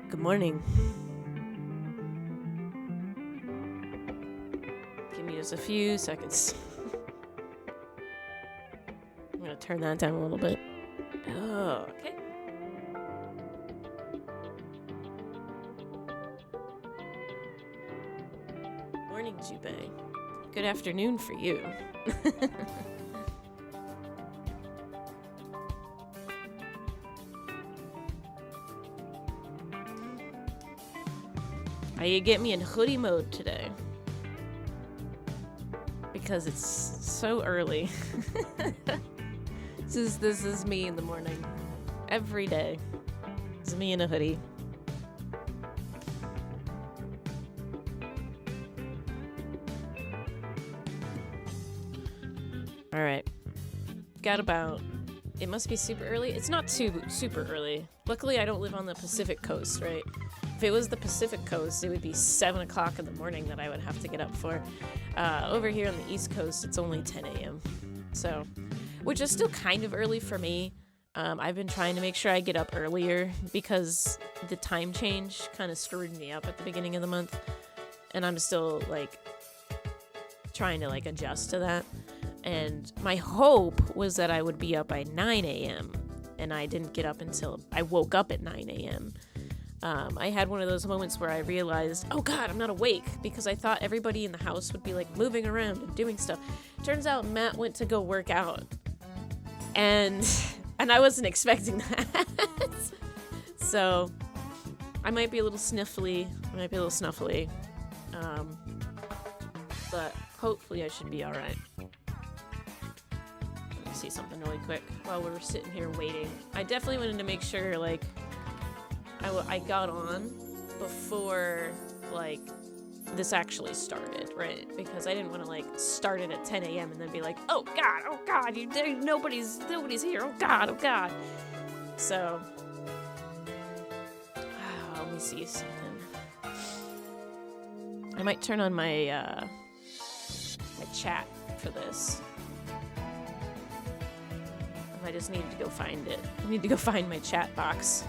Good morning. Give me just a few seconds. I'm gonna turn that down a little bit. Oh, okay. Morning, Jubei. Good afternoon for you. You get me in hoodie mode today because it's so early. This is me in the morning every day. It's me in a hoodie. All right, got about. It must be super early. It's not too super early. Luckily, I don't live on the Pacific Coast, right? If it was the Pacific Coast, it would be 7 o'clock in the morning that I would have to get up for. Over here on the East Coast, it's only 10 a.m. So, which is still kind of early for me. I've been trying to make sure I get up earlier because the time change kind of screwed me up at the beginning of the month. And I'm still, trying to, adjust to that. And my hope was that I would be up by 9 a.m. And I didn't get up until I woke up at 9 a.m. I had one of those moments where I realized, oh God, I'm not awake, because I thought everybody in the house would be moving around and doing stuff. Turns out Matt went to go work out, and I wasn't expecting that. So I might be a little sniffly. But hopefully I should be all right. Let me see something really quick while we're sitting here waiting. I definitely wanted to make sure I got on before, this actually started, right? Because I didn't want to, start it at 10 a.m. and then be like, oh God, nobody's here, oh God. So, let me see something. I might turn on my, my chat for this. I just needed to go find it. I need to go find my chat box.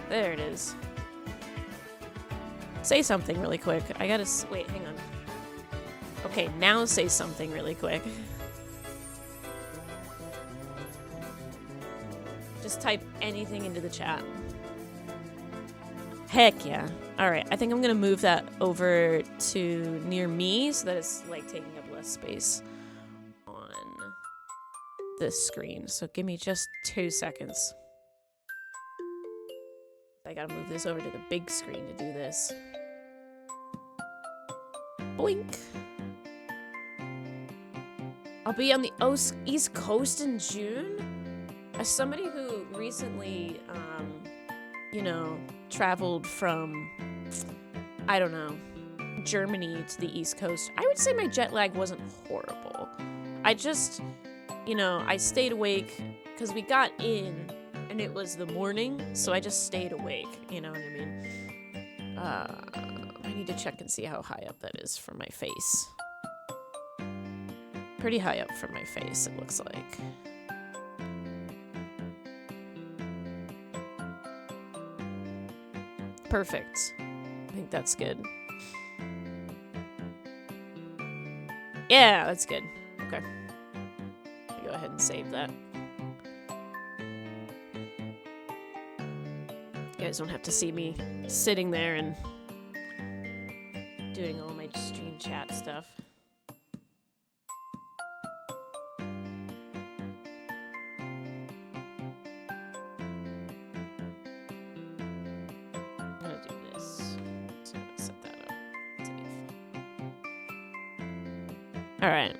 There it is. Say something really quick. I gotta wait, hang on. Okay, now say something really quick. Just type anything into the chat. Heck yeah. Alright, I think I'm gonna move that over to near me so that it's taking up less space on this screen. So give me just 2 seconds. I gotta move this over to the big screen to do this. Boink! I'll be on the East Coast in June? As somebody who recently, traveled from, Germany to the East Coast, I would say my jet lag wasn't horrible. I just, I stayed awake because we got in and it was the morning, so I just stayed awake, you know what I mean? I need to check and see how high up that is from my face. Pretty high up from my face, it looks like. Perfect. I think that's good. Yeah, that's good. Okay. I'll go ahead and save that. You guys don't have to see me sitting there and doing all my stream chat stuff. I'm gonna do this. So I'm gonna set that up. Save. Alright.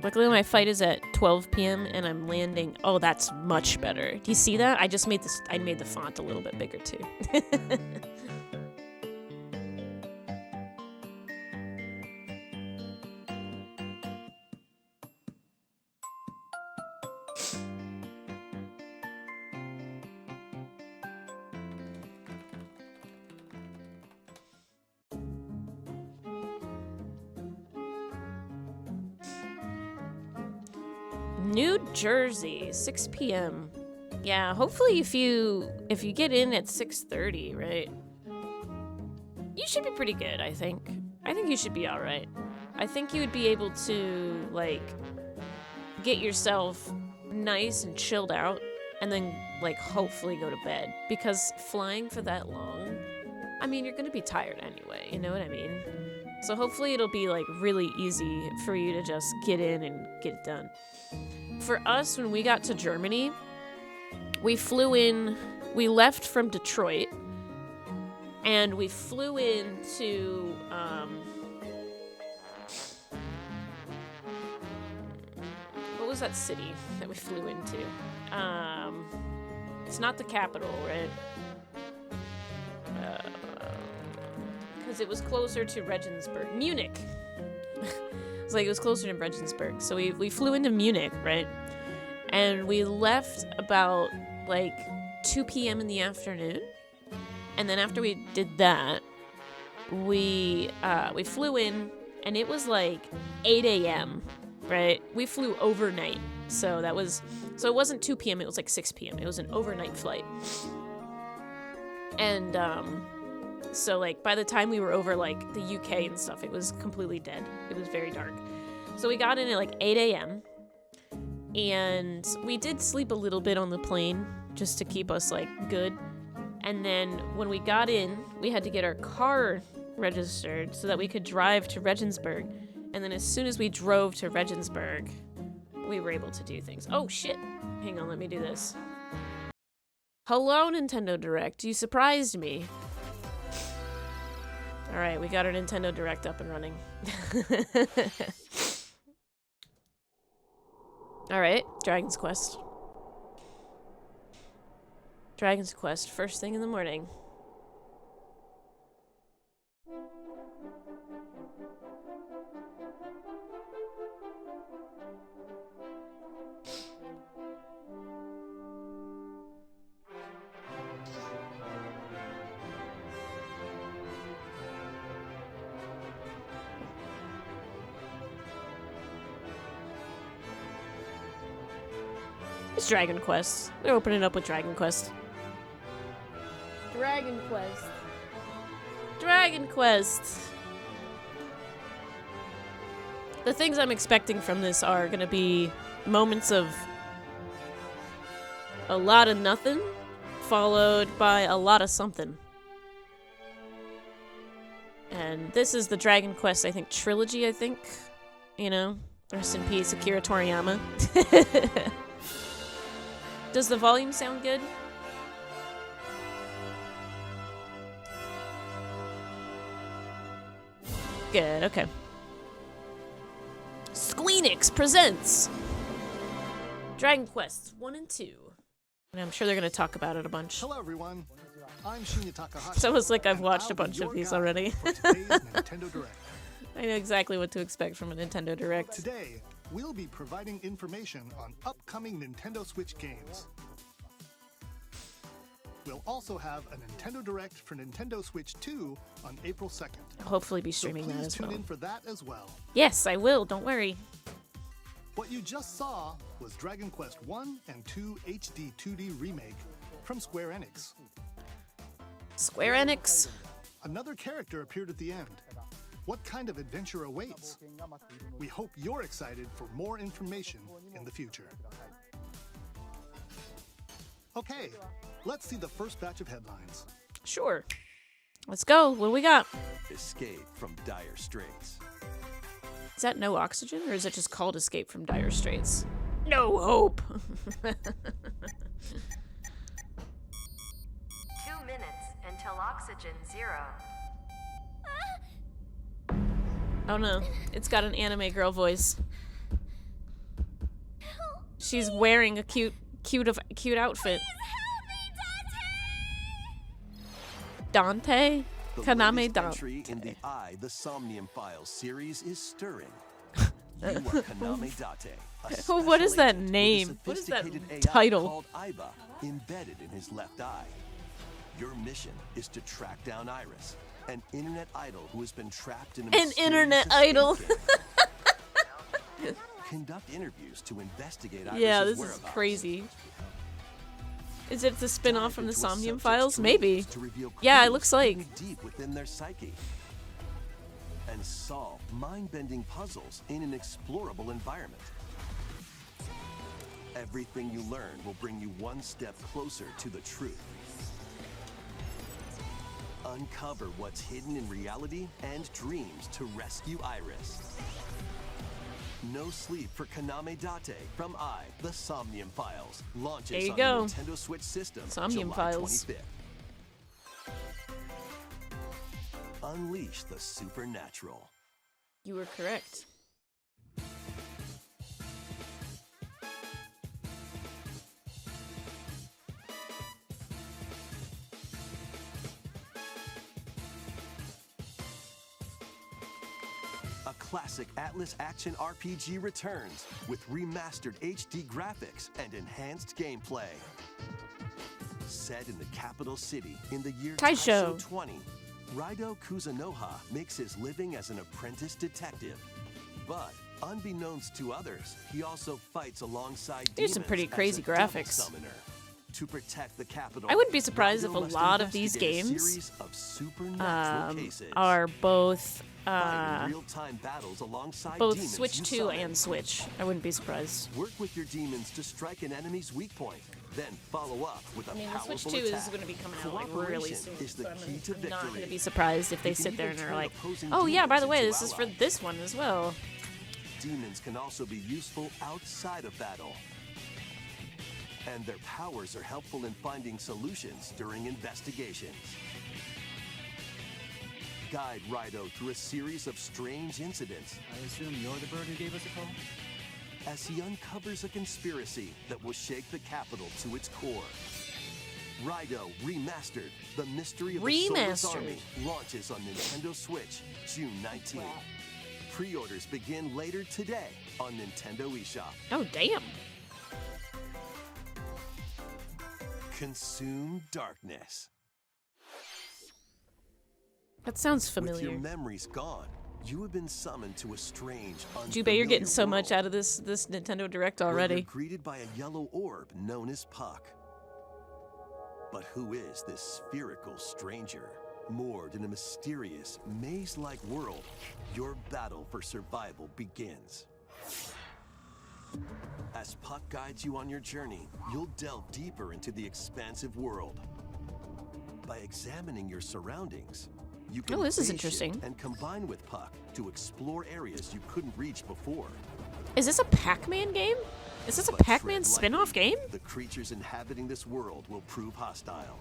Luckily my flight is at 12 p.m. and I'm landing. Oh, that's much better. Do you see that? I just made this. I made the font a little bit bigger too. New Jersey, 6 p.m. Yeah, hopefully if you get in at 6:30, right? You should be pretty good, I think. I think you should be all right. I think you would be able to like get yourself nice and chilled out and then like hopefully go to bed, because flying for that long, I mean, you're going to be tired anyway, you know what I mean? So hopefully it'll be like really easy for you to just get in and get it done. For us, when we got to Germany, we flew in, we left from Detroit, and we flew into, what was that city that we flew into? It's not the capital, right? Because it was closer to Regensburg. Munich! It's like it was closer to Regensburg. So we flew into Munich, right? And we left about like 2 p.m. in the afternoon. And then after we did that, we flew in, and it was like 8 a.m., right? We flew overnight. So it wasn't 2 p.m., it was like 6 p.m. It was an overnight flight. And so like by the time we were over like the UK and stuff, it was completely dead. It was very dark. So we got in at like 8 a.m. and we did sleep a little bit on the plane just to keep us like good. And then when we got in, we had to get our car registered so that we could drive to Regensburg. And then as soon as we drove to Regensburg, we were able to do things. Oh shit. Hang on, let me do this. Hello, Nintendo Direct. You surprised me. Alright, we got our Nintendo Direct up and running. Alright, Dragon's Quest. Dragon's Quest, first thing in the morning. It's Dragon Quest. They're opening up with Dragon Quest. Dragon Quest. Dragon Quest. The things I'm expecting from this are gonna be moments of a lot of nothing, followed by a lot of something. And this is the Dragon Quest, I think, trilogy, I think. You know? Rest in peace, Akira Toriyama. Does the volume sound good? Good, okay. Squeenix presents Dragon Quest 1 and 2. And I'm sure they're going to talk about it a bunch. Hello everyone, I'm Shinya Takahashi. It's almost like I've watched a bunch of these already. Nintendo Direct. I know exactly what to expect from a Nintendo Direct. Today, we'll be providing information on upcoming Nintendo Switch games. We'll also have a Nintendo Direct for Nintendo Switch 2 on April 2nd. I'll hopefully be streaming so that as well. Please tune in for that as well. Yes, I will. Don't worry. What you just saw was Dragon Quest 1 and 2 HD 2D remake from Square Enix. Square Enix. Another character appeared at the end. What kind of adventure awaits? We hope you're excited for more information in the future. Okay, let's see the first batch of headlines. Sure. Let's go. What do we got? Escape from dire straits. Is that No Oxygen, or is it just called Escape from Dire Straits? No hope. 2 minutes until oxygen 0. Oh no, it's got an anime girl voice. She's wearing a cute outfit. Dante? The Kaname latest Dante. entry in the The Somnium Files series is stirring. You are Kaname Date. Oh, what is that special agent with a name? What is that sophisticated AI title? Called Iba, embedded in his left eye. Your mission is to track down Iris, an internet idol who has been trapped in a An internet idol. Conduct interviews to investigate Iris's Yeah, this is whereabouts. crazy. Is it the spin-off from the Dive into a Somnium subject's Files? dreams Maybe. to reveal Yeah, it clues looks like. hidden deep within their psyche. And solve mind-bending puzzles in an explorable environment. Everything you learn will bring you one step closer to the truth. Uncover what's hidden in reality and dreams to rescue Iris. No Sleep for Kaname Date from The Somnium Files. Launches There you on go. the Nintendo Switch system Somnium July Files. 25th. Unleash the supernatural. You were correct. A classic Atlas action RPG returns with remastered HD graphics and enhanced gameplay. Set in the capital city in the year Taisho. 20, Raido Kuzunoha makes his living as an apprentice detective. But unbeknownst to others, he also fights alongside There's some demons pretty as crazy a devil graphics. summoner. To protect the capital, I wouldn't be surprised Raido if a must lot of these investigate a games series of supernatural cases. are both Fight in real-time battles alongside both demons Switch you 2 summon. and Switch. I wouldn't be surprised. Work with your demons to strike an enemy's weak point, then follow up with a I mean, the powerful Switch 2 attack. is going to be coming out like really Cooperation soon, is the so key to I'm not going to victory. be surprised if they You can sit there even and are turn like, opposing oh yeah, by the demons way, into this is for allies. this one as well. Demons can also be useful outside of battle. And their powers are helpful in finding solutions during investigations. Guide Raido through a series of strange incidents I assume you're the bird who gave us a call? as he uncovers a conspiracy that will shake the capital to its core. Raido Remastered, The Mystery of the Soulless Remastered. Army, launches on Nintendo Switch June 19. Pre-orders begin later today on Nintendo eShop. Oh damn. Consume darkness. That sounds With familiar. your memories gone, you have been summoned to a strange, Jubei, you're getting unfamiliar so much world out of this Nintendo Direct where already. You're greeted by a yellow orb known as Puck. But who is this spherical stranger? Moored in a mysterious, maze-like world, your battle for survival begins. As Puck guides you on your journey, you'll delve deeper into the expansive world. By examining your surroundings, you can Oh, this is phase shift interesting. and combine with Puck to explore areas you couldn't reach before. Is this a Pac-Man game? Is this a But Pac-Man tread spin-off lightly. game? The creatures inhabiting this world will prove hostile.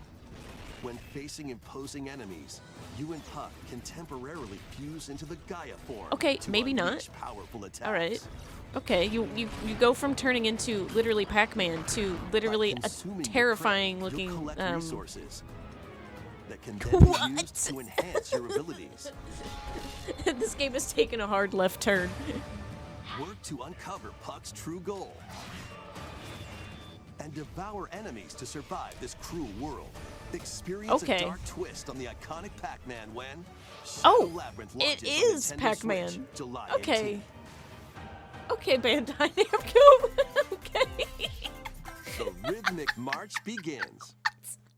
When facing imposing enemies, you and Puck can temporarily fuse into the Gaia form. Okay, to maybe not. unleash powerful attacks. All right. Okay, you go from turning into literally Pac-Man to literally By a consuming your terrifying prey, looking you'll collect resources that can then What? be used to enhance your abilities. this game has taken a hard left turn. Work to uncover Puck's true goal. And devour enemies to survive this cruel world. Experience Okay. a dark twist on the iconic Pac-Man when Oh, Shadow Labyrinth it launches on is Nintendo Pac-Man. Switch, July Okay. 18th. Okay, Bandai Namco. Okay. The rhythmic march begins.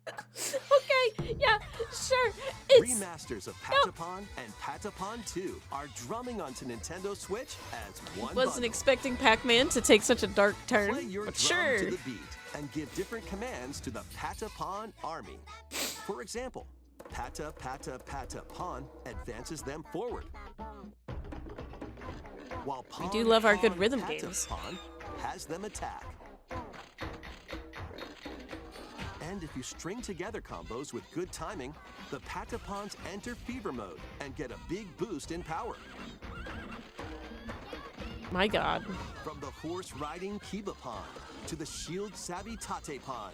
Okay, yeah, sure. It's Remasters of Patapon and Patapon 2 are drumming onto Nintendo Switch as one wasn't bundle. expecting Pac-Man to take such a dark turn, Play your but drum sure. to the beat and give different commands to the Patapon army. For example, Pata Pata Patapon advances them forward. While Pon, do love our good Pon, rhythm Patapon games. has them attack. And if you string together combos with good timing, the Patapons enter fever mode and get a big boost in power. My God. From the horse-riding Kibapon to the shield-savvy Tatepon,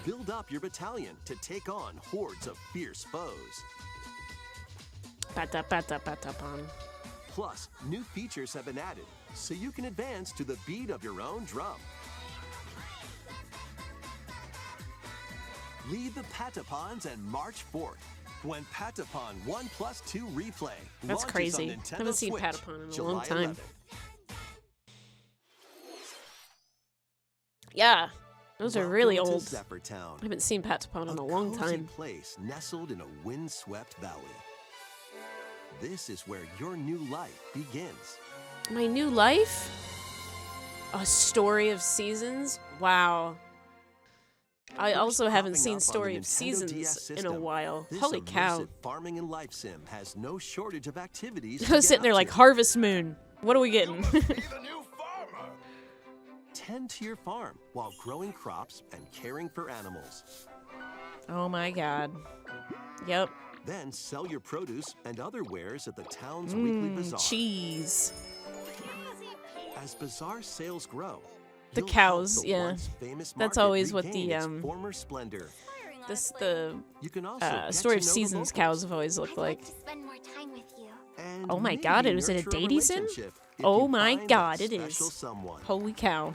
build up your battalion to take on hordes of fierce foes. Pata pata pata pon. Plus, new features have been added, so you can advance to the beat of your own drum. Lead the Patapons and march forth when Patapon 1+2 Replay That's launches crazy. on Nintendo Haven't seen Switch, Patapon in a July long time. 11th. Yeah. Those are really Welcome to old. Zephyr Town, I haven't seen Patapon in a long cozy time. place nestled in a windswept valley. This is where your new life begins. My new life? A story of seasons? Wow. I also haven't Popping seen up on the Story of Nintendo Seasons DS in a system, while. This Holy cow. immersive farming and life sim has no shortage of activities. I was sitting there like, Harvest Moon. What are we getting? Tend to your farm while growing crops and caring for animals. Oh my god. Yep. Then sell your produce and other wares at the town's weekly bazaar. Cheese. As bazaar sales grow, The you'll cows, help the yeah. once famous That's market always what regain the, its former splendor. The You can also get Story to of know the Seasons locals cows have always looked I'd like. like to spend more time with you. and Oh my maybe god, is it a nurture dating sim? relationship if Oh you my find god, that it is. special someone. Holy cow.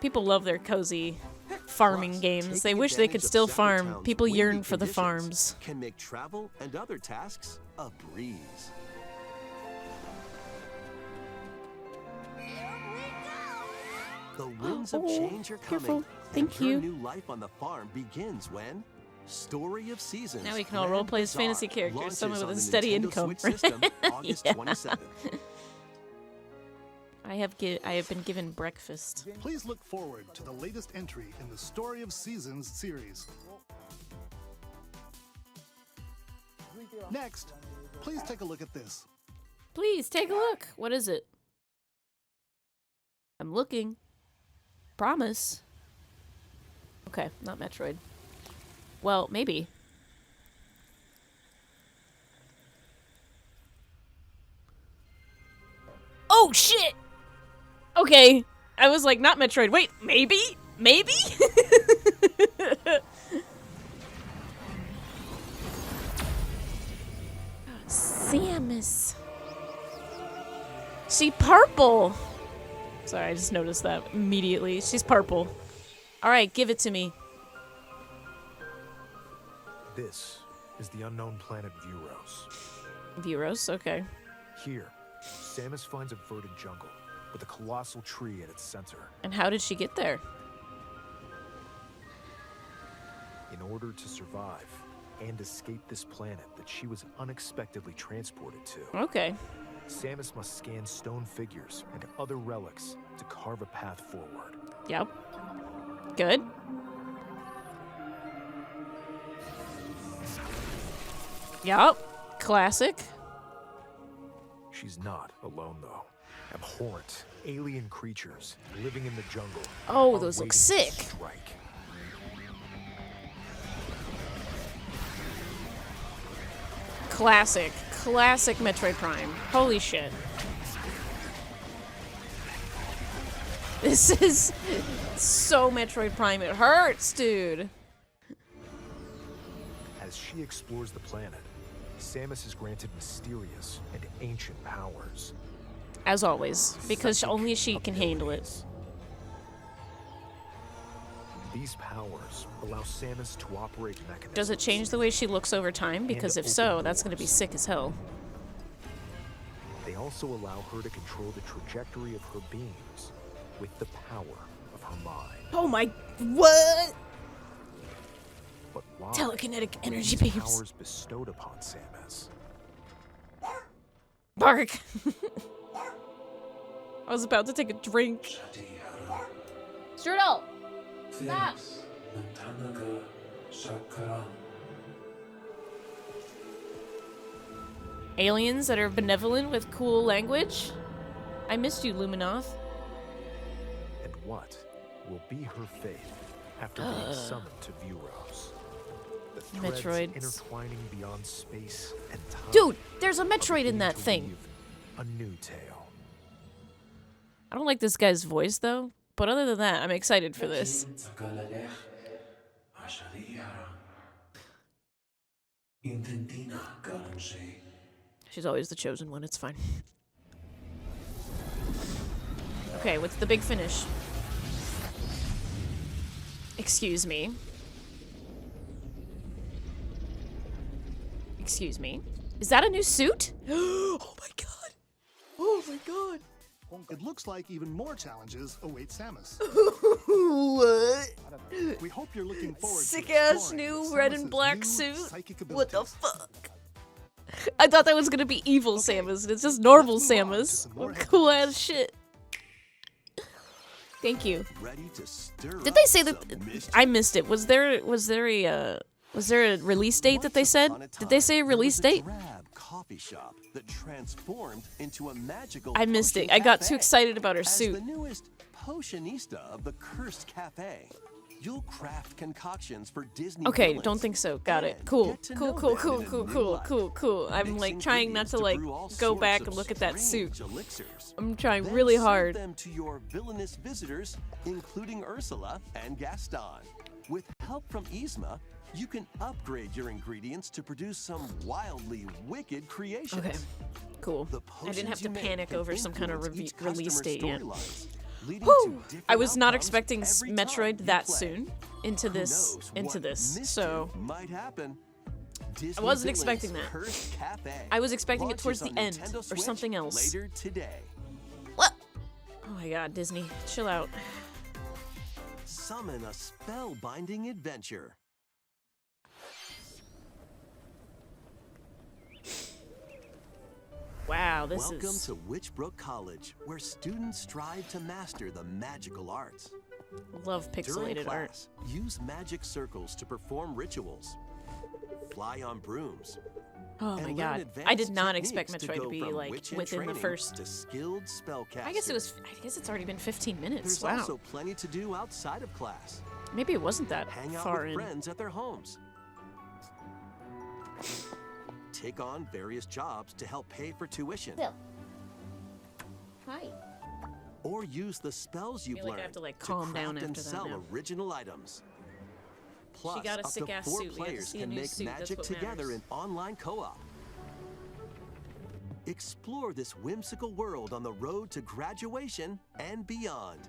People love their cozy farming Plus, games. They taking wish they advantage could of still Zephyr farm. Town's People windy yearn for the conditions farms. Can make travel and other tasks a breeze. The winds of Oh, change are careful. coming. Thank and you. Your new life on the farm begins when Story of Seasons. Now we can all Grand roleplay as Bazaar fantasy characters, launches someone with on a the steady Nintendo income. Switch system, August Yeah. 27th. I have been given breakfast. Please look forward to the latest entry in the Story of Seasons series. Next, please take a look at this. Please take a look. What is it? I'm looking. Promise. Okay, not Metroid. Well, maybe. Oh shit! Okay. I was like, not Metroid. Wait, maybe? Maybe? Samus. She purple. Sorry, I just noticed that immediately. She's purple. Alright, give it to me. This is the unknown planet Vuros. Vuros, okay. Here, Samus finds a verdant jungle with a colossal tree at its center. And how did she get there? In order to survive and escape this planet that she was unexpectedly transported to, Okay. Samus must scan stone figures and other relics to carve a path forward. Yep. Good. Yep. Classic. She's not alone, though. Abhorrent, alien creatures living in the jungle. Oh, are those look waiting to sick. strike. Classic. Classic Metroid Prime. Holy shit. This is so Metroid Prime. It hurts, dude. As she explores the planet, Samus is granted mysterious and ancient powers. As always, because Psychic only she can handle it. abilities. These powers allow Samus to operate mechanisms. Does it change the way she looks over time? Because if so, that's going to be sick as hell. They also allow her to control the trajectory of her beams with the power of her mind. Oh my... What? But why Telekinetic were energy these beams. powers bestowed upon Samus? Bark. I was about to take a drink. Strudel! Stop! Aliens that are benevolent with cool language? I missed you, Luminoth. And what will be her fate after being summoned to Vuros? The threads Metroids. intertwining beyond space and time. Dude, there's a are Metroid in beginning that to thing. weave a new tale. I don't like this guy's voice, though. But other than that, I'm excited for this. She's always the chosen one, it's fine. Okay, what's the big finish? Excuse me. Excuse me. Is that a new suit? Oh my god. Oh my god. It looks like even more challenges await Samus. What? We hope you're looking forward to Sick ass exploring new red and Samus's black new suit? psychic What the abilities. fuck? I thought that was gonna be evil Samus, and it's just normal let's move on to Samus. some more Cool ass shit. Thank you. Ready to stir Did they up say that? some mischief? I missed it. Was there a release date that they said? Once upon a Did they time, say a there release was a date? drab coffee shop that transformed into a magical I missed potion it. I got cafe. too excited about her As suit. the newest potionista of the Cursed Cafe, you'll craft concoctions for Disney Okay, villains don't think so. Got it. and Cool. get to Cool, know cool, them cool, in a cool, new cool, light. cool, cool. I'm Mix like trying not ingredients to like brew all go sorts back of and look at that suit. strange elixirs. I'm trying Then really serve hard. them to your villainous visitors, including Ursula and Gaston. With help from Yzma, you can upgrade your ingredients to produce some wildly wicked creations. Okay. Cool. The I didn't have potions to you make panic can over some kind of influence each release customer's date yet. storylines, leading Whew. to different I was not outcomes expecting every time Metroid you that play. soon into Who this knows what mischief so might happen. Disney I wasn't Villains expecting that. Cursed Cafe I was expecting it launches towards the on end Nintendo or Switch something else. Later today. what? Oh my god, Disney, chill out. Summon a spellbinding adventure. Wow, this Welcome is to Witchbrook College, where students strive to master the magical arts. love During pixelated art. class, use magic circles to perform rituals. Fly on brooms. Oh and my learn god, I advanced did not expect techniques Metroid to go be from like witch in within the training first. to skilled spellcaster. I guess it's already been 15 minutes. There's Wow. also plenty to do outside of class. Maybe it wasn't that Hang out far with in. friends at their homes. Take on various jobs to help pay for tuition. Hi. Or use the spells you've feel like I learned have to, like, calm down craft and after that sell now. original items. Plus, got a up to sick-ass 4 suit. We got to players see a can new make suit. That's magic what together matters. in online co-op. Explore this whimsical world on the road to graduation and beyond.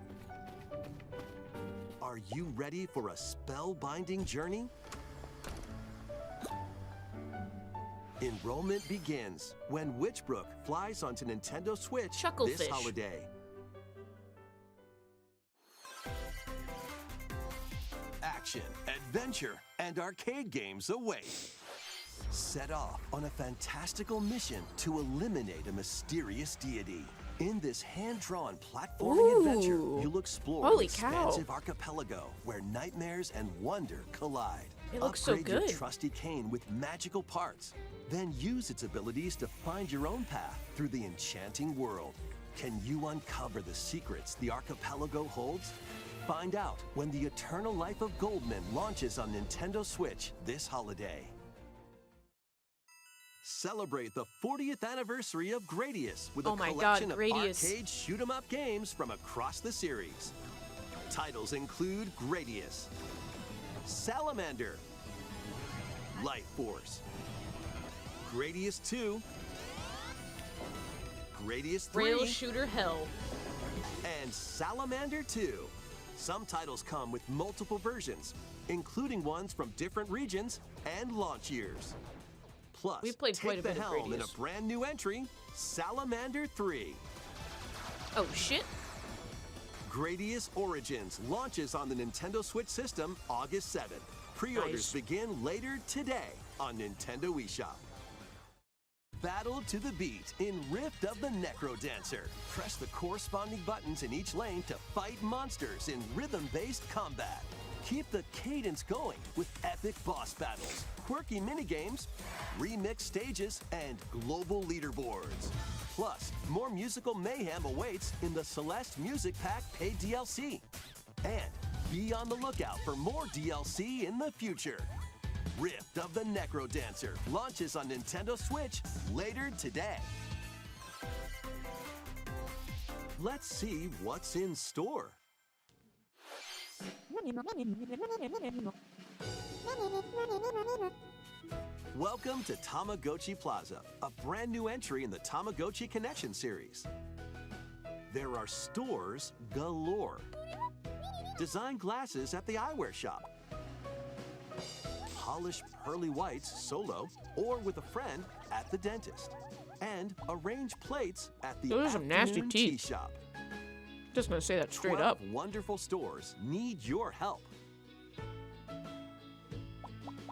Are you ready for a spellbinding journey? Enrollment begins when Witchbrook flies onto Nintendo Switch this Chucklefish. holiday. Action, adventure, and arcade games await. Set off on a fantastical mission to eliminate a mysterious deity. In this hand-drawn platforming adventure, Ooh. you'll explore Holy an cow. expansive archipelago where nightmares and wonder collide. It looks so Upgrade good. your trusty cane with magical parts. Then use its abilities to find your own path through the enchanting world. Can you uncover the secrets the archipelago holds? Find out when the Eternal Life of Goldman launches on Nintendo Switch this holiday. Celebrate the 40th anniversary of Gradius with Oh a my God, collection of Gradius. arcade shoot-'em-up games from across the series. Titles include Gradius, Salamander, Light Force, Gradius 2, Gradius 3, Rail shooter hell. and Salamander 2. Some titles come with multiple versions, including ones from different regions and launch years. Plus, We've played take quite a the bit of helm in a Gradius. brand new entry, Salamander 3. Oh shit. Gradius Origins launches on the Nintendo Switch system August 7th. Pre-orders Nice. begin later today on Nintendo eShop. Battle to the beat in Rift of the Necro Dancer. Press the corresponding buttons in each lane to fight monsters in rhythm-based combat. Keep the cadence going with epic boss battles, quirky minigames, remix stages, and global leaderboards. Plus, more musical mayhem awaits in the Celeste Music Pack paid DLC. And be on the lookout for more DLC in the future. Rift of the Necro Dancer launches on Nintendo Switch later today. Let's see what's in store. Welcome to Tamagotchi Plaza, a brand new entry in the Tamagotchi Connection series. There are stores galore. Design glasses at the eyewear shop. polish pearly whites solo or with a friend at the dentist. And arrange plates at the Those are some nasty afternoon tea teeth. shop. Just gonna say that straight 12 up. wonderful stores need your help.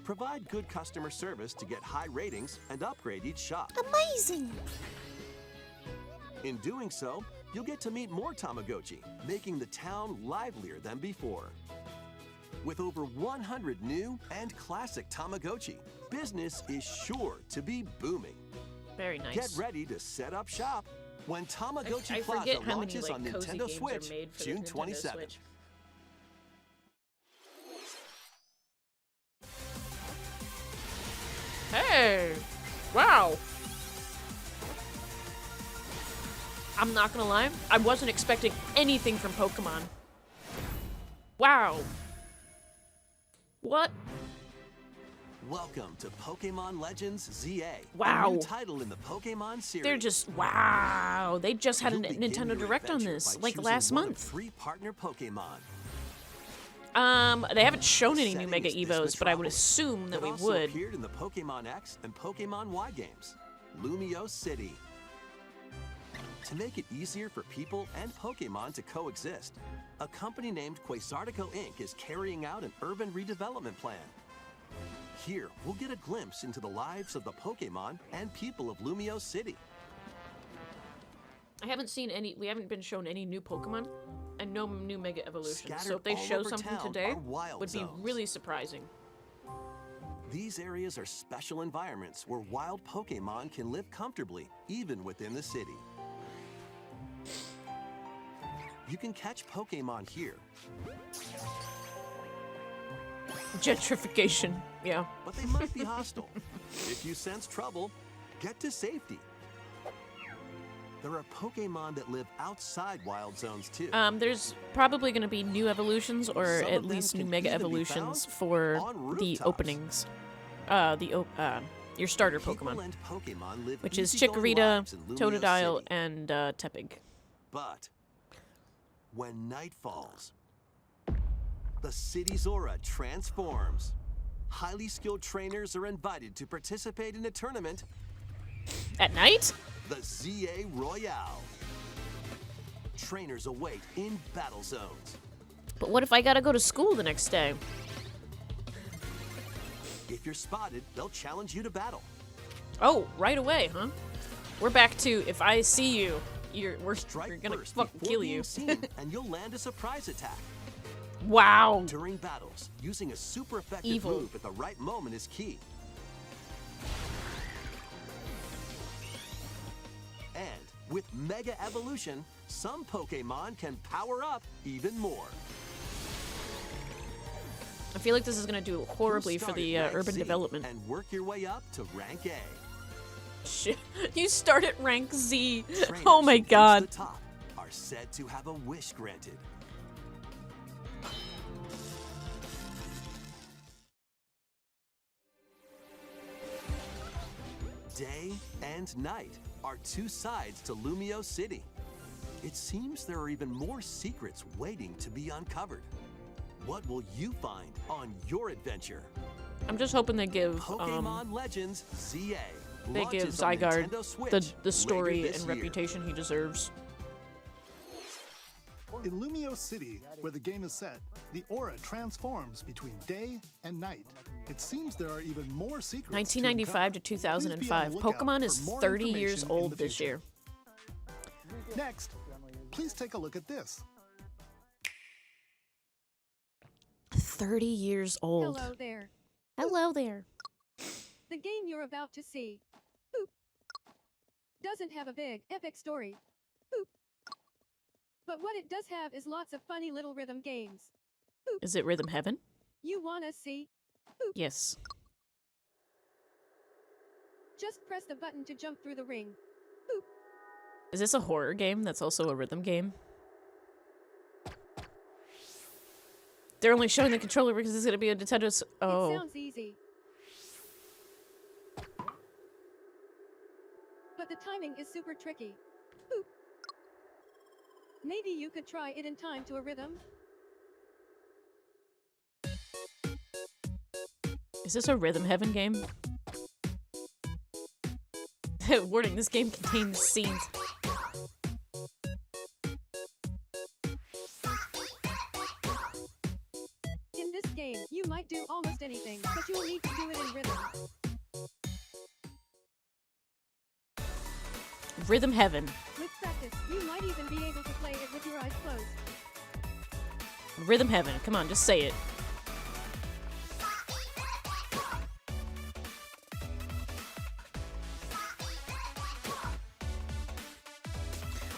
Provide good customer service to get high ratings and upgrade each shop. Amazing! In doing so, you'll get to meet more Tamagotchi, making the town livelier than before. With over 100 new and classic Tamagotchi, business is sure to be booming. Very nice. Get ready to set up shop when Tamagotchi I Plaza forget how many launches like on cozy Nintendo games Switch are made for June the Nintendo 27th. Switch. Hey! Wow! I'm not gonna lie, I wasn't expecting anything from Pokemon. Wow! What? Welcome to Pokemon Legends ZA. Wow. A new title in the Pokemon series. They're just, wow! They just had a You'll begin Nintendo your Direct on adventure this, by like choosing last one of month. 3 partner Pokemon. They haven't shown any new Setting Mega is this Evos, but I would metropolis assume that we also would. appeared in the Pokemon X and Pokemon Y games, Lumio City. To make it easier for people and Pokemon to coexist, a company named Quasartico Inc. is carrying out an urban redevelopment plan. Here, we'll get a glimpse into the lives of the Pokemon and people of Lumio City. I haven't seen any, we haven't been shown any new Pokemon and no new Mega Evolutions. So Scattered if they all show over something town today, are wild would be zones. really surprising. These areas are special environments where wild Pokemon can live comfortably, even within the city. You can catch Pokemon here, Gentrification, yeah. but they might be hostile. If you sense trouble, get to safety. There are Pokemon that live outside wild zones too. There's probably going to be new evolutions or Some at of them least new can Mega even be Evolutions found for on the rooftops. openings. Your starter People Pokemon, and Pokemon live which is easygoing Chikorita, lives in Lumio Totodile, City. and Tepig. But when night falls, the city's aura transforms. Highly skilled trainers are invited to participate in a tournament, At night? the ZA Royale. Trainers await in battle zones. But what if I gotta go to school the next day? If you're spotted, they'll challenge you to battle. Oh, right away, huh? We're back to if I see you, we're Strike gonna first fucking before kill being you. seen, and you'll land a surprise attack. Wow. During battles, using a super effective Evil. move at the right moment is key. And with Mega Evolution, some Pokemon can power up even more. I feel like this is gonna do horribly You for start the at rank urban Z development. and work your way up to rank A. Shit. You start at rank Z. Trainers Oh my who reach god. the top are said to have a wish granted. Day and night are 2 sides to Lumio City. It seems there are even more secrets waiting to be uncovered. What will you find on your adventure? I'm just hoping they give Pokemon Legends ZA. they give launches on Zygarde Nintendo Switch the later story this and year. reputation he deserves. In Lumio City, where the game is set, the aura transforms between day and night. It seems there are even more secrets. 1995 to Please be on the 2005. lookout Pokemon for is more 30 years information in old the this future. year. Next, please take a look at this. 30 years old. Hello there. Hello there. The game you're about to see boop, doesn't have a big, epic story. Boop. But what it does have is lots of funny little rhythm games. Is it Rhythm Heaven? You wanna see? Yes. Just press the button to jump through the ring. Is this a horror game that's also a rhythm game? They're only showing the controller because it's going to be a Nintendo. It Oh. sounds easy. But the timing is super tricky. Boop. Maybe you could try it in time to a rhythm. Is this a Rhythm Heaven game? Warning, this game contains scenes. In this game, you might do almost anything, but you'll need to do it in rhythm. Rhythm Heaven. With practice, you might even be able to play it with your eyes closed. Rhythm Heaven. Come on, just say it.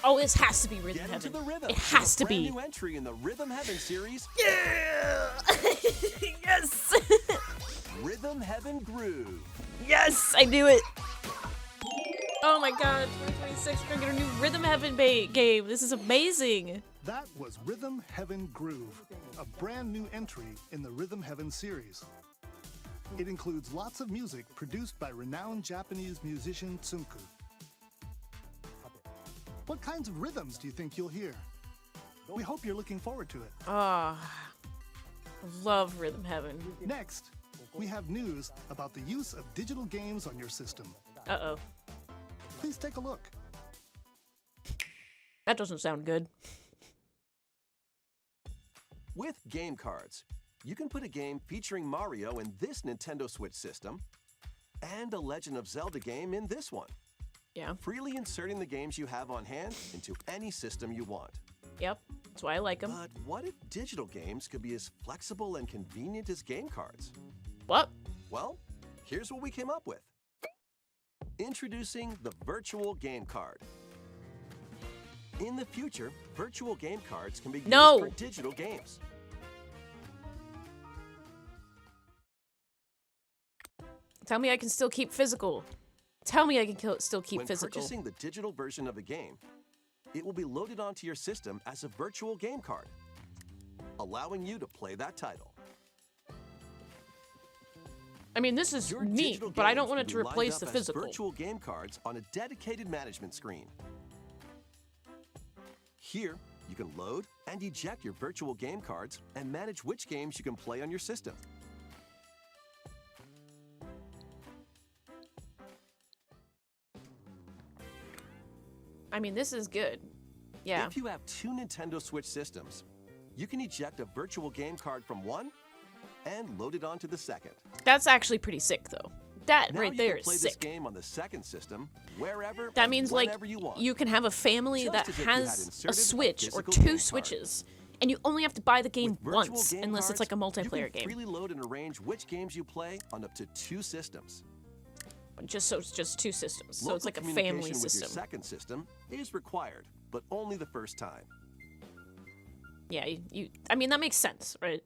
Oh, this has to be Rhythm Get into Heaven. the rhythm. It has to Brand be. new entry in the Rhythm Heaven series, Yeah! Yes! Rhythm Heaven Groove. Yes! I knew it! Oh my god, 2026, we're gonna get a new Rhythm Heaven game. This is amazing. That was Rhythm Heaven Groove, a brand new entry in the Rhythm Heaven series. It includes lots of music produced by renowned Japanese musician Tsunku. What kinds of rhythms do you think you'll hear? We hope you're looking forward to it. Ah, love Rhythm Heaven. Next, we have news about the use of digital games on your system. Uh-oh. Please take a look. That doesn't sound good. With game cards, you can put a game featuring Mario in this Nintendo Switch system and a Legend of Zelda game in this one. Yeah. Freely inserting the games you have on hand into any system you want. Yep. That's why I like them. But what if digital games could be as flexible and convenient as game cards? What? Well, here's what we came up with. Introducing the Virtual Game Card. In the future, virtual game cards can be used for digital games. Tell me I can still keep physical. Tell me I can still keep When physical. purchasing the digital version of a game, it will be loaded onto your system as a virtual game card, allowing you to play that title. I mean, this is Your neat, digital but I don't games want will it be to lined replace up the as physical. virtual game cards on a dedicated management screen. Here, you can load and eject your virtual game cards and manage which games you can play on your system. I mean, this is good. Yeah. If you have two Nintendo Switch systems, you can eject a virtual game card from one and load it onto the second. That's actually pretty sick, though. That Now right you there can is play sick. this game on the second system, wherever That and means, like, whenever you want. you can have a family Just that as if you had has a inserted a Switch or physical two game card. Switches, and you only have to buy the game With virtual once, game unless it's like a cards, multiplayer you can game. freely load and arrange which games you play on up to two systems. Just so it's just two systems, so Local it's like a communication family with system. Your second system is required, but only the first time. Yeah, I mean, that makes sense, right?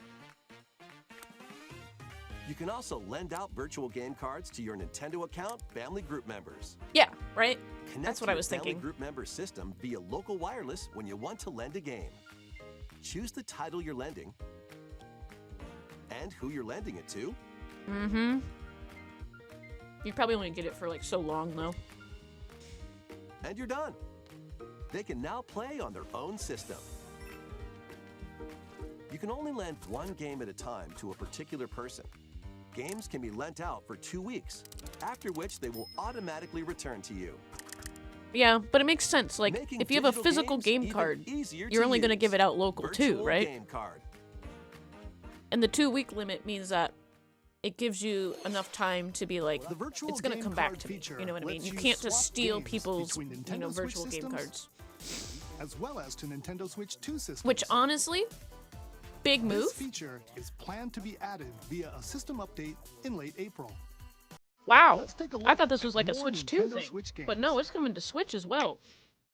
You can also lend out virtual game cards to your Nintendo account family group members. Yeah, right? Connect That's what to I your was family thinking. group member system via local wireless when you want to lend a game. Choose the title you're lending and who you're lending it to. Mm-hmm. You probably only get it for like so long, though. And you're done. They can now play on their own system. You can only lend one game at a time to a particular person. Games can be lent out for 2 weeks, after which they will automatically return to you. Yeah, but it makes sense. Like, Making if you have a digital physical games game even card, easier you're to only going to use. give it out local too, Virtual right? Game card. And the 2-week limit means that it gives you enough time to be like, The virtual it's going to game come back card to me. feature You know what I mean? lets You you can't just swap steal games people's, between Nintendo Switch virtual game systems, cards. as well as to Nintendo Switch 2 systems. Which, honestly, big move. This feature is planned to be added via a system update in late April. Wow. Let's take a I look thought this was at like a more Switch 2 Nintendo thing. Switch games. But no, it's coming to Switch as well.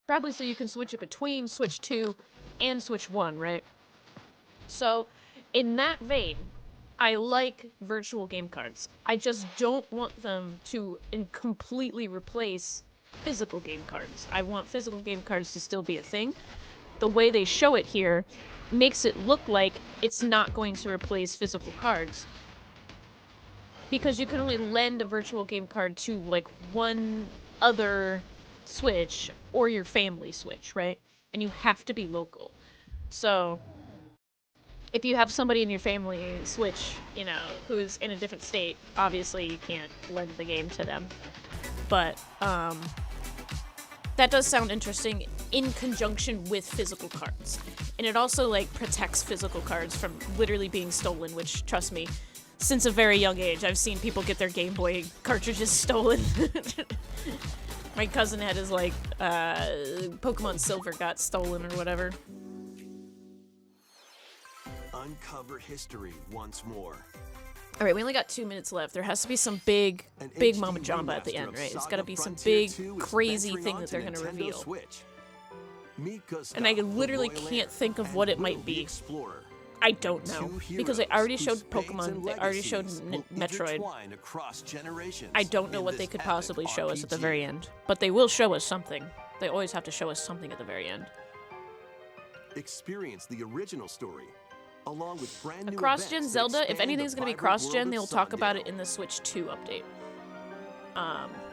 Probably so you can switch it between Switch 2 and Switch 1, right? So, in that vein, I like virtual game cards. I just don't want them to completely replace physical game cards. I want physical game cards to still be a thing. The way they show it here makes it look like it's not going to replace physical cards. Because you can only lend a virtual game card to, like, one other Switch or your family Switch, right? And you have to be local. So, if you have somebody in your family Switch, you know, who's in a different state, obviously you can't lend the game to them. But that does sound interesting in conjunction with physical cards. And it also, like, protects physical cards from literally being stolen, which, trust me, since a very young age, I've seen people get their Game Boy cartridges stolen. My cousin had his, like, Pokemon Silver got stolen or whatever. Uncover history once more. All right, we only got 2 minutes left. There has to be some big Mama Jamba at the end, right? It's got to be some big, crazy thing that they're going to reveal. And I literally can't think of what it might be. I don't know. Because they already showed Pokemon, they already showed Metroid. I don't know what they could possibly show us at the very end. But they will show us something. They always have to show us something at the very end. Experience the original story, along with brand new cross-gen Zelda, if anything's going to be cross-gen, they'll talk about it in the Switch 2 update.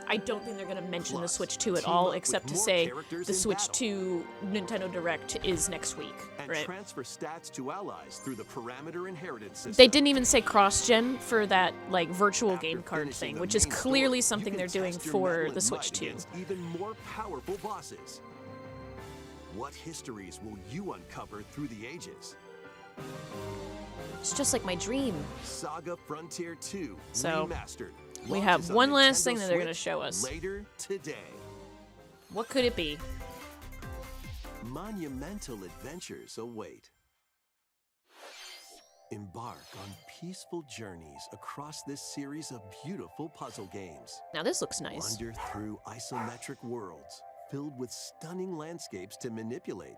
I don't think they're going to mention the Switch 2 at all, except to say the Switch 2 Nintendo Direct is next week, right? Transfer stats to allies through the parameter inheritance system. They didn't even say cross-gen for that, like, virtual game card thing, which is clearly something they're doing for the Switch 2. Even more powerful bosses. What histories will you uncover through the ages? It's just like my dream. Saga Frontier 2 So, Remastered. we have one last thing that they're going to show us. Later today. What could it be? Monumental adventures await. Embark on peaceful journeys across this series of beautiful puzzle games. Now this looks nice. Wander through isometric worlds filled with stunning landscapes to manipulate,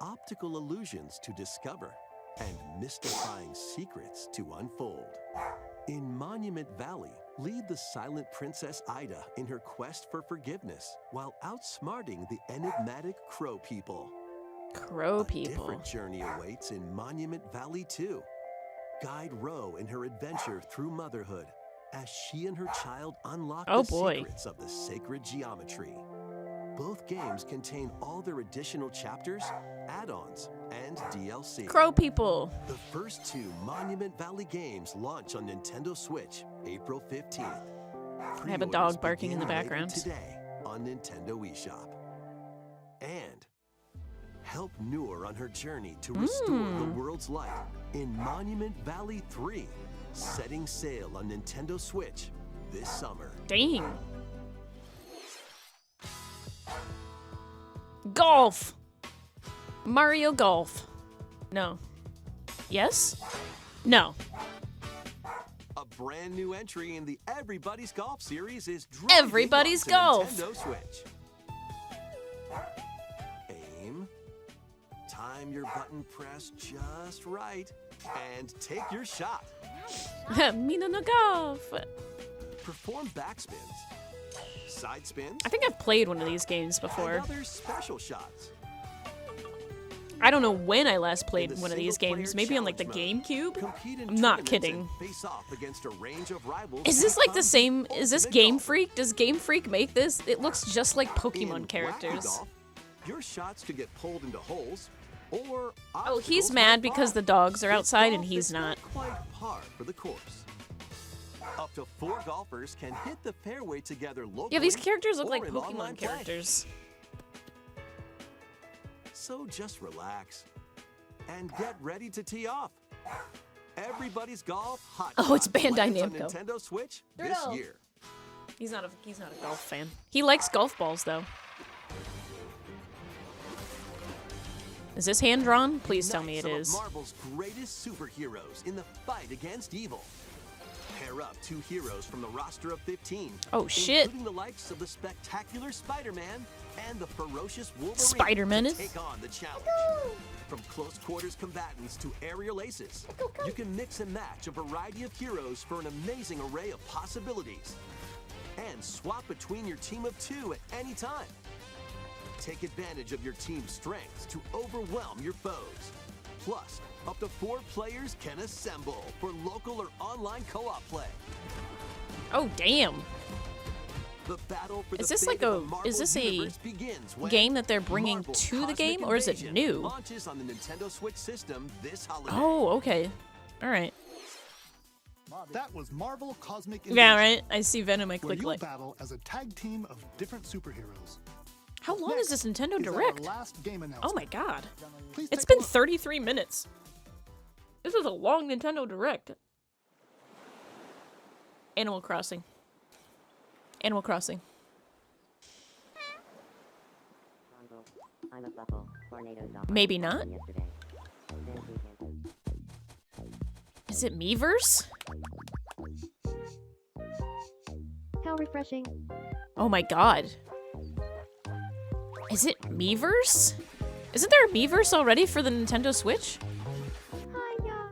optical illusions to discover, and mystifying secrets to unfold. In Monument Valley, lead the silent Princess Ida in her quest for forgiveness while outsmarting the enigmatic Crow People. Crow A People. different journey awaits in Monument Valley 2. Guide Ro in her adventure through motherhood as she and her child unlock the secrets of the sacred geometry. Both games contain all their additional chapters, add-ons, and DLC. Crow People. The first two Monument Valley games launch on Nintendo Switch April 15th. I have a dog barking in the background. Today on Nintendo eShop. And help Noor on her journey to restore the world's light in Monument Valley 3, setting sail on Nintendo Switch this summer. Dang. Golf. Mario Golf. No. Yes? No. A brand new entry in the Everybody's Golf series is Everybody's Golf. Nintendo Switch. Aim. Time your button press just right. And take your shot. Mina no golf. Perform backspins, side spins, I think I've played one of these games before. and other special shots. I don't know when I last played one of these games. Maybe on like the GameCube? I'm not kidding. Face off against a range of rivals. Is this like the same? Is this Game Freak? Does Game Freak make this? It looks just like Pokemon characters. Golf, your shots to get pulled into holes or Oh, he's obstacles mad might because fall. the dogs are It's outside and golf he's that's not. quite par for the course. Up to 4 golfers can hit the fairway together locally. Yeah, these characters look or like in online Pokemon play. characters. So just relax and get ready to tee off. Everybody's Golf Hot Oh, it's Shots Bandai lands on Namco. Nintendo Switch this Turtle. year. He's not a golf fan. He likes golf balls though. Is this hand drawn? Please tell me it Unite some is. of Marvel's greatest superheroes in the fight against evil. Pair up 2 heroes from the roster of 15. Oh, shit. Including the likes of the spectacular Spider-Man and the ferocious Wolverine. Spider-Man to is- take on the challenge. From close quarters combatants to aerial aces, you can mix and match a variety of heroes for an amazing array of possibilities. And swap between your team of 2 at any time. Take advantage of your team's strengths to overwhelm your foes. Plus, up to 4 players can assemble for local or online co-op play. Oh, damn. The battle for Is the this fate like of a- the Marvel is this a universe begins when game that they're bringing Marvel to the Cosmic game, or is it Invasion new? launches on the Nintendo Switch system this holiday. Oh, okay. All right. That was Marvel Cosmic Invasion, Yeah, right. I see Venom. I where click you'll like. battle as a tag team of different superheroes. How long is this Nintendo Is our Direct? last game announcement. Oh my god. Please It's take a been look. 33 minutes. This is a long Nintendo Direct. Animal Crossing. Animal Crossing. Maybe not. Is it Miiverse? How refreshing. Oh my god. Is it Miiverse? Isn't there a Miiverse already for the Nintendo Switch? Hiya.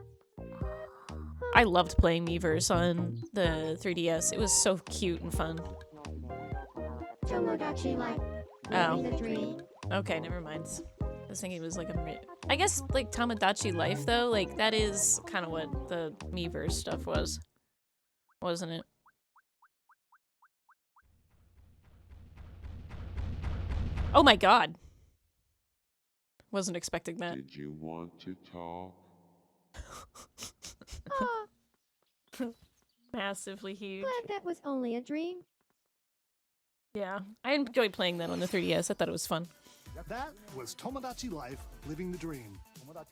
I loved playing Miiverse on the 3DS. It was so cute and fun. Tomodachi Life. Oh. Living the dream. Okay, never mind. I was thinking it was like a... I guess, like, Tomodachi Life, though, like, that is kind of what the Miiverse stuff was. Wasn't it? Oh my god! Wasn't expecting that. Did you want to talk? Massively huge. Glad that was only a dream. Yeah, I enjoyed playing that on the 3DS. I thought it was fun. That was Tomodachi Life, Living the Dream.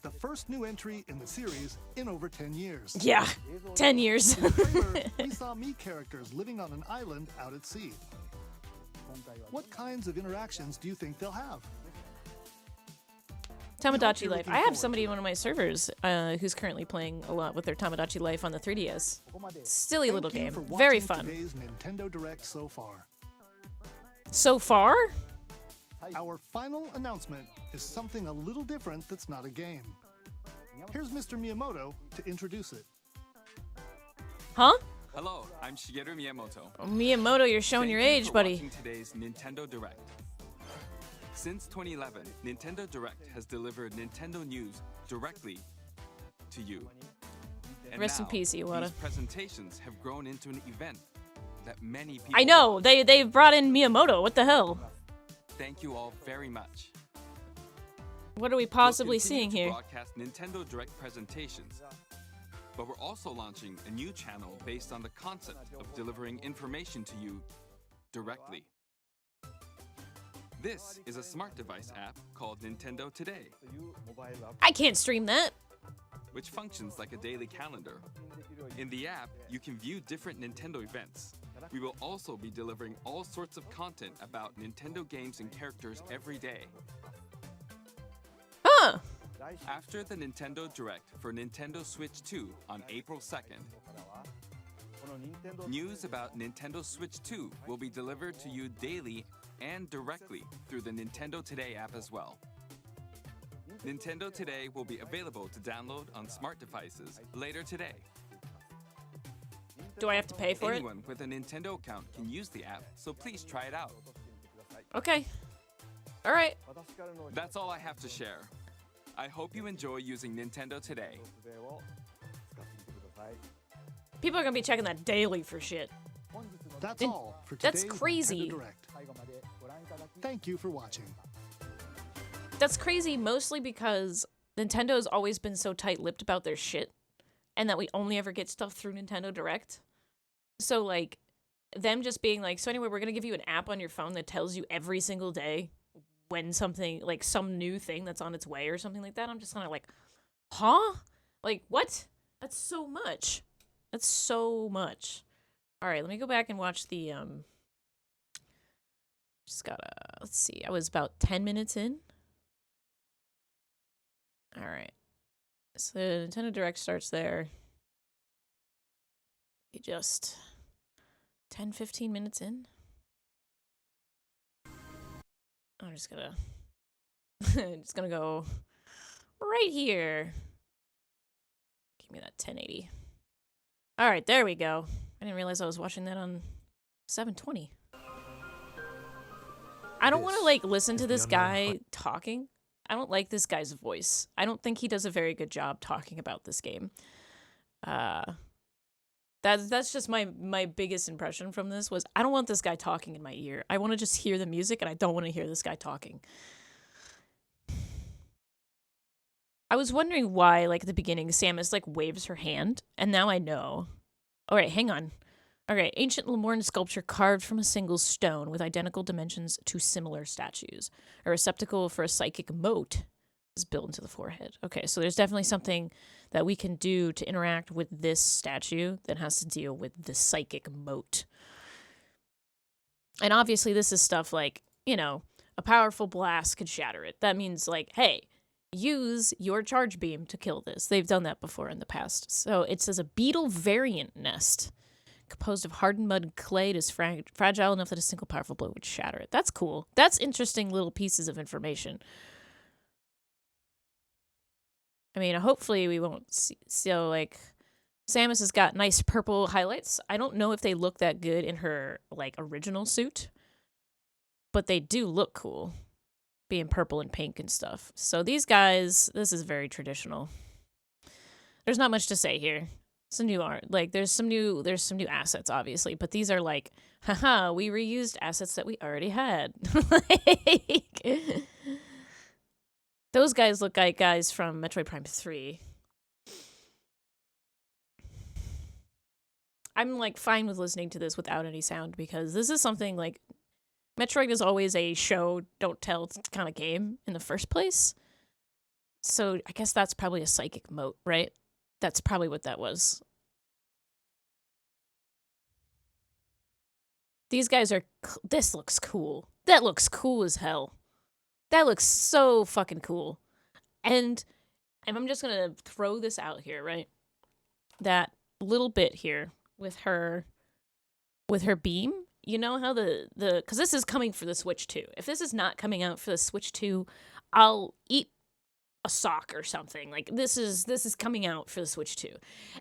The first new entry in the series in over 10 years. Yeah, 10 years. In the trailer, we saw Mii characters living on an island out at sea. What kinds of interactions do you think they'll have? Tamagotchi you're Life. looking I have forward somebody to in one of my servers who's currently playing a lot with their Tamagotchi Life on the 3DS. Silly little Thank you game. for watching Very fun. Today's Nintendo Direct so far. So far? Our final announcement is something a little different that's not a game. Here's Mr. Miyamoto to introduce it. Huh? Hello, I'm Shigeru Miyamoto. Oh, Miyamoto, you're showing Thank your you age, for buddy. watching today's Nintendo Direct. Since 2011, Nintendo Direct has delivered Nintendo news directly to you. And Rest in now, peace, Iwata. These presentations have grown into an event that many people I know, love. they've brought in Miyamoto. What the hell? Thank you all very much. What are we We'll possibly continue seeing to here? broadcast Nintendo Direct presentations, but we're also launching a new channel based on the concept of delivering information to you directly. This is a smart device app called Nintendo Today, I can't stream that. which functions like a daily calendar. In the app, you can view different Nintendo events. We will also be delivering all sorts of content about Nintendo games and characters every day. Huh. After the Nintendo Direct for Nintendo Switch 2 on April 2nd, news about Nintendo Switch 2 will be delivered to you daily and directly through the Nintendo Today app as well. Nintendo Today will be available to download on smart devices later today. Do I have to pay for it? Anyone with a Nintendo account can use the app, so please try it out. Okay. Alright. That's all I have to share. I hope you enjoy using Nintendo Today. People are gonna be checking that daily for shit. That's And all for that's today's crazy. Nintendo Direct. Thank you for watching. That's crazy mostly because Nintendo's always been so tight-lipped about their shit, and that we only ever get stuff through Nintendo Direct. So, like, them just being like, so anyway, we're gonna give you an app on your phone that tells you every single day when something, like, some new thing that's on its way or something like that. I'm just kind of like, huh? Like, what? That's so much. That's so much. All right, let me go back and watch the, just gotta, let's see, I was about 10 minutes in. All right. So the Nintendo Direct starts there. You just 10, 15 minutes in. I'm just gonna go right here. Give me that 1080. All right, there we go. I didn't realize I was watching that on 720. I don't want to like listen to this guy talking. I don't like this guy's voice. I don't think he does a very good job talking about this game. The That's just my biggest impression from this was I don't want this guy talking in my ear. I want to just hear the music, and I don't want to hear this guy talking. I was wondering why, like, at the beginning, Samus, like, waves her hand, and now I know. All right, hang on. All right, ancient Lemurian sculpture carved from a single stone with identical dimensions to similar statues. A receptacle for a psychic mote is built into the forehead. Okay, so there's definitely something that we can do to interact with this statue that has to deal with the psychic mote. And obviously this is stuff like, you know, a powerful blast could shatter it. That means, like, hey, use your charge beam to kill this. They've done that before in the past. So it says a beetle variant nest composed of hardened mud and clay. It is fragile enough that a single powerful blow would shatter it. That's cool. That's interesting little pieces of information. I mean, hopefully we won't see. So, like, Samus has got nice purple highlights. I don't know if they look that good in her, like, original suit, but they do look cool, being purple and pink and stuff. So these guys, this is very traditional. There's not much to say here. Some new art, like there's some new assets, obviously, but these are like, haha, we reused assets that we already had. Like, those guys look like guys from Metroid Prime 3. I'm like fine with listening to this without any sound because this is something like Metroid is always a show, don't tell kind of game in the first place. So I guess that's probably a psychic mote, right? That's probably what that was. These guys are... This looks cool. That looks cool as hell. That looks so fucking cool. And I'm just going to throw this out here, right? That little bit here with her beam. You know how the because this is coming for the Switch 2. If this is not coming out for the Switch 2, I'll eat a sock or something. Like this is coming out for the Switch 2.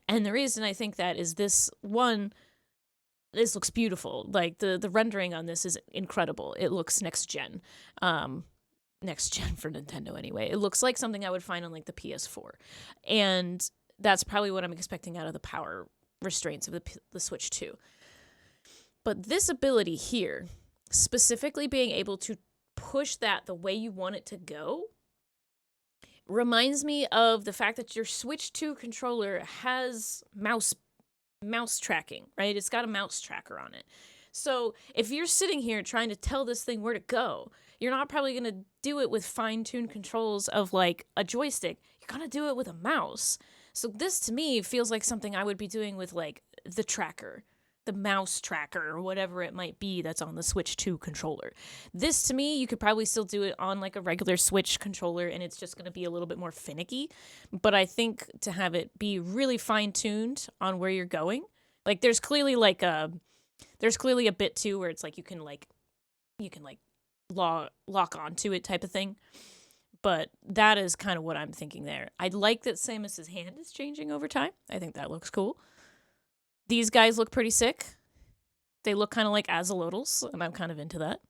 And the reason I think that is this looks beautiful. Like the rendering on this is incredible. It looks next gen. Next gen for Nintendo anyway. It looks like something I would find on like the PS4. And that's probably what I'm expecting out of the power restraints of the Switch 2. But this ability here, specifically being able to push that the way you want it to go, reminds me of the fact that your Switch 2 controller has mouse tracking, right? It's got a mouse tracker on it. So if you're sitting here trying to tell this thing where to go, you're not probably going to do it with fine-tuned controls of like a joystick. You're going to do it with a mouse. So this to me feels like something I would be doing with like the tracker, the mouse tracker, or whatever it might be that's on the Switch 2 controller. This, to me, you could probably still do it on like a regular Switch controller, and it's just going to be a little bit more finicky. But I think to have it be really fine-tuned on where you're going, like there's clearly a bit too where it's like you can lock onto it type of thing. But that is kind of what I'm thinking there. I like that Samus's hand is changing over time. I think that looks cool. These guys look pretty sick. They look kind of like Axolotls, and I'm kind of into that.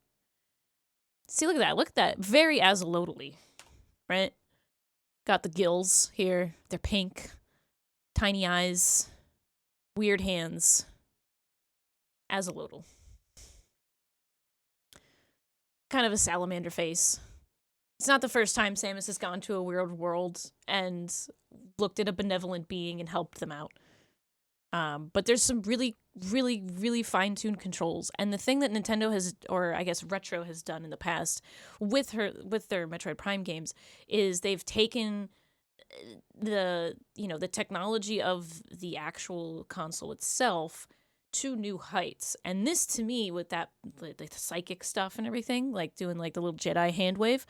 See, look at that. Look at that. Very Axolotl-y, right? Got the gills here. They're pink. Tiny eyes. Weird hands. Axolotl. Kind of a salamander face. It's not the first time Samus has gone to a weird world and looked at a benevolent being and helped them out. But there's some really, really, really fine-tuned controls. And the thing that Nintendo has, or I guess Retro has done in the past with their Metroid Prime games is they've taken the technology of the actual console itself to new heights. And this, to me, with that, like the psychic stuff and everything, like doing like the little Jedi hand wave,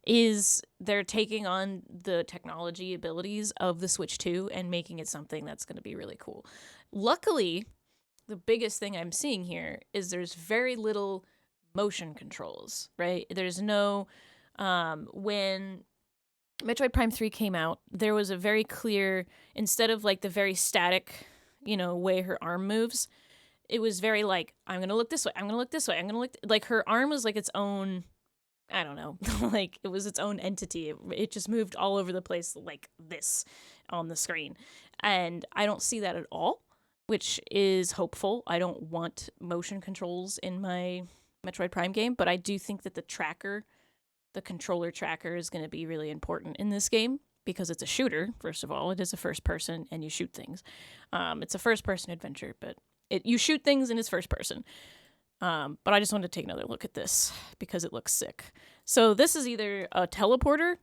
is they're taking on the technology abilities of the Switch 2 and making it something that's going to be really cool. Luckily, the biggest thing I'm seeing here is there's very little motion controls, right? There's no... when Metroid Prime 3 came out, there was a very clear... Instead of like the very static, way her arm moves, it was very like, I'm going to look this way, I'm going to look this way, I'm going to look... Like her arm was like its own... I don't know, like it was its own entity. It just moved all over the place like this on the screen. And I don't see that at all which is hopeful. I don't want motion controls in my Metroid Prime game, but I do think that the controller tracker is going to be really important in this game because it's a shooter, first of all. It is a first person and you shoot things. It's a first person adventure, but you shoot things and it's first person. But I just wanted to take another look at this because it looks sick. So this is either a teleporter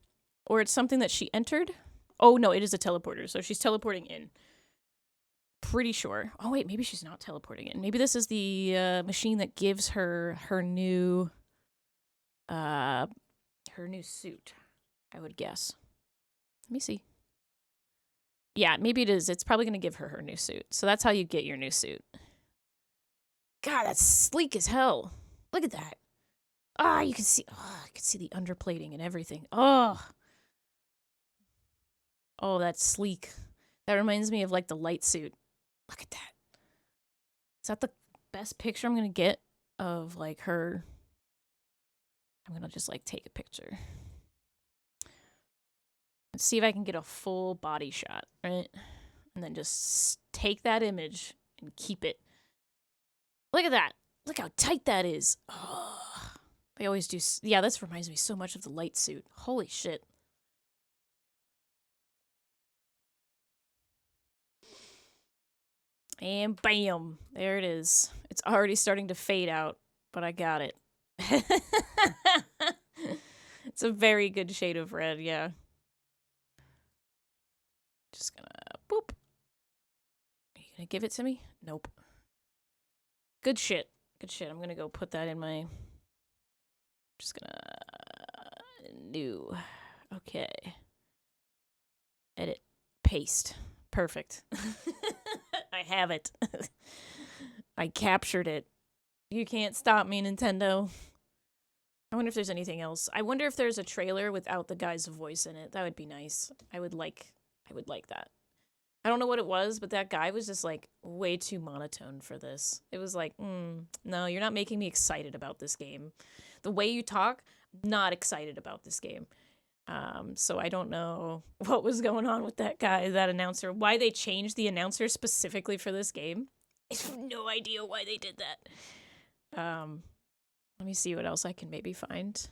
or it's something that she entered. Oh, no, it is a teleporter. So she's teleporting in. Pretty sure. Oh, wait, maybe she's not teleporting in. Maybe this is the machine that gives her new suit, I would guess. Let me see. Yeah, maybe it is. It's probably going to give her new suit. So that's how you get your new suit. God, that's sleek as hell. Look at that. Ah, you can see the underplating and everything. Oh, that's sleek. That reminds me of like the light suit. Look at that. Is that the best picture I'm gonna get of like her? I'm gonna just like take a picture. Let's see if I can get a full body shot, right? And then just take that image and keep it. Look at that. Look how tight that is. Oh, I always do. Yeah, this reminds me so much of the light suit. Holy shit. And bam, there it is. It's already starting to fade out, but I got it. It's a very good shade of red, yeah. Just gonna boop. Are you gonna give it to me? Nope. Good shit. Good shit. I'm gonna go put that in my... Just gonna... New. Okay. Edit. Paste. Perfect. I have it. I captured it. You can't stop me, Nintendo. I wonder if there's anything else. I wonder if there's a trailer without the guy's voice in it. That would be nice. I would like that. I don't know what it was, but that guy was just like way too monotone for this. It was like, no, you're not making me excited about this game. The way you talk, not excited about this game. So I don't know what was going on with that guy, that announcer, why they changed the announcer specifically for this game. I have no idea why they did that. Let me see what else I can maybe find.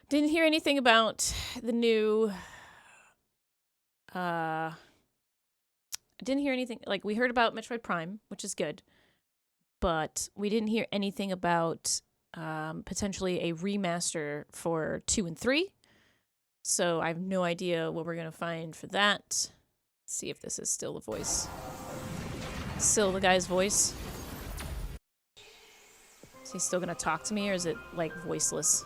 Didn't hear anything about the new, didn't hear anything, like, we heard about Metroid Prime, which is good, but we didn't hear anything about potentially a remaster for 2 and 3, so I have no idea what we're going to find for that. Let's see if this is still the voice. Still the guy's voice. Is he still going to talk to me, or is it, like, voiceless?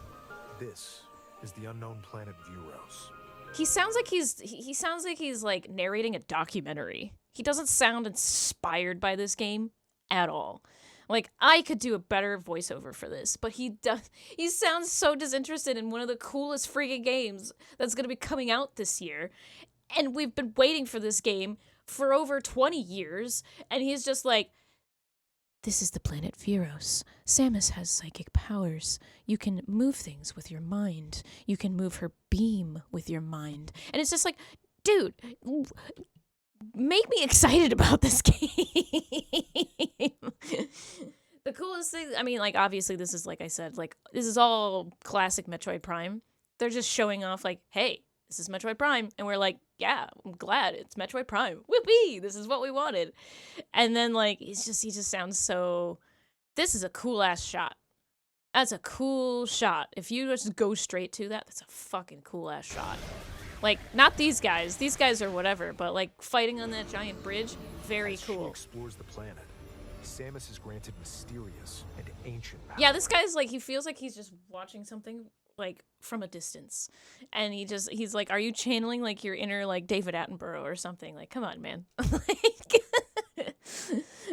This is the unknown planet Vuros. He sounds like he's like narrating a documentary. He doesn't sound inspired by this game at all. Like, I could do a better voiceover for this, but he sounds so disinterested in one of the coolest freaking games that's going to be coming out this year. And we've been waiting for this game for over 20 years, and he's just like, this is the planet Vuros. Samus has psychic powers. You can move things with your mind. You can move her beam with your mind. And it's just like, dude, make me excited about this game. The coolest thing, I mean, like, obviously this is, like I said, like, this is all classic Metroid Prime. They're just showing off, like, hey, this is Metroid Prime. And we're like, yeah, I'm glad it's Metroid Prime. Whoopee! This is what we wanted. And then, like, he just sounds so... This is a cool-ass shot. That's a cool shot. If you just go straight to that, that's a fucking cool-ass shot. Like, not these guys. These guys are whatever, but, like, fighting on that giant bridge, very cool. She explores the planet. Samus is granted mysterious and ancient power. Yeah, this guy's, like, he feels like he's just watching something, like, from a distance. And he's like, are you channeling, like, your inner, like, David Attenborough or something? Like, come on, man. Like,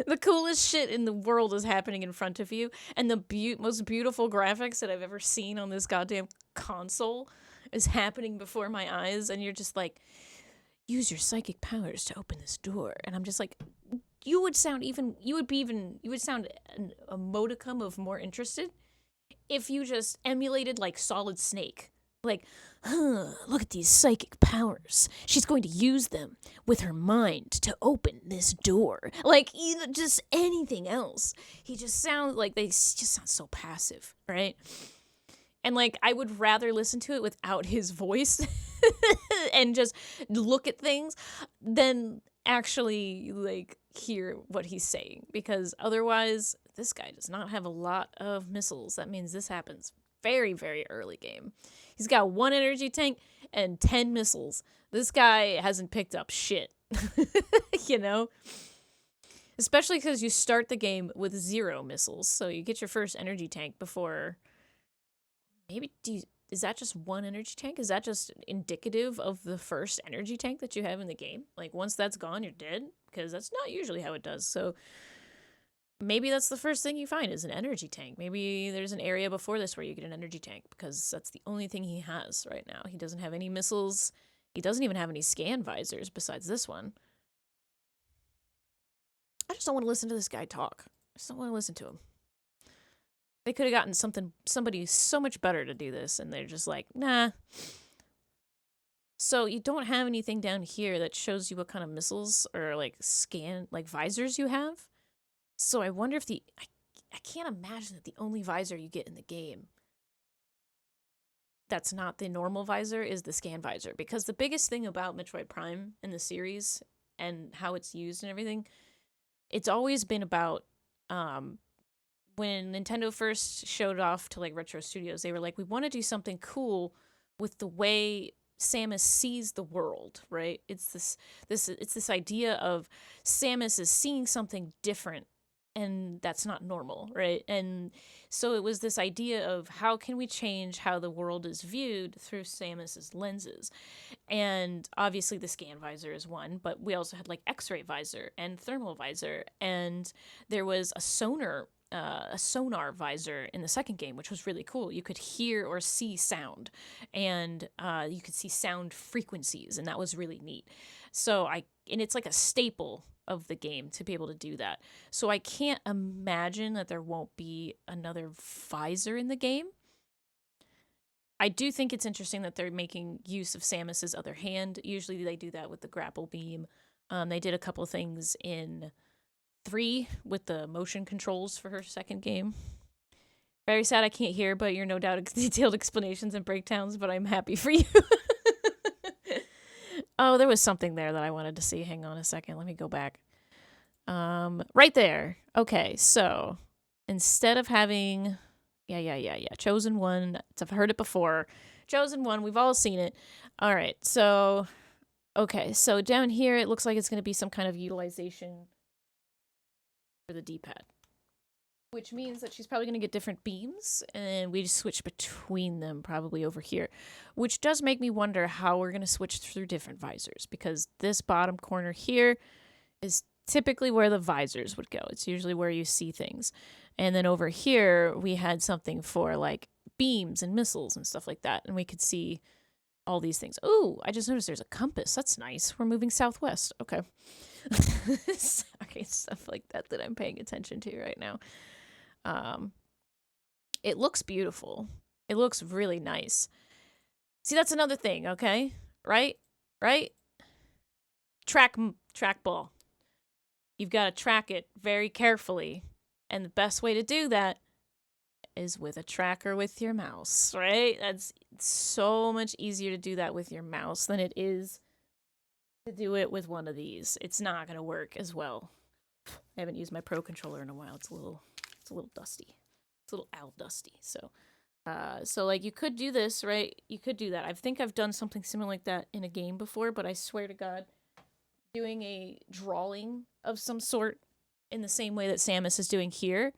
the coolest shit in the world is happening in front of you. And the most beautiful graphics that I've ever seen on this goddamn console is happening before my eyes. And you're just like, use your psychic powers to open this door. And I'm just like, you would sound a modicum of more interested if you just emulated, like, Solid Snake. Like, look at these psychic powers. She's going to use them with her mind to open this door. Like, just anything else. He just sounds like they just sound so passive, right? And like, I would rather listen to it without his voice and just look at things than actually like hear what he's saying, because otherwise this guy does not have a lot of missiles. That means this happens very, very early game. He's got 1 energy tank and 10 missiles. This guy hasn't picked up shit. You know? Especially because you start the game with 0 missiles. So you get your first energy tank before... Maybe... Is that just 1 energy tank? Is that just indicative of the first energy tank that you have in the game? Like, once that's gone, you're dead? Because that's not usually how it does. So... maybe that's the first thing you find is an energy tank. Maybe there's an area before this where you get an energy tank, because that's the only thing he has right now. He doesn't have any missiles. He doesn't even have any scan visors besides this one. I just don't want to listen to this guy talk. I just don't want to listen to him. They could have gotten somebody so much better to do this, and they're just like, nah. So you don't have anything down here that shows you what kind of missiles or like visors you have. So I wonder if I can't imagine that the only visor you get in the game that's not the normal visor is the scan visor. Because the biggest thing about Metroid Prime in the series and how it's used and everything, it's always been about when Nintendo first showed off to like Retro Studios, they were like, we want to do something cool with the way Samus sees the world, right? It's this idea of Samus is seeing something different, and that's not normal, right? And so it was this idea of how can we change how the world is viewed through Samus's lenses. And obviously the scan visor is one, but we also had like X-ray visor and thermal visor, and there was a sonar visor in the second game, which was really cool. You could hear or see sound, and you could see sound frequencies, and that was really neat. So and it's like a staple of the game to be able to do that. So I can't imagine that there won't be another visor in the game. I do think it's interesting that they're making use of Samus's other hand. Usually they do that with the grapple beam. They did a couple of things in 3 with the motion controls for her second game. Very sad I can't hear, but you're no doubt detailed explanations and breakdowns, but I'm happy for you. Oh, there was something there that I wanted to see. Hang on a second. Let me go back. Right there. Okay, so instead of having... Yeah. Chosen One. I've heard it before. Chosen One. We've all seen it. All right, so... Okay, so down here, it looks like it's going to be some kind of utilization for the D-pad, which means that she's probably going to get different beams, and we just switch between them probably over here, which does make me wonder how we're going to switch through different visors, because this bottom corner here is typically where the visors would go. It's usually where you see things. And then over here, we had something for like beams and missiles and stuff like that, and we could see all these things. Ooh, I just noticed there's a compass. That's nice. We're moving southwest. Okay. Sorry, stuff like that I'm paying attention to right now. It looks beautiful. It looks really nice. See, that's another thing, okay? Right? Track ball. You've got to track it very carefully. And the best way to do that is with a tracker with your mouse, right? That's so much easier to do that with your mouse than it is to do it with one of these. It's not going to work as well. I haven't used my Pro Controller in a while. It's a little dusty. It's a little owl dusty. So like you could do this, right? You could do that. I think I've done something similar like that in a game before, but I swear to God, doing a drawing of some sort in the same way that Samus is doing here,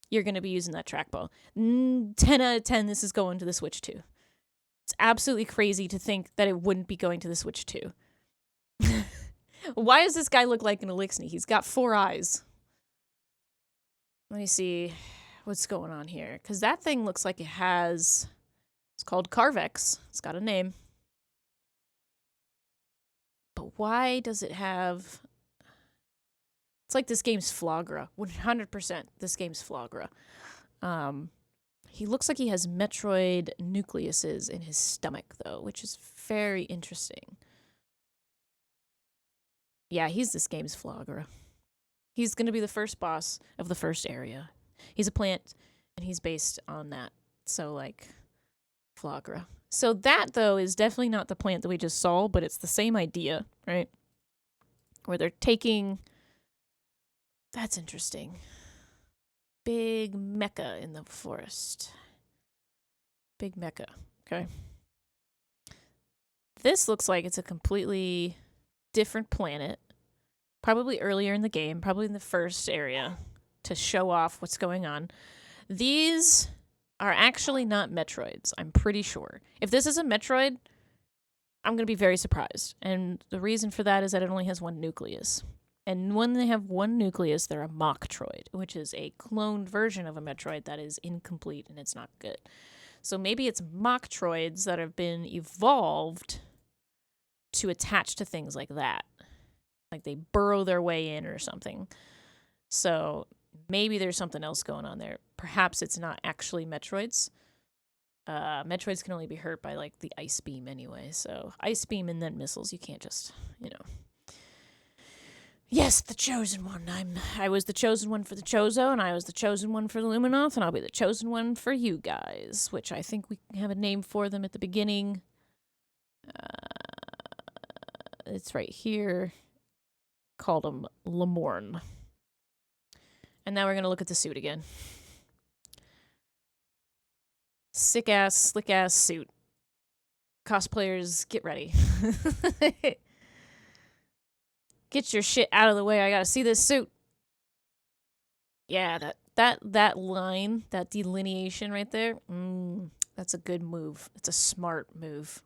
you're going to be using that trackball. 10 out of 10, this is going to the Switch 2. It's absolutely crazy to think that it wouldn't be going to the Switch 2. Why does this guy look like an Elixni? He's got 4 eyes. Let me see what's going on here. Because that thing looks like it has... It's called Carvex. It's got a name. But why does it have... It's like this game's Flagra. 100% this game's Flagra. He looks like he has Metroid nucleuses in his stomach, though, which is very interesting. Yeah, he's this game's Flagra. He's going to be the first boss of the first area. He's a plant, and he's based on that. So, like, Flagra. So that, though, is definitely not the plant that we just saw, but it's the same idea, right? Where they're taking... That's interesting. Big mecha in the forest. Big mecha. Okay. This looks like it's a completely different planet. Probably earlier in the game, probably in the first area, to show off what's going on. These are actually not Metroids, I'm pretty sure. If this is a Metroid, I'm going to be very surprised. And the reason for that is that it only has one nucleus. And when they have one nucleus, they're a Mocktroid, which is a cloned version of a Metroid that is incomplete and it's not good. So maybe it's Mocktroids that have been evolved to attach to things like that. Like they burrow their way in or something. So maybe there's something else going on there. Perhaps it's not actually Metroids. Metroids can only be hurt by like the ice beam anyway. So ice beam and then missiles. You can't just, you know. Yes, the chosen one. I was the chosen one for the Chozo, and I was the chosen one for the Luminoth, and I'll be the chosen one for you guys, which I think we have a name for them at the beginning. It's right here. Called them Lamorne. And now we're going to look at the suit again. Sick-ass, slick-ass suit. Cosplayers, get ready. Get your shit out of the way. I gotta see this suit. Yeah, that line, that delineation right there, that's a good move. It's a smart move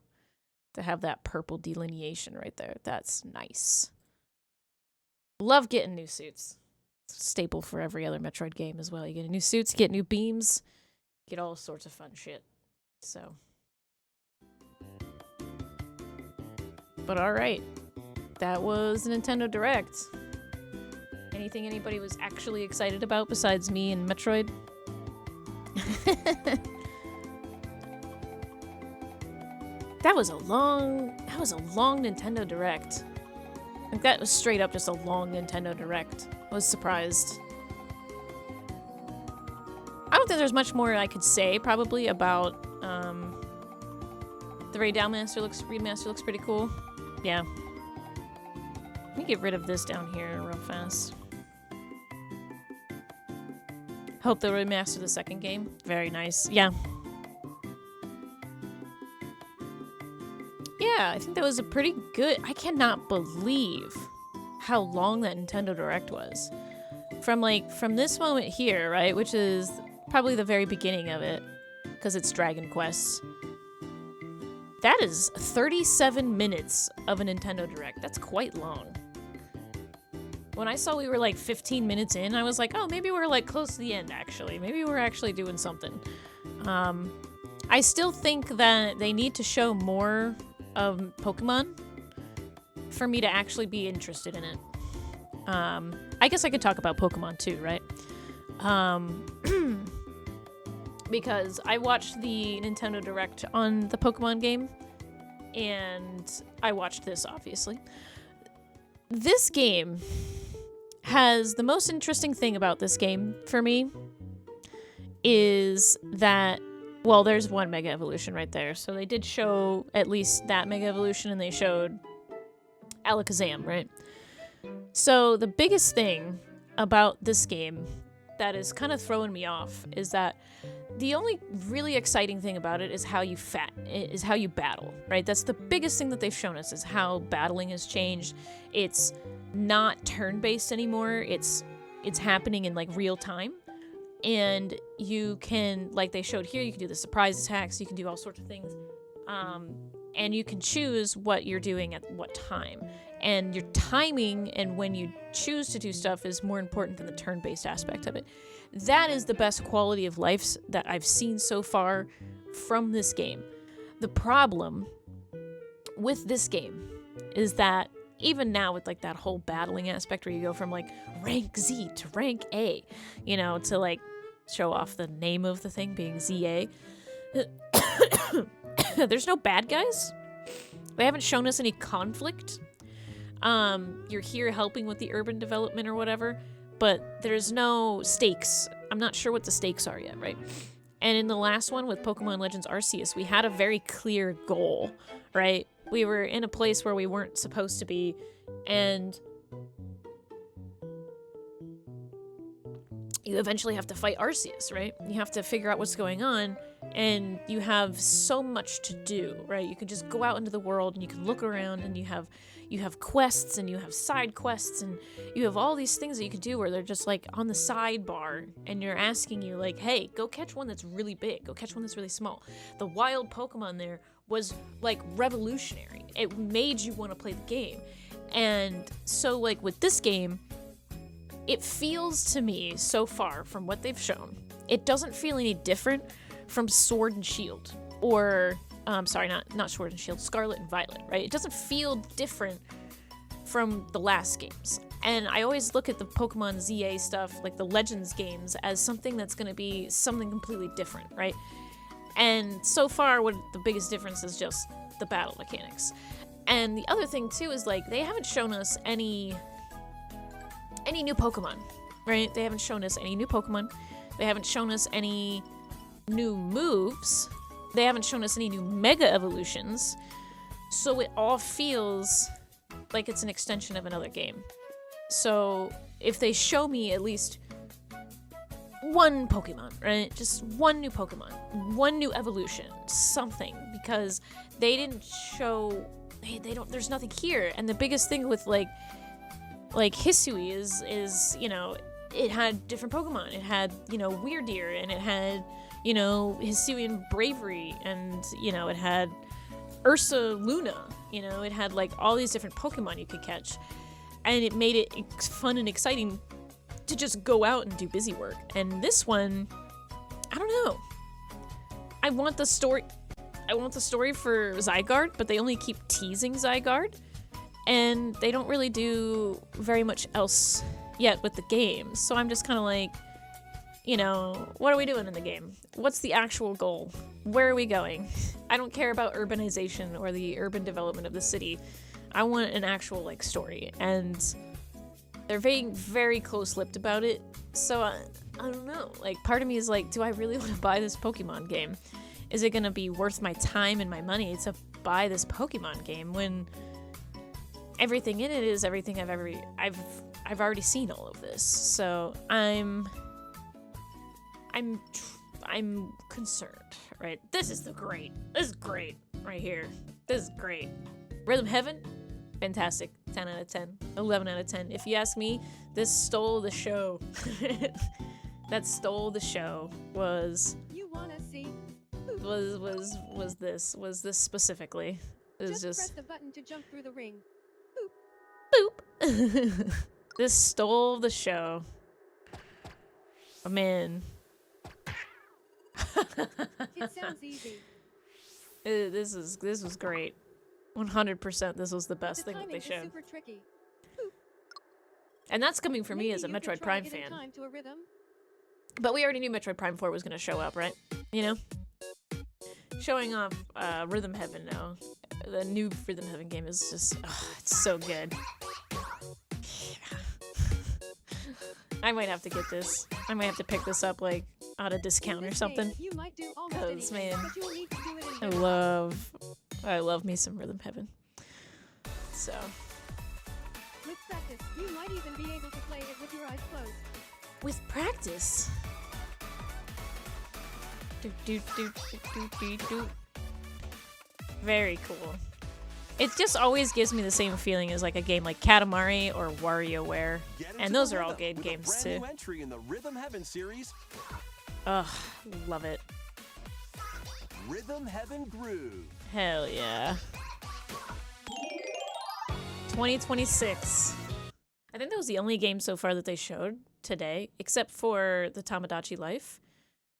to have that purple delineation right there. That's nice. Love getting new suits. It's a staple for every other Metroid game as well. You get new suits, you get new beams, you get all sorts of fun shit. So. But alright. That was the Nintendo Direct. Anything anybody was actually excited about besides me and Metroid? That was a long Nintendo Direct. Like that was straight up just a long Nintendo Direct. I was surprised. I don't think there's much more I could say probably about the Ray Remaster looks pretty cool. Yeah. Let me get rid of this down here real fast. Hope they'll remaster the second game. Very nice. Yeah. Yeah, I think that was a pretty good... I cannot believe how long that Nintendo Direct was. From this moment here, right, which is probably the very beginning of it, because it's Dragon Quest. That is 37 minutes of a Nintendo Direct. That's quite long. When I saw we were like 15 minutes in, I was like, oh, maybe we're like close to the end, actually. Maybe we're actually doing something. I still think that they need to show more of Pokemon for me to actually be interested in it. I guess I could talk about Pokemon too, right? Because I watched the Nintendo Direct on the Pokemon game, and I watched this, obviously. This game has the most interesting thing about this game for me is that, well, there's one Mega Evolution right there. So they did show at least that Mega Evolution, and they showed Alakazam, right? So the biggest thing about this game that is kind of throwing me off is that the only really exciting thing about it is how you battle, right? That's the biggest thing that they've shown us, is how battling has changed. It's not turn-based anymore. It's happening in like real time. And you can, like they showed here, you can do the surprise attacks, you can do all sorts of things. And you can choose what you're doing at what time. And your timing and when you choose to do stuff is more important than the turn-based aspect of it. That is the best quality of life that I've seen so far from this game. The problem with this game is that even now with like that whole battling aspect where you go from like rank Z to rank A, you know, to like show off the name of the thing being ZA. There's no bad guys. They haven't shown us any conflict. You're here helping with the urban development or whatever, but there's no stakes. I'm not sure what the stakes are yet, right? And in the last one with Pokemon Legends Arceus, we had a very clear goal, right? We were in a place where we weren't supposed to be, and you eventually have to fight Arceus, right? You have to figure out what's going on, and you have so much to do, right? You can just go out into the world and you can look around, and you have quests and you have side quests and you have all these things that you can do where they're just like on the sidebar and you're asking you like, hey, go catch one that's really big, go catch one that's really small. The wild Pokemon there was like revolutionary. It made you want to play the game. And so like with this game, it feels to me so far from what they've shown, it doesn't feel any different from Sword and Shield or sorry, not Sword and Shield, Scarlet and Violet, right? It doesn't feel different from the last games. And I always look at the Pokemon ZA stuff, like the Legends games, as something that's going to be something completely different, right? And so far, what the biggest difference is just the battle mechanics. And the other thing, too, is, like, they haven't shown us any new Pokemon, right? They haven't shown us any new Pokemon. They haven't shown us any new moves. They haven't shown us any new Mega Evolutions. So it all feels like it's an extension of another game. So if they show me at least one Pokemon, right? Just one new Pokemon, one new evolution, something, because they didn't show, they don't, there's nothing here. And the biggest thing with like Hisui is, you know, it had different Pokemon. It had, you know, Weirdeer, and it had, you know, Hisuian Bravery, and, you know, it had Ursa Luna, you know, it had like all these different Pokemon you could catch. And it made it fun and exciting to just go out and do busy work. And this one, I don't know. I want the story for Zygarde, but they only keep teasing Zygarde. And they don't really do very much else yet with the game. So I'm just kind of like, you know, what are we doing in the game? What's the actual goal? Where are we going? I don't care about urbanization or the urban development of the city. I want an actual, like, story. And they're very, very close-lipped about it. So I don't know. Like, part of me is like, do I really want to buy this Pokemon game? Is it going to be worth my time and my money to buy this Pokemon game when everything in it is everything I've already seen all of this. So I'm concerned, right? This is great right here. This is great. Rhythm Heaven, fantastic. 10 out of 10, 11 out of 10. If you ask me, this stole the show. That stole the show was You wanna see? was this specifically. It was Just press the button to jump through the ring. boop. This stole the show. Oh man. It sounds easy. This was great. 100%. This was the best The thing that they timing is showed. super tricky. And that's coming from me Maybe as a you could Metroid try Prime getting fan. time to a rhythm. But we already knew Metroid Prime 4 was going to show up, right? You know? Showing off Rhythm Heaven now. The new Rhythm Heaven game is just, it's so good. I might have to get this. I might have to pick this up, like, on a discount or something. You might do almost Cause, anything, man, but you'll need to do it in I love me some Rhythm Heaven. So, With practice, you might even be able to play it with your eyes closed. with practice. Do. Very cool. It just always gives me the same feeling as like a game like Katamari or WarioWare, and those are all good games too. New entry in the Rhythm Heaven series, Ugh, love it. Rhythm Heaven Groove. Hell yeah. 2026. I think that was the only game so far that they showed today, except for the Tamagotchi Life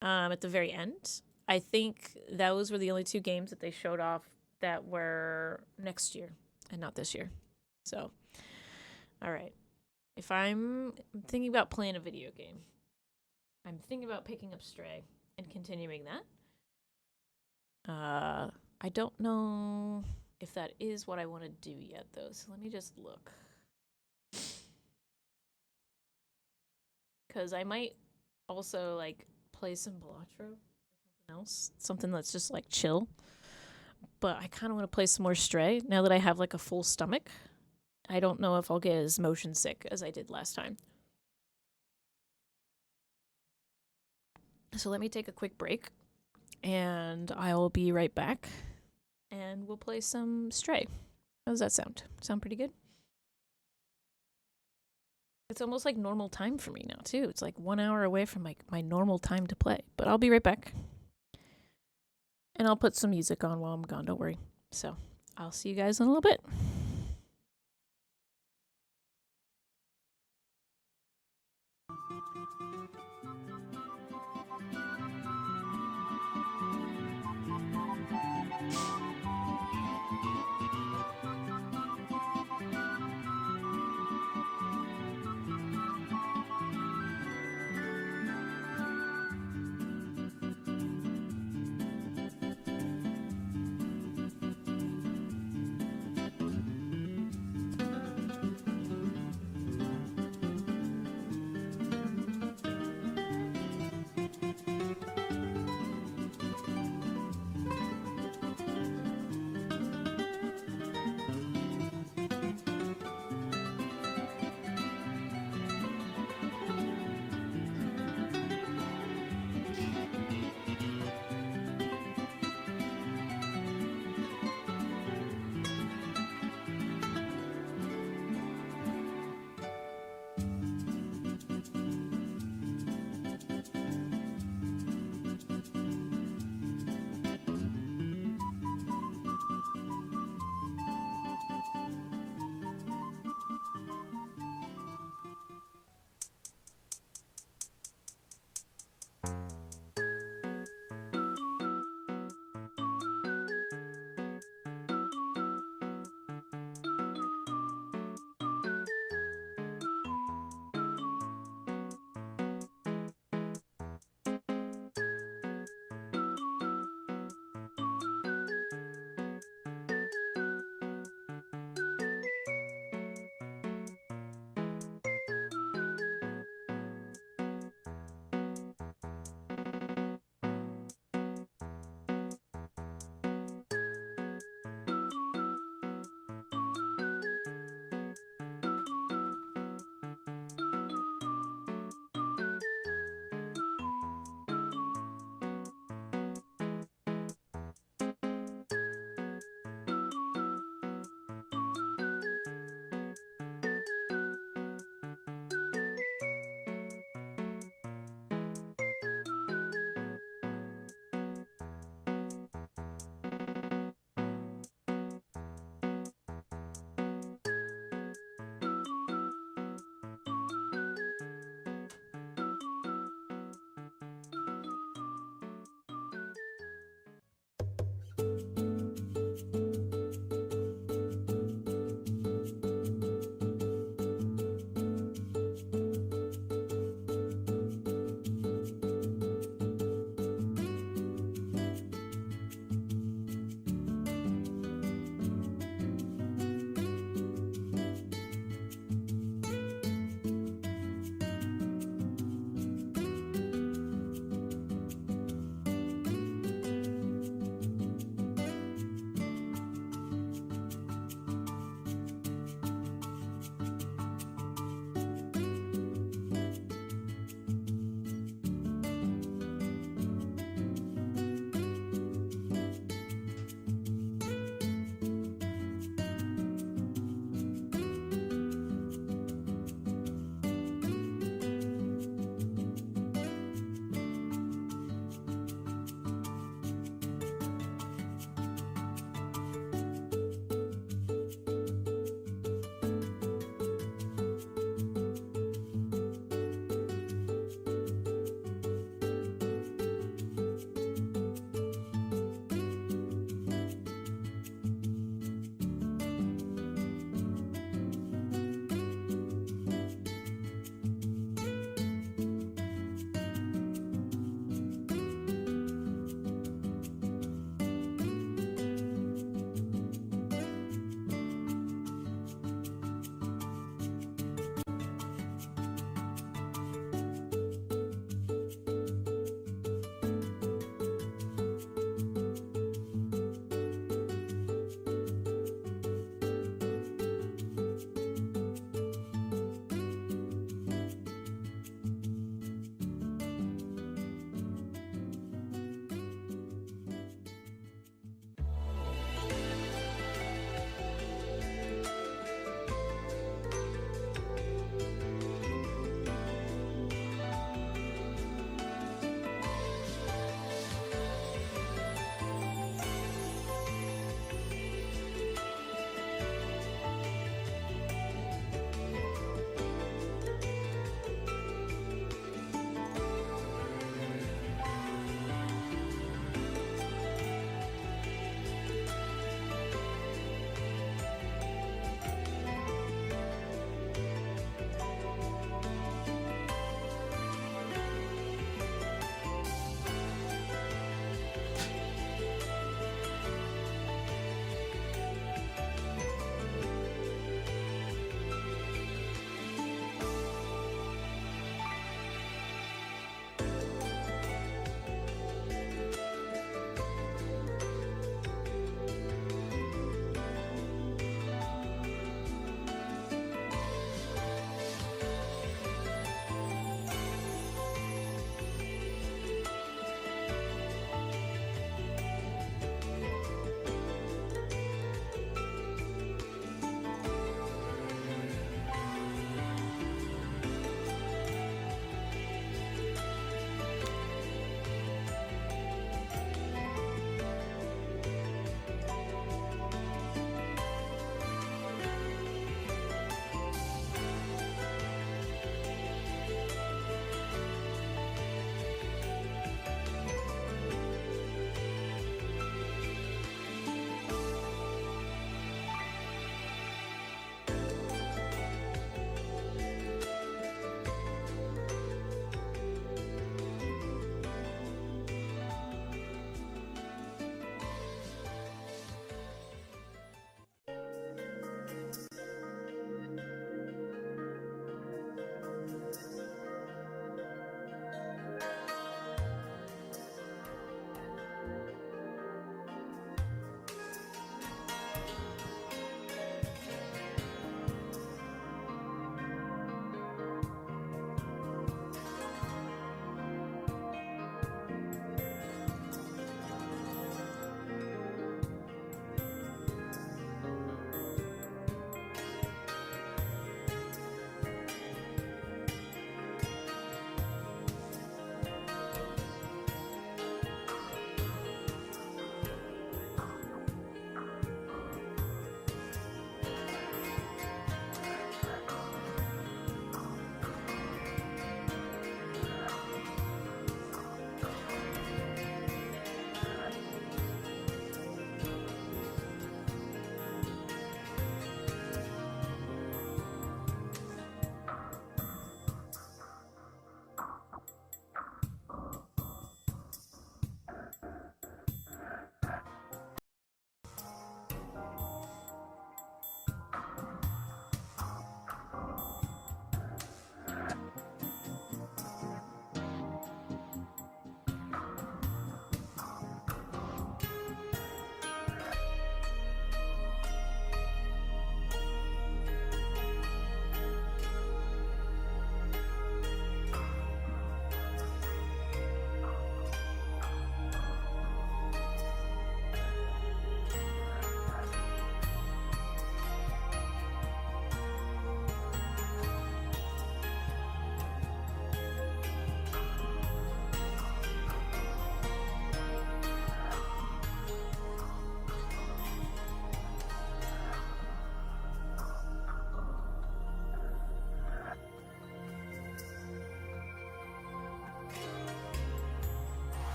at the very end. I think those were the only two games that they showed off that were next year and not this year. So, all right. If I'm thinking about playing a video game, I'm thinking about picking up Stray and continuing that. I don't know if that is what I want to do yet, though, so let me just look. Because I might also, like, play some Balatro or something else. Something that's just, like, chill. But I kind of want to play some more Stray now that I have, like, a full stomach. I don't know if I'll get as motion sick as I did last time. So let me take a quick break, and I'll be right back, and we'll play some Stray. How does that sound? Sound pretty good? It's almost like normal time for me now, too. It's like 1 hour away from my normal time to play. But I'll be right back. And I'll put some music on while I'm gone, don't worry. So I'll see you guys in a little bit.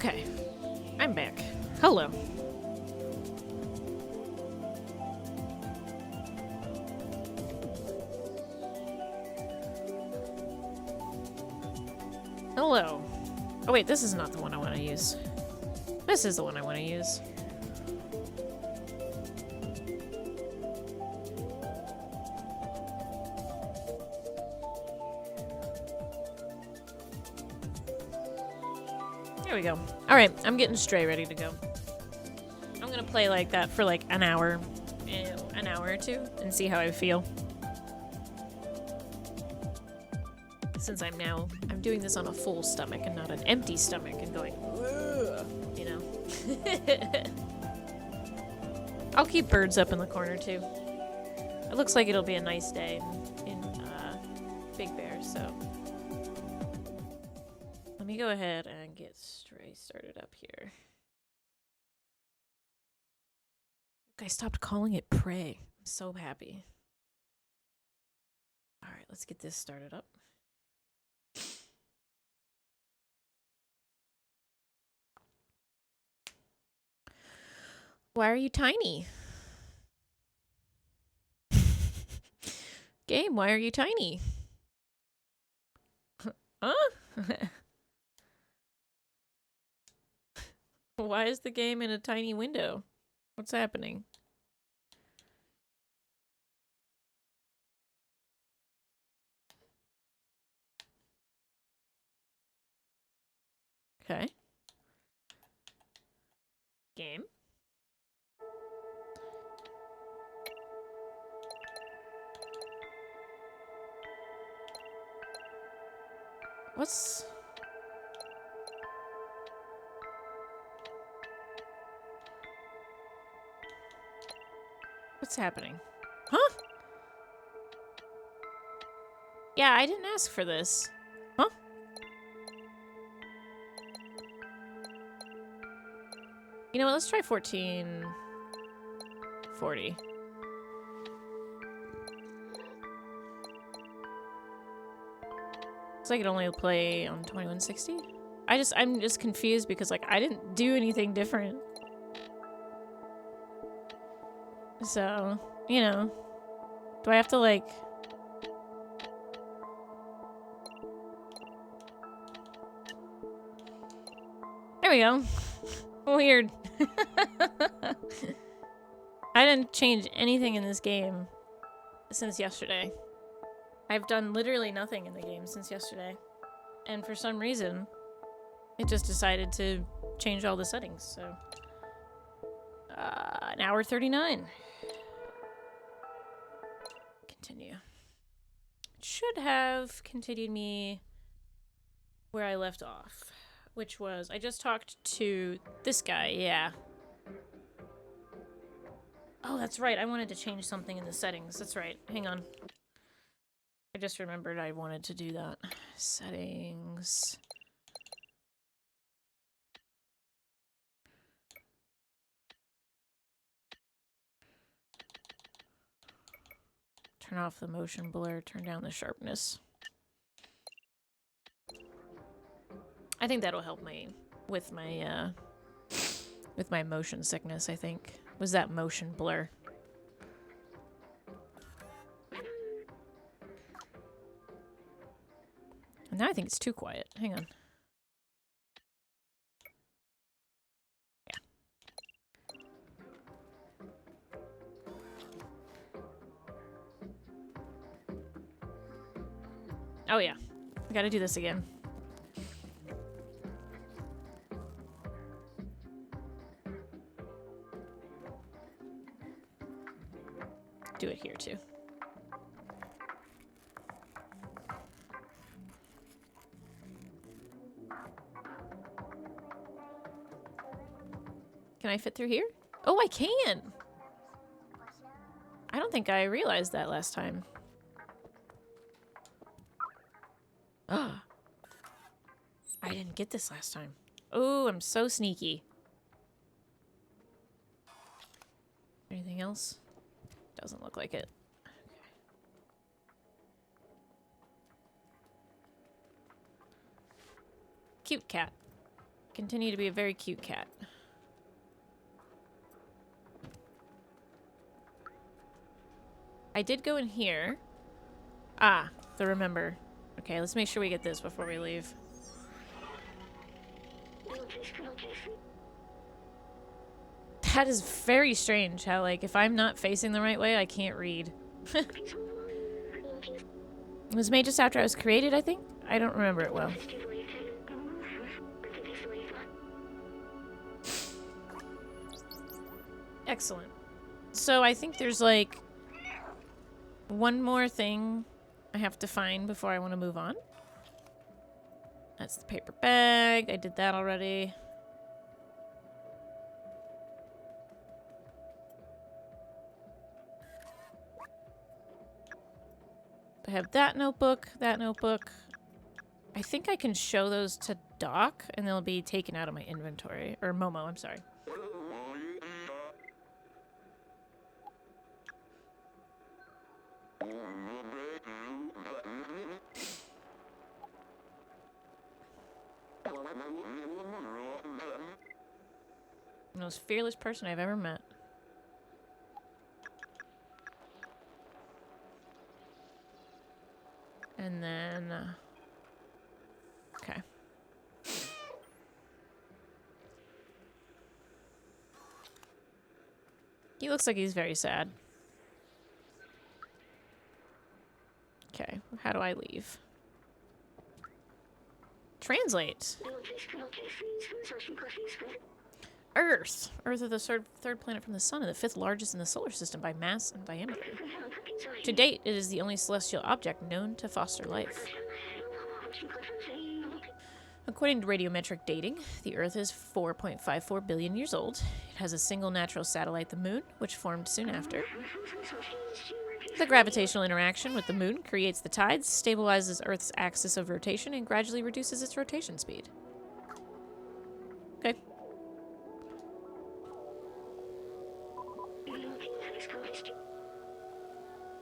Okay. I'm back. Hello. Hello. Oh wait, this is not the one I want to use. This is the one I want to use. There we go. Alright, I'm getting Stray ready to go. I'm gonna play like that for like an hour or two and see how I feel. Since I'm doing this on a full stomach and not an empty stomach and going, "Ugh," you know. I'll keep birds up in the corner too. It looks like it'll be a nice day in Big Bear, so. Let me go ahead and get Stray started up here. Look, I stopped calling it Prey. I'm so happy. Alright, let's get this started up. Why are you tiny? Game, why are you tiny? Huh? Why is the game in a tiny window? What's happening? Okay. Game. What's happening? Huh? Yeah, I didn't ask for this. Huh? You know what? Let's try 1440. So I could only play on 2160? I'm just confused because like I didn't do anything different. So, you know, do I have to like There we go. Weird. I didn't change anything in this game since yesterday. I've done literally nothing in the game since yesterday. And for some reason, it just decided to change all the settings, so. An hour 39. Continue. It should have continued me where I left off, which was, I just talked to this guy, yeah. Oh, that's right, I wanted to change something in the settings, that's right, hang on. I just remembered I wanted to do that. Settings. Turn off the motion blur, turn down the sharpness. I think that'll help me with my motion sickness, I think. Was that motion blur. And now I think it's too quiet. Hang on. Yeah. Oh yeah. I gotta do this again. Do it here too. Can I fit through here? Oh, I can! I don't think I realized that last time. Ah. I didn't get this last time. Oh, I'm so sneaky. Anything else? Doesn't look like it. Okay. Cute cat. continue to be a very cute cat. I did go in here. Ah, the remember. Okay, let's make sure we get this before we leave. That is very strange how, like, if I'm not facing the right way, I can't read. It was made just after I was created, I think? I don't remember it well. Excellent. So I think there's, like, one more thing I have to find before I want to move on. That's the paper bag. I did that already. I have that notebook, that notebook. I think I can show those to Doc, and they'll be taken out of my inventory. Or Momo, I'm sorry. The most fearless person I've ever met. And then... okay. He looks like he's very sad. Okay, how do I leave? Translate. Earth. Earth is the third planet from the sun and the fifth largest in the solar system by mass and diameter. To date, it is the only celestial object known to foster life. According to radiometric dating, the Earth is 4.54 billion years old. It has a single natural satellite, the Moon, which formed soon after. The gravitational interaction with the Moon creates the tides, stabilizes Earth's axis of rotation, and gradually reduces its rotation speed. Okay.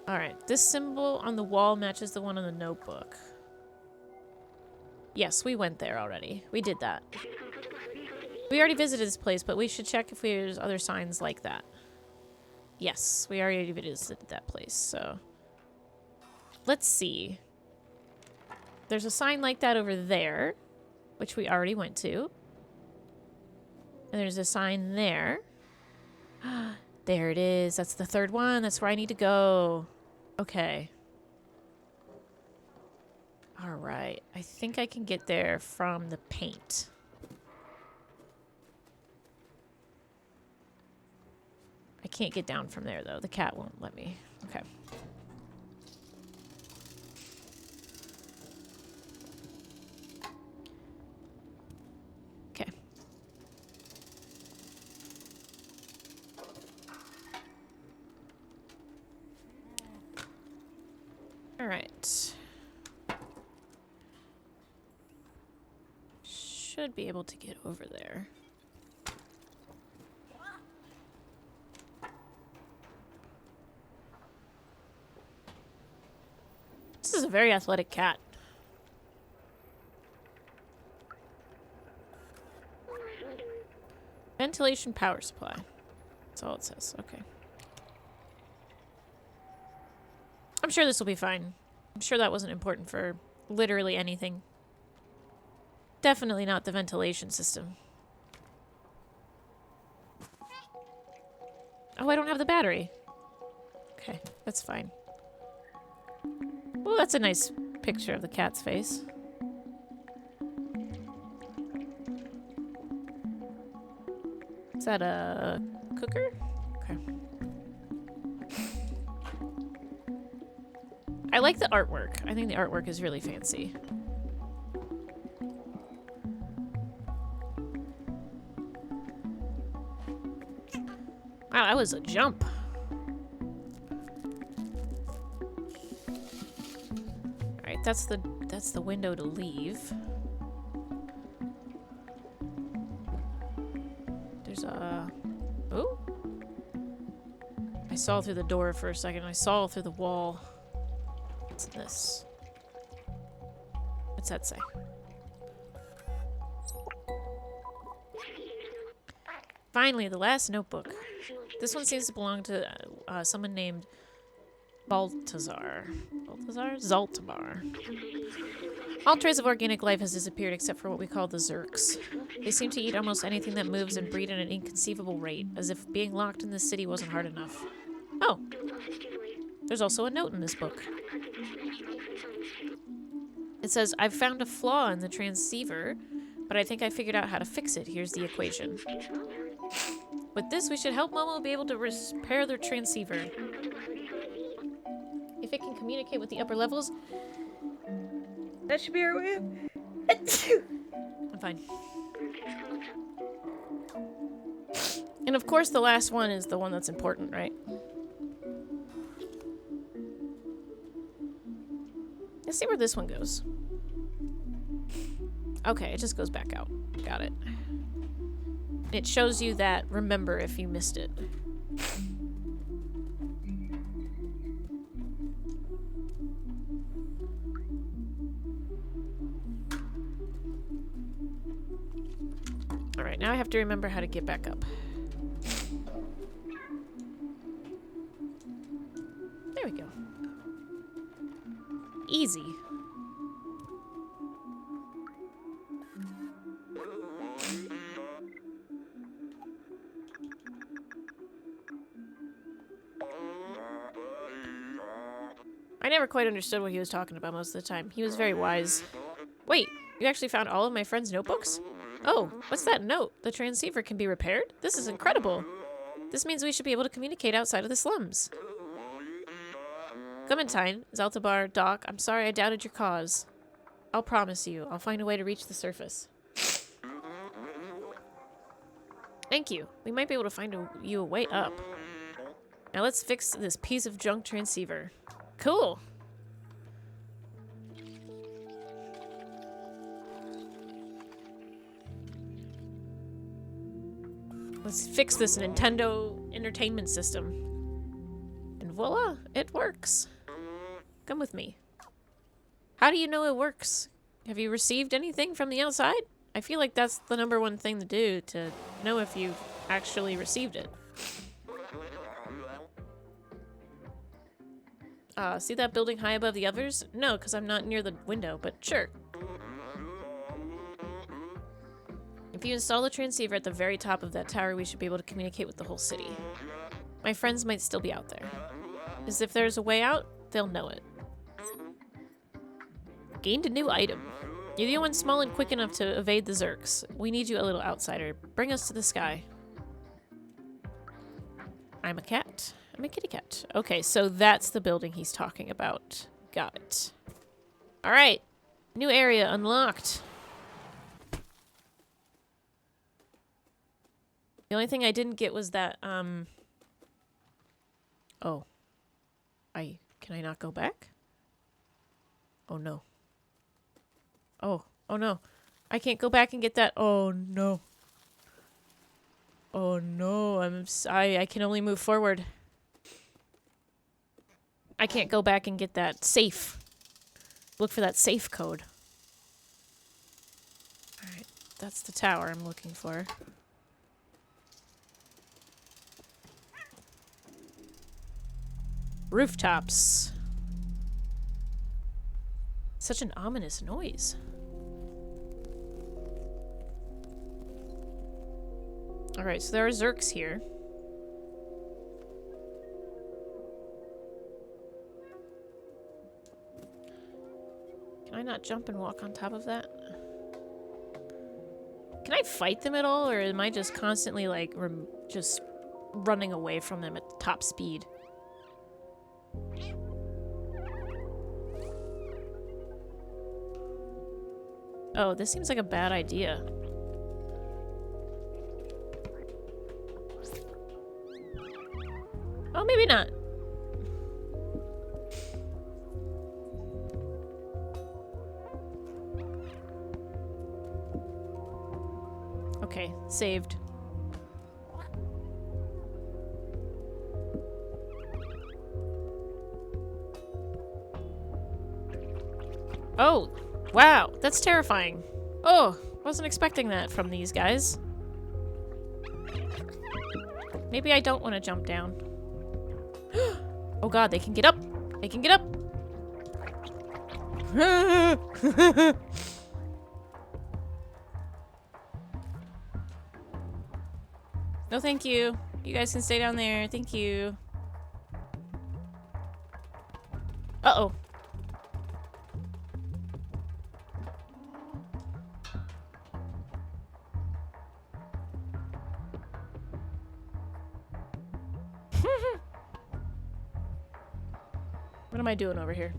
Alright, this symbol on the wall matches the one on the notebook. Yes, we went there already. We did that. We already visited this place, but we should check if there's other signs like that. Yes, we already visited that place, so... let's see. There's a sign like that over there, which we already went to. And there's a sign there. There it is. That's the third one. That's where I need to go. Okay. Alright. I think I can get there from the paint. I can't get down from there, though. The cat won't let me. Okay. Okay. Alright. Should be able to get over there. This is a very athletic cat. Ventilation power supply. That's all it says. Okay. I'm sure this will be fine. I'm sure that wasn't important for literally anything. Definitely not the ventilation system. Oh, I don't have the battery. Okay, that's fine. Oh, that's a nice picture of the cat's face. Is that a cooker? Okay. I like the artwork. I think the artwork is really fancy. Wow, that was a jump. Alright, that's the window to leave. There's a... ooh. I saw through the door for a second. I saw through the wall. What's this? What's that say? Finally, the last notebook. This one seems to belong to someone named Baltazar. Zaltamar. All trace of organic life has disappeared except for what we call the Zerks. They seem to eat almost anything that moves and breed at an inconceivable rate, as if being locked in this city wasn't hard enough. Oh. There's also a note in this book. It says, I've found a flaw in the transceiver, but I think I figured out how to fix it. Here's the equation. With this, we should help Momo be able to repair their transceiver. If it can communicate with the upper levels, that should be our way. I'm fine. And of course, the last one is the one that's important, right? Let's see where this one goes. Okay, it just goes back out. Got it. It shows you that remember if you missed it. Alright, now I have to remember how to get back up. There we go. Easy. I never quite understood what he was talking about most of the time. He was very wise. Wait, you actually found all of my friend's notebooks? Oh, what's that note? The transceiver can be repaired? This is incredible. This means we should be able to communicate outside of the slums. Clementine, Zaltabar, Doc, I'm sorry I doubted your cause. I'll promise you, I'll find a way to reach the surface. Thank you. We might be able to find you a way up. Now let's fix this piece of junk transceiver. Cool. Let's fix this Nintendo Entertainment System. And voila, it works. Come with me. How do you know it works? Have you received anything from the outside? I feel like that's the #1 thing to do to know if you've actually received it. See that building high above the others? No, because I'm not near the window, but sure. If you install the transceiver at the very top of that tower, we should be able to communicate with the whole city. My friends might still be out there. As if there's a way out, they'll know it. Gained a new item. You're the only one small and quick enough to evade the Zerks. We need you, a little outsider. Bring us to the sky. I'm a cat. I'm a kitty cat. Okay, so that's the building he's talking about. Got it. Alright. New area unlocked. The only thing I didn't get was that, oh. Can I not go back? Oh, no. Oh no. I can't go back and get that. Oh, no. Oh, no. I can only move forward. I can't go back and get that safe. Look for that safe code. Alright, that's the tower I'm looking for. Rooftops. Such an ominous noise. Alright, so there are Zerks here. Can I not jump and walk on top of that? Can I fight them at all, or am I just constantly, like, just running away from them at top speed? Oh, this seems like a bad idea. Oh, maybe not. Okay, saved. Oh, wow, that's terrifying. Oh, wasn't expecting that from these guys. Maybe I don't want to jump down. Oh god, they can get up! They can get up! No, thank you. You guys can stay down there. Thank you. Uh-oh. What am I doing over here?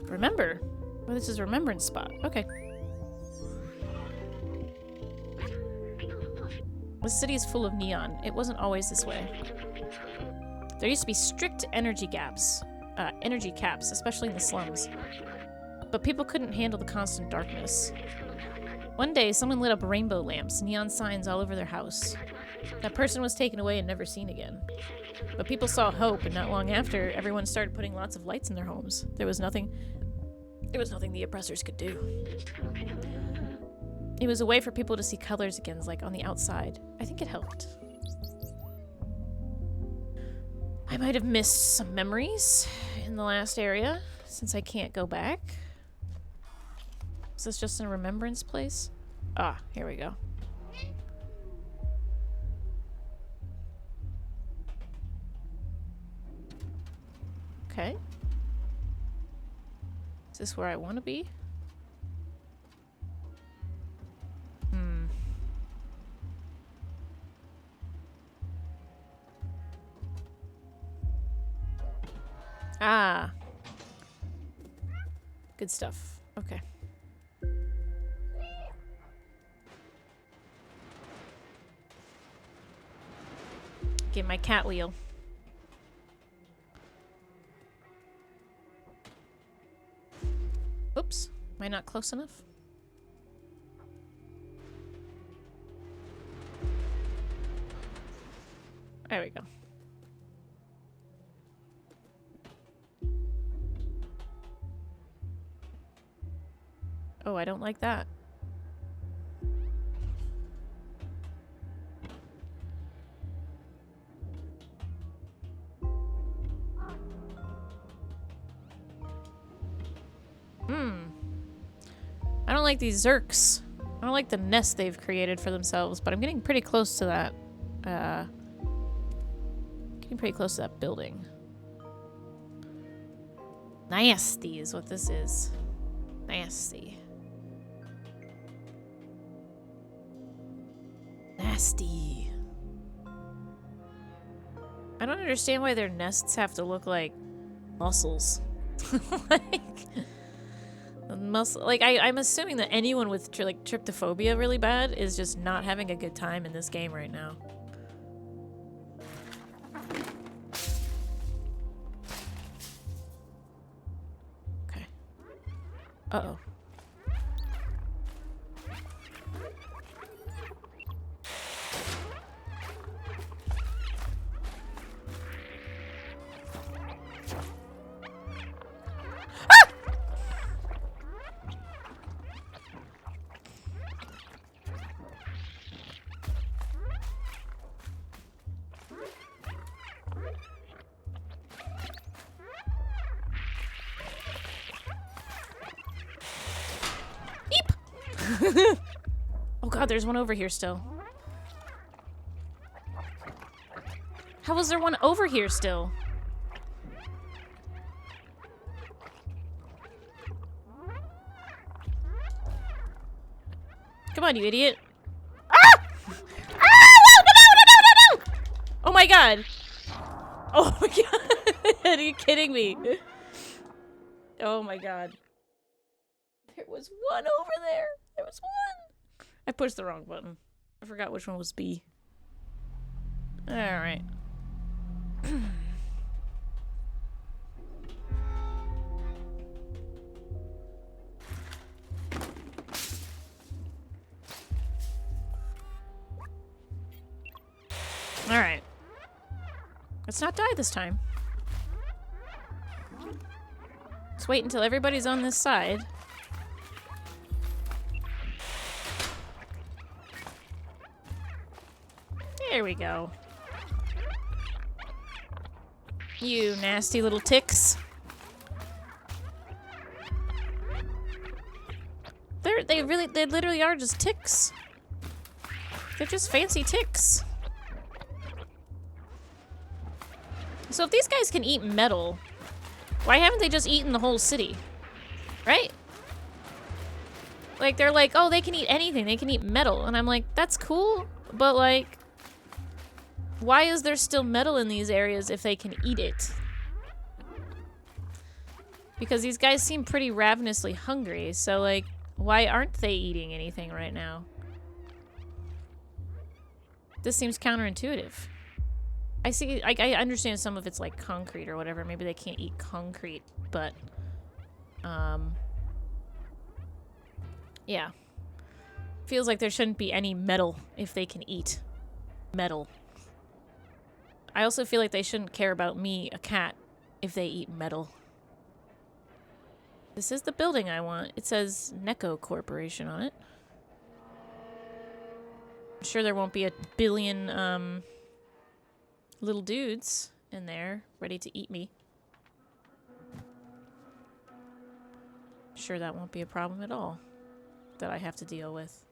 Remember. Oh, this is a remembrance spot. Okay. The city is full of neon. It wasn't always this way. There used to be strict energy caps, especially in the slums. But people couldn't handle the constant darkness. One day, someone lit up rainbow lamps, neon signs all over their house. That person was taken away and never seen again. But people saw hope, and not long after, everyone started putting lots of lights in their homes. There was nothing the oppressors could do. It was a way for people to see colors again, like on the outside. I think it helped. I might have missed some memories in the last area, since I can't go back. Is this just a remembrance place? Ah, here we go. Okay. Is this where I want to be? Ah. Good stuff. Okay. Get my cat wheel. Oops. Am I not close enough? There we go. Oh, I don't like that. I don't like these Zerks. I don't like the nest they've created for themselves, but I'm getting pretty close to that. Getting pretty close to that building. Nasty is what this is. Nasty. Nasty. I don't understand why their nests have to look like muscles. I'm assuming that anyone with tryptophobia really bad is just not having a good time in this game right now. Okay. Uh-oh. Oh god, there's one over here still. How was there one over here still? Come on, you idiot. Ah! Ah! No! Oh my god. Oh my god. Are you kidding me? Oh my god. There was one over there. There was one. I pushed the wrong button. I forgot which one was B. Alright. Alright. Let's not die this time. Let's wait until everybody's on this side. There we go. You nasty little ticks. They literally are just ticks. They're just fancy ticks. So if these guys can eat metal, why haven't they just eaten the whole city? Right? Like, they're like, oh, they can eat anything. They can eat metal. And I'm like, that's cool, but like, why is there still metal in these areas if they can eat it? Because these guys seem pretty ravenously hungry, so like, why aren't they eating anything right now? This seems counterintuitive. I understand some of it's like concrete or whatever. Maybe they can't eat concrete, but yeah. Feels like there shouldn't be any metal if they can eat metal. I also feel like they shouldn't care about me, a cat, if they eat metal. This is the building I want. It says Neko Corporation on it. I'm sure there won't be a billion little dudes in there ready to eat me. I'm sure that won't be a problem at all that I have to deal with.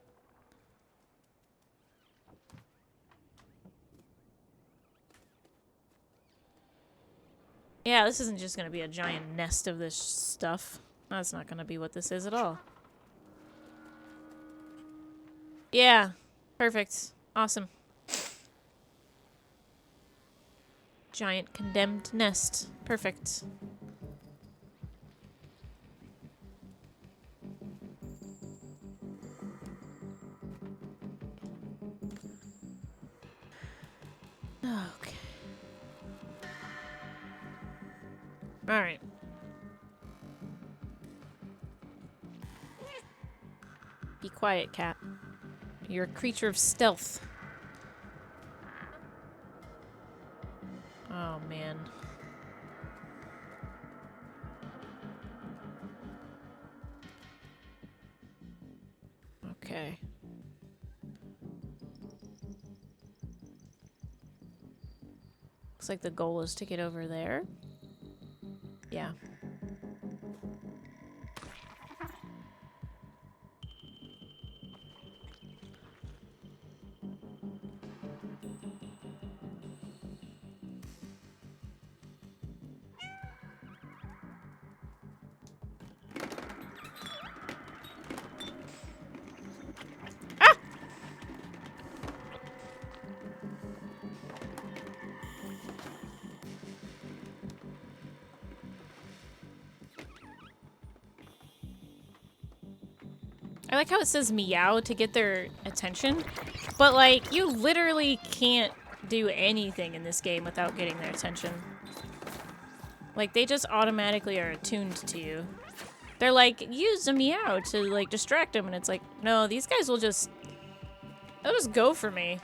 Yeah, this isn't just gonna be a giant nest of this stuff. That's not gonna be what this is at all. Yeah, perfect. Awesome. Giant condemned nest. Perfect. Okay. Alright. Be quiet, cat. You're a creature of stealth. Oh, man. Okay. Looks like the goal is to get over there. Yeah. I like how it says meow to get their attention, but like, you literally can't do anything in this game without getting their attention. Like, they just automatically are attuned to you. They're like, use a meow to like distract them, and it's like, no, these guys will just, they'll just go for me.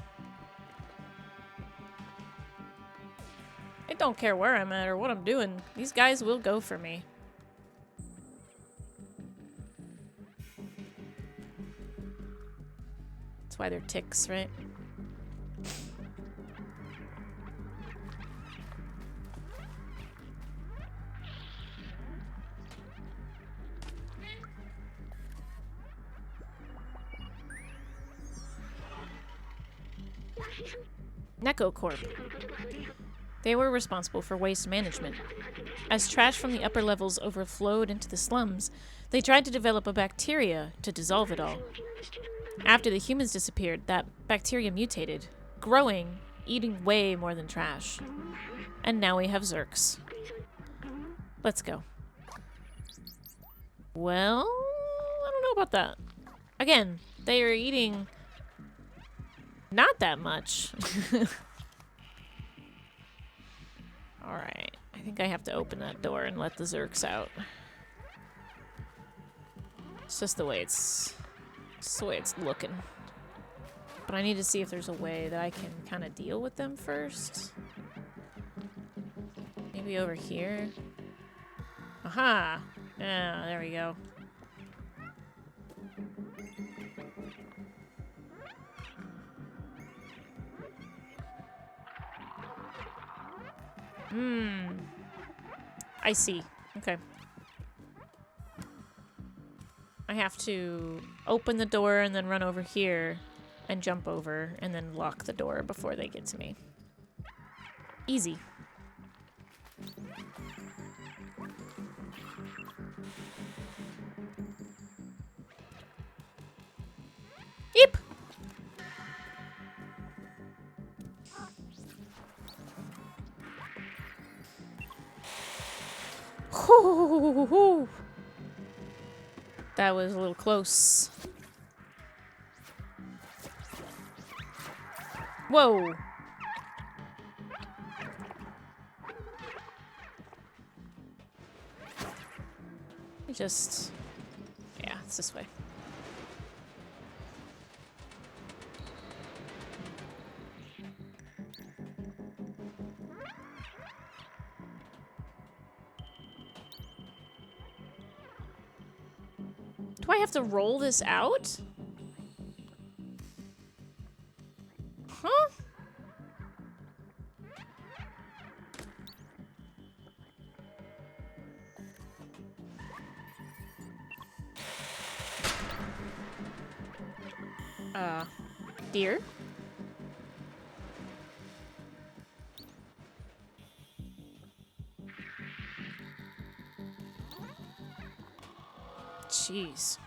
I don't care where I'm at or what I'm doing. These guys will go for me. Why they're ticks, right? Neko Corp. They were responsible for waste management. As trash from the upper levels overflowed into the slums, they tried to develop a bacteria to dissolve it all. After the humans disappeared, that bacteria mutated, growing, eating way more than trash. And now we have Zerks. Let's go. Well, I don't know about that. Again, they are eating not that much. Alright, I think I have to open that door and let the Zerks out. It's just the way it's... It's the way it's looking. But I need to see if there's a way that I can kind of deal with them first. Maybe over here. Aha! Yeah, there we go. I see. Okay. I have to open the door and then run over here and jump over and then lock the door before they get to me. Easy. Yep. Hoo-hoo-hoo-hoo-hoo. That was a little close. Whoa. Just... yeah, it's this way. Do I have to roll this out? Huh? Deer? Jeez.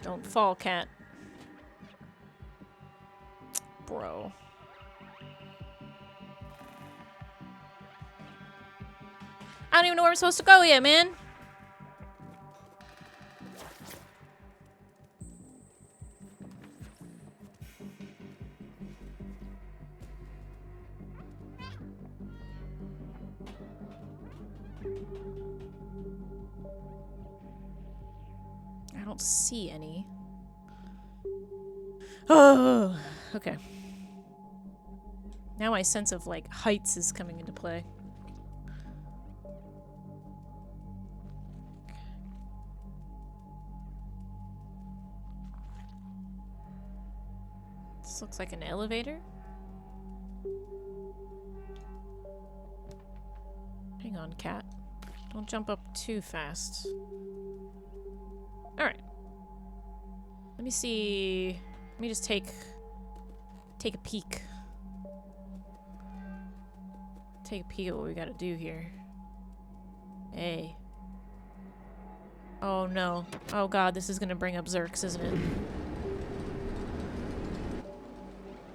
Don't fall, cat. Bro. I don't even know where I'm supposed to go yet, man. I don't see any. Oh, okay. Now my sense of, like, heights is coming into play. This looks like an elevator. Hang on, cat. Don't jump up too fast. Alright. Let me see. Let me just take a peek. Take a peek at what we gotta do here. Hey. Oh no. Oh god, this is gonna bring up Zerks, isn't it?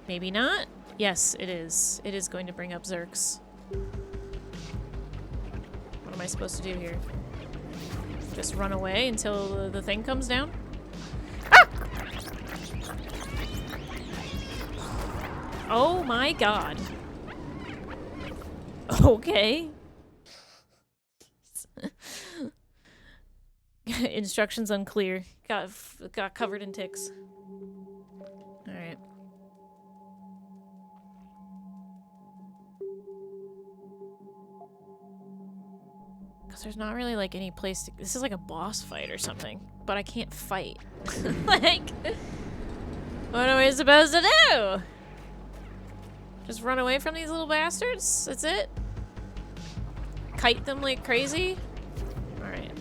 Maybe not? Yes, it is. It is going to bring up Zerks. What am I supposed to do here? Just run away until the thing comes down? Ah! Oh my god. Okay. Instructions unclear. Got covered in ticks. Alright. Because there's not really, like, any place to... This is like a boss fight or something. But I can't fight. Like... What am I supposed to do? Just run away from these little bastards? That's it? Kite them like crazy? Alright.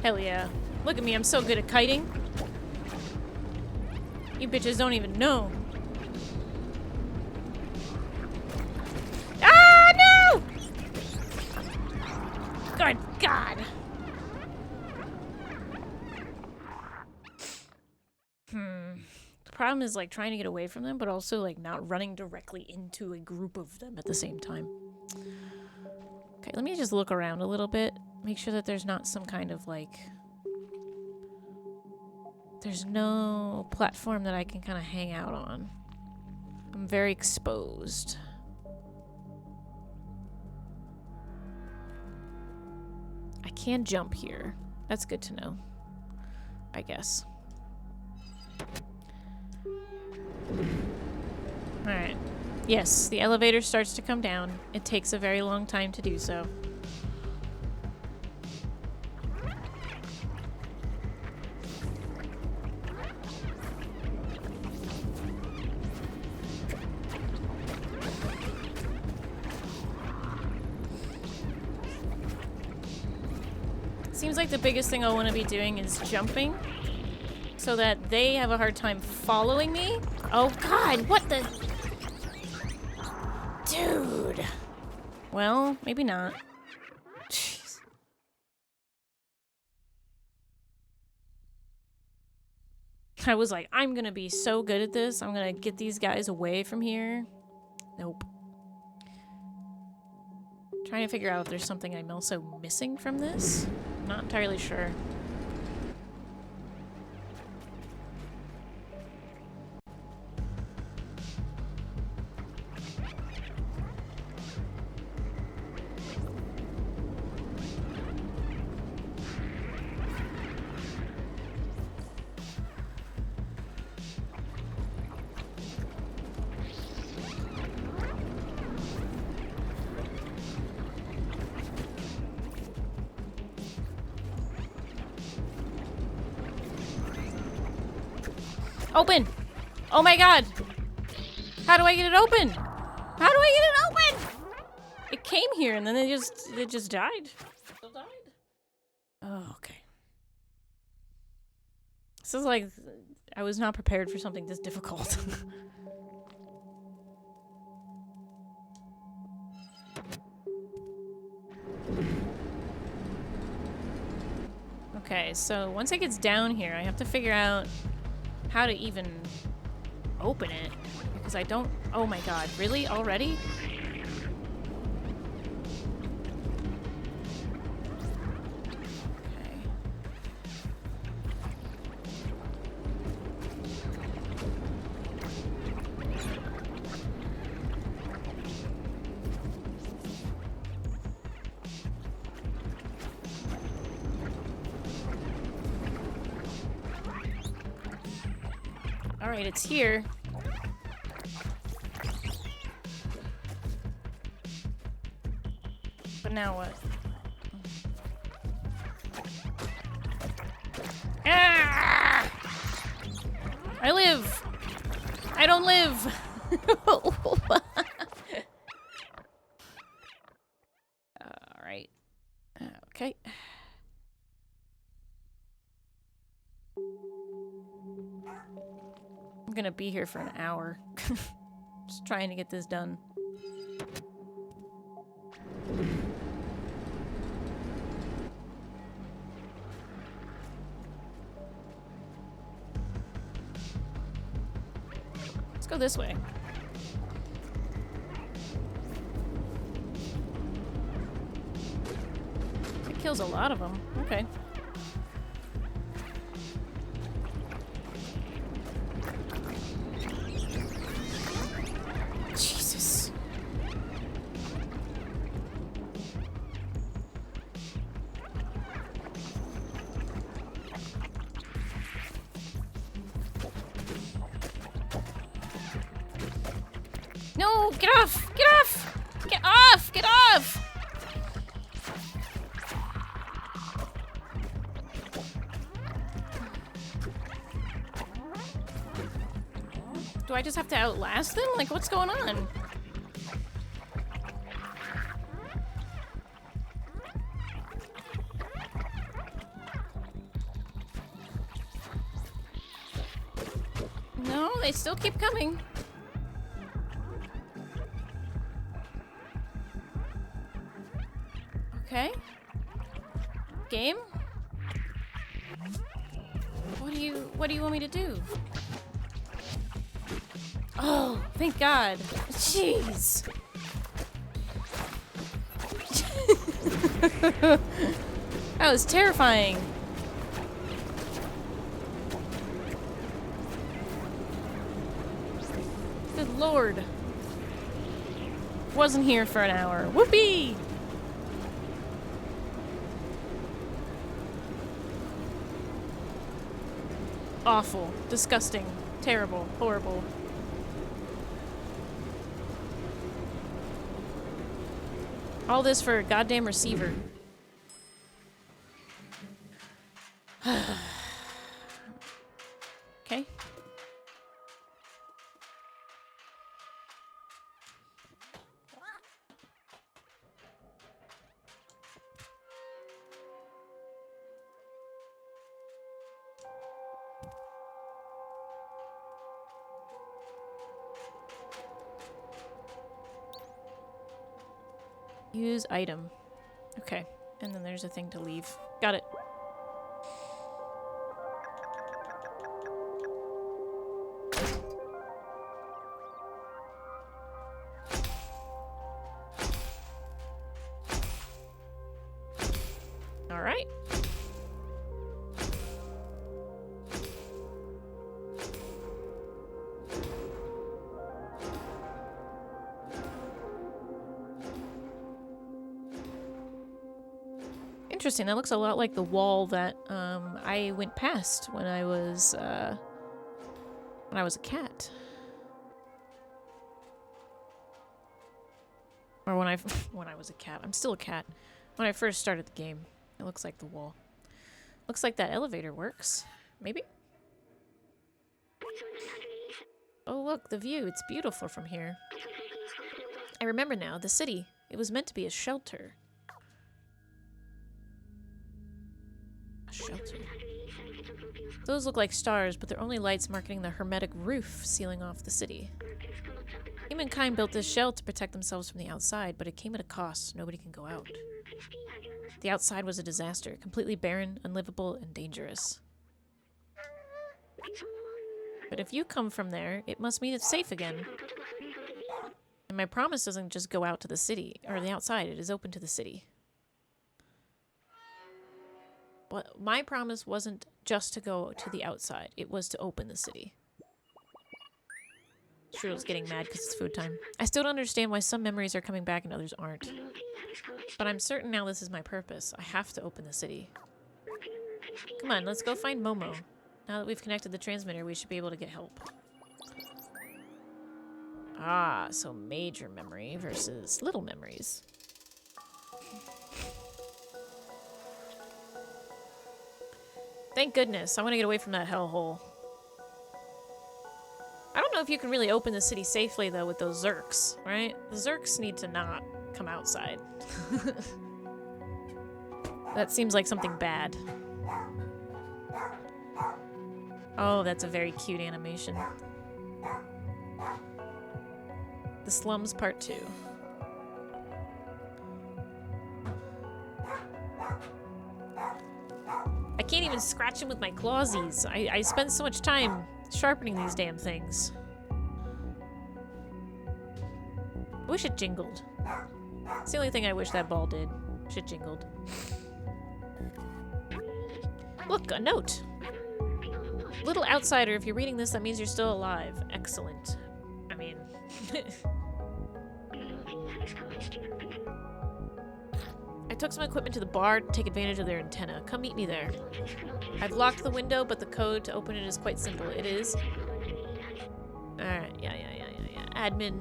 Hell yeah. Look at me, I'm so good at kiting. You bitches don't even know. Ah, no! Good God. The problem is, like, trying to get away from them, but also, like, not running directly into a group of them at the same time. Okay, let me just look around a little bit. Make sure that there's not some kind of, like... There's no platform that I can kind of hang out on. I'm very exposed. can jump here. That's good to know, I guess. Alright. Yes, the elevator starts to come down. It takes a very long time to do so. Seems like the biggest thing I'll want to be doing is jumping so that they have a hard time following me. Oh god, what the... Dude. Well, maybe not. Jeez. I was like, I'm gonna be so good at this. I'm gonna get these guys away from here. Nope. Trying to figure out if there's something I'm also missing from this. Not entirely sure. Open! Oh my god! How do I get it open? How do I get it open? It came here and then it just died. Still died? Oh, okay. This is like, I was not prepared for something this difficult. Okay, so once it gets down here, I have to figure out how to even open it, because I don't... Oh my god, really? Already? Okay. Alright, it's here. But now what? Ah! I live! I don't live! Alright. Okay. I'm gonna be here for an hour. Just trying to get this done. Let's go this way. It kills a lot of them. Okay. Jesus. No, get off! Get off! Get off! Get off! Do I just have to outlast them? Like, what's going on? No, they still keep coming. Okay. Game? What do you want me to do? Oh, thank God. Jeez. That was terrifying. Good Lord. Wasn't here for an hour. Whoopee! awful, disgusting, terrible, horrible. All this for a goddamn receiver. Okay. Use item. Okay. And then there's a thing to leave. Got it. All right. Interesting. That looks a lot like the wall that I went past when I was a cat, or when I when I was a cat. I'm still a cat. When I first started the game, it looks like the wall. Looks like that elevator works. Maybe. Oh look, the view. It's beautiful from here. I remember now. The city. It was meant to be a shelter. Shelter. Those look like stars, but they're only lights marking the hermetic roof sealing off the city. Humankind built this shell to protect themselves from the outside, but it came at a cost. Nobody can go out. The outside was a disaster, completely barren, unlivable, and dangerous. But if you come from there, it must mean it's safe again. And my promise doesn't just go out to the city, or the outside, it is open to the city. But my promise wasn't just to go to the outside. It was to open the city. Shriel's getting mad because it's food time. I still don't understand why some memories are coming back and others aren't. But I'm certain now this is my purpose. I have to open the city. Come on, let's go find Momo. Now that we've connected the transmitter, we should be able to get help. Ah, so major memory versus little memories. Thank goodness. I want to get away from that hellhole. I don't know if you can really open the city safely, though, with those Zerks, right? The Zerks need to not come outside. That seems like something bad. Oh, that's a very cute animation. The Slums Part 2. I can't even scratch him with my clawsies. I spend so much time sharpening these damn things. I wish it jingled. It's the only thing I wish that ball did. Wish it jingled. Look, a note. Little outsider, if you're reading this, that means you're still alive. Excellent. I mean... I took some equipment to the bar to take advantage of their antenna. Come meet me there. I've locked the window, but the code to open it is quite simple. It is... Alright, yeah. Admin.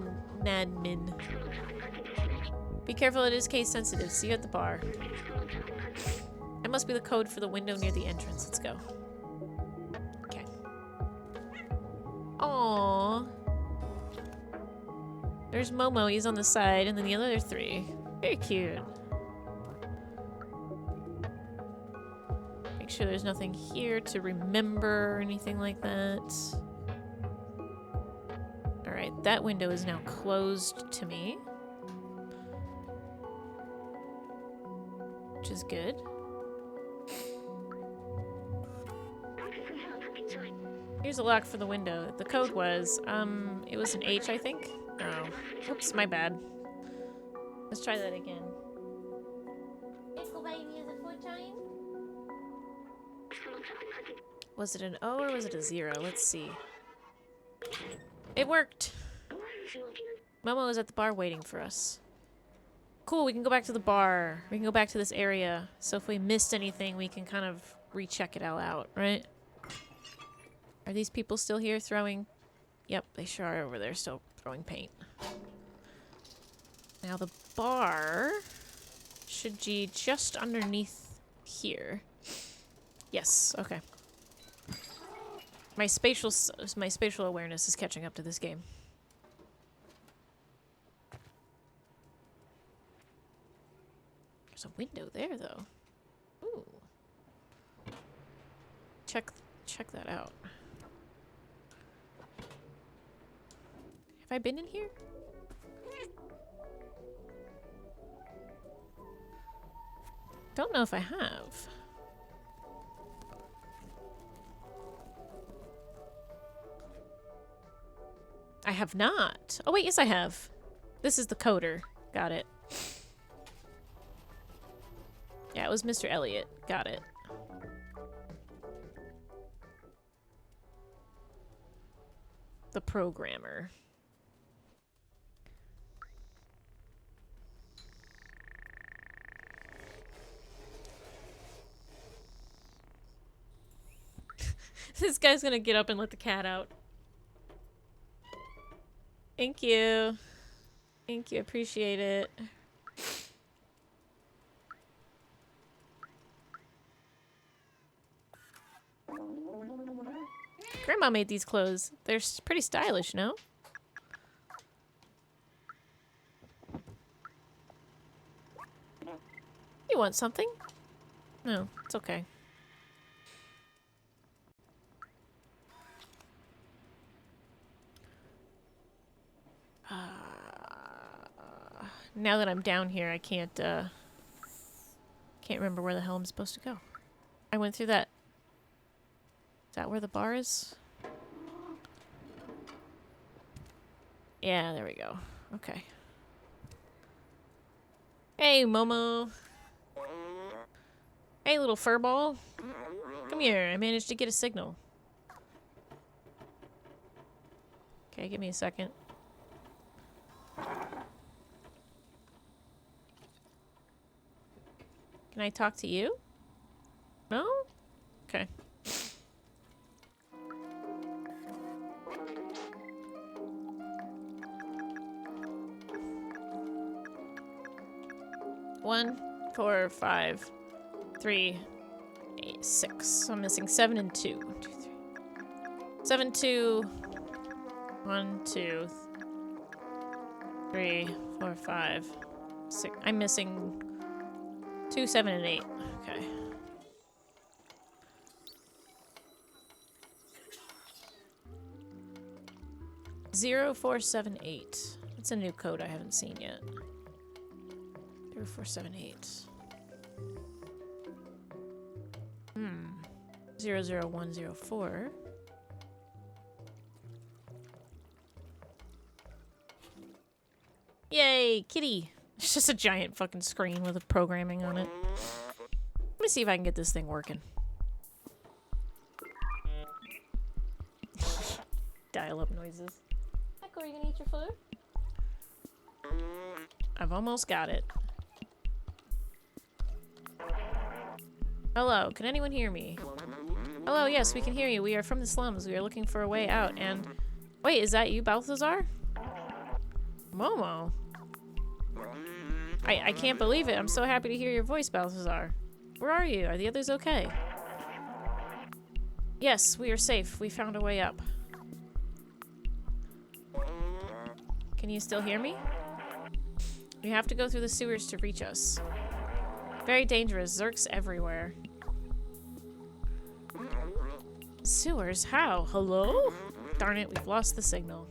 Be careful, it is case sensitive. See you at the bar. That must be the code for the window near the entrance. Let's go. Okay. Aww. There's Momo, he's on the side, and then the other three. Very cute. Make sure there's nothing here to remember or anything like that. Alright, that window is now closed to me. Which is good. Here's a lock for the window. The code was, it was an H, I think? Oh. Oops, my bad. Let's try that again. Was it an O or was it a 0? Let's see. It worked! Momo is at the bar waiting for us. Cool, we can go back to the bar. We can go back to this area. So if we missed anything, we can kind of recheck it all out, right? Are these people still here throwing? Yep, they sure are over there still throwing paint. Now the bar should be just underneath here. Yes, okay. My spatial awareness is catching up to this game. There's a window there though. Ooh. Check that out. Have I been in here? Don't know if I have. I have not. Oh wait, yes I have. This is the coder. Got it. Yeah, it was Mr. Elliot. Got it. The programmer. This guy's gonna get up and let the cat out. Thank you. Thank you, appreciate it. Grandma made these clothes. They're pretty stylish, no? You want something? No, it's okay. Now that I'm down here, I can't remember where the hell I'm supposed to go. I went through that. Is that where the bar is? Yeah, there we go. Okay. Hey, Momo. Hey, little furball. Come here. I managed to get a signal. Okay, give me a second. Can I talk to you? No? Okay. One, 4, 5, 3, 8, 6. So I'm missing 7 and 2. 1, 2, 3. 7, 2. 1, 2, 3, 4, 5, 6. I'm missing 2, 7, and 8. Okay. Zero, 4, 7, 8. That's a new code I haven't seen yet. 0, 4, 7, 8. 0, 0, 1, 0, 4. Yay, kitty! It's just a giant fucking screen with a programming on it. Let me see if I can get this thing working. Dial-up noises. Echo, are you gonna eat your food? I've almost got it. Hello, can anyone hear me? Hello, yes, we can hear you. We are from the slums. We are looking for a way out, and... Wait, is that you, Balthazar? Momo? I can't believe it. I'm so happy to hear your voice, Balthazar. Where are you? Are the others okay? Yes, we are safe. We found a way up. Can you still hear me? We have to go through the sewers to reach us. Very dangerous. Zerks everywhere. Sewers? How? Hello? Darn it, we've lost the signal.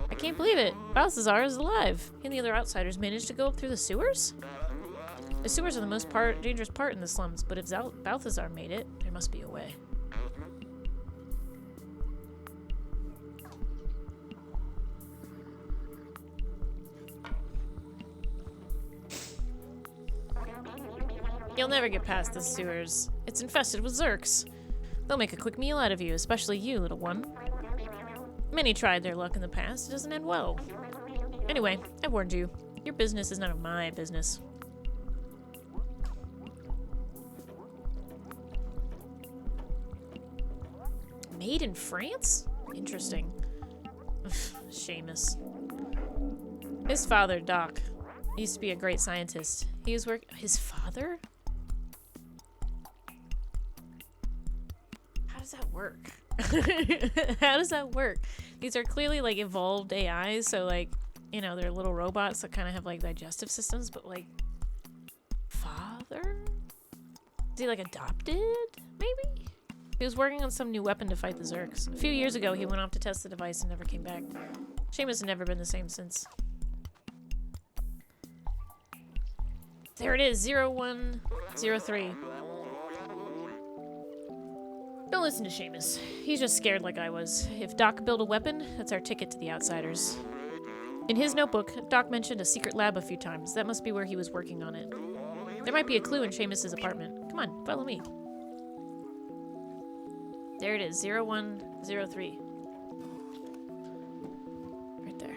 I can't believe it. Balthazar is alive. He and the other outsiders managed to go up through the sewers? The sewers are the most dangerous part in the slums, but if Balthazar made it, there must be a way. You'll never get past the sewers. It's infested with Zerks. They'll make a quick meal out of you, especially you, little one. Many tried their luck in the past. It doesn't end well. Anyway, I warned you. Your business is none of my business. Made in France? Interesting. Seamus. His father, Doc, used to be a great scientist. He was his father? How does that work? How does that work? These are clearly like evolved AIs, so like, you know, they're little robots that kind of have like digestive systems, but like, father? Is he like adopted? Maybe? He was working on some new weapon to fight the Zergs. A few years ago, he went off to test the device and never came back. Seamus has never been the same since. There it is, 0103. Don't listen to Seamus. He's just scared like I was. If Doc built a weapon, that's our ticket to the Outsiders. In his notebook, Doc mentioned a secret lab a few times. That must be where he was working on it. There might be a clue in Seamus's apartment. Come on, follow me. There it is, 0103. Right there.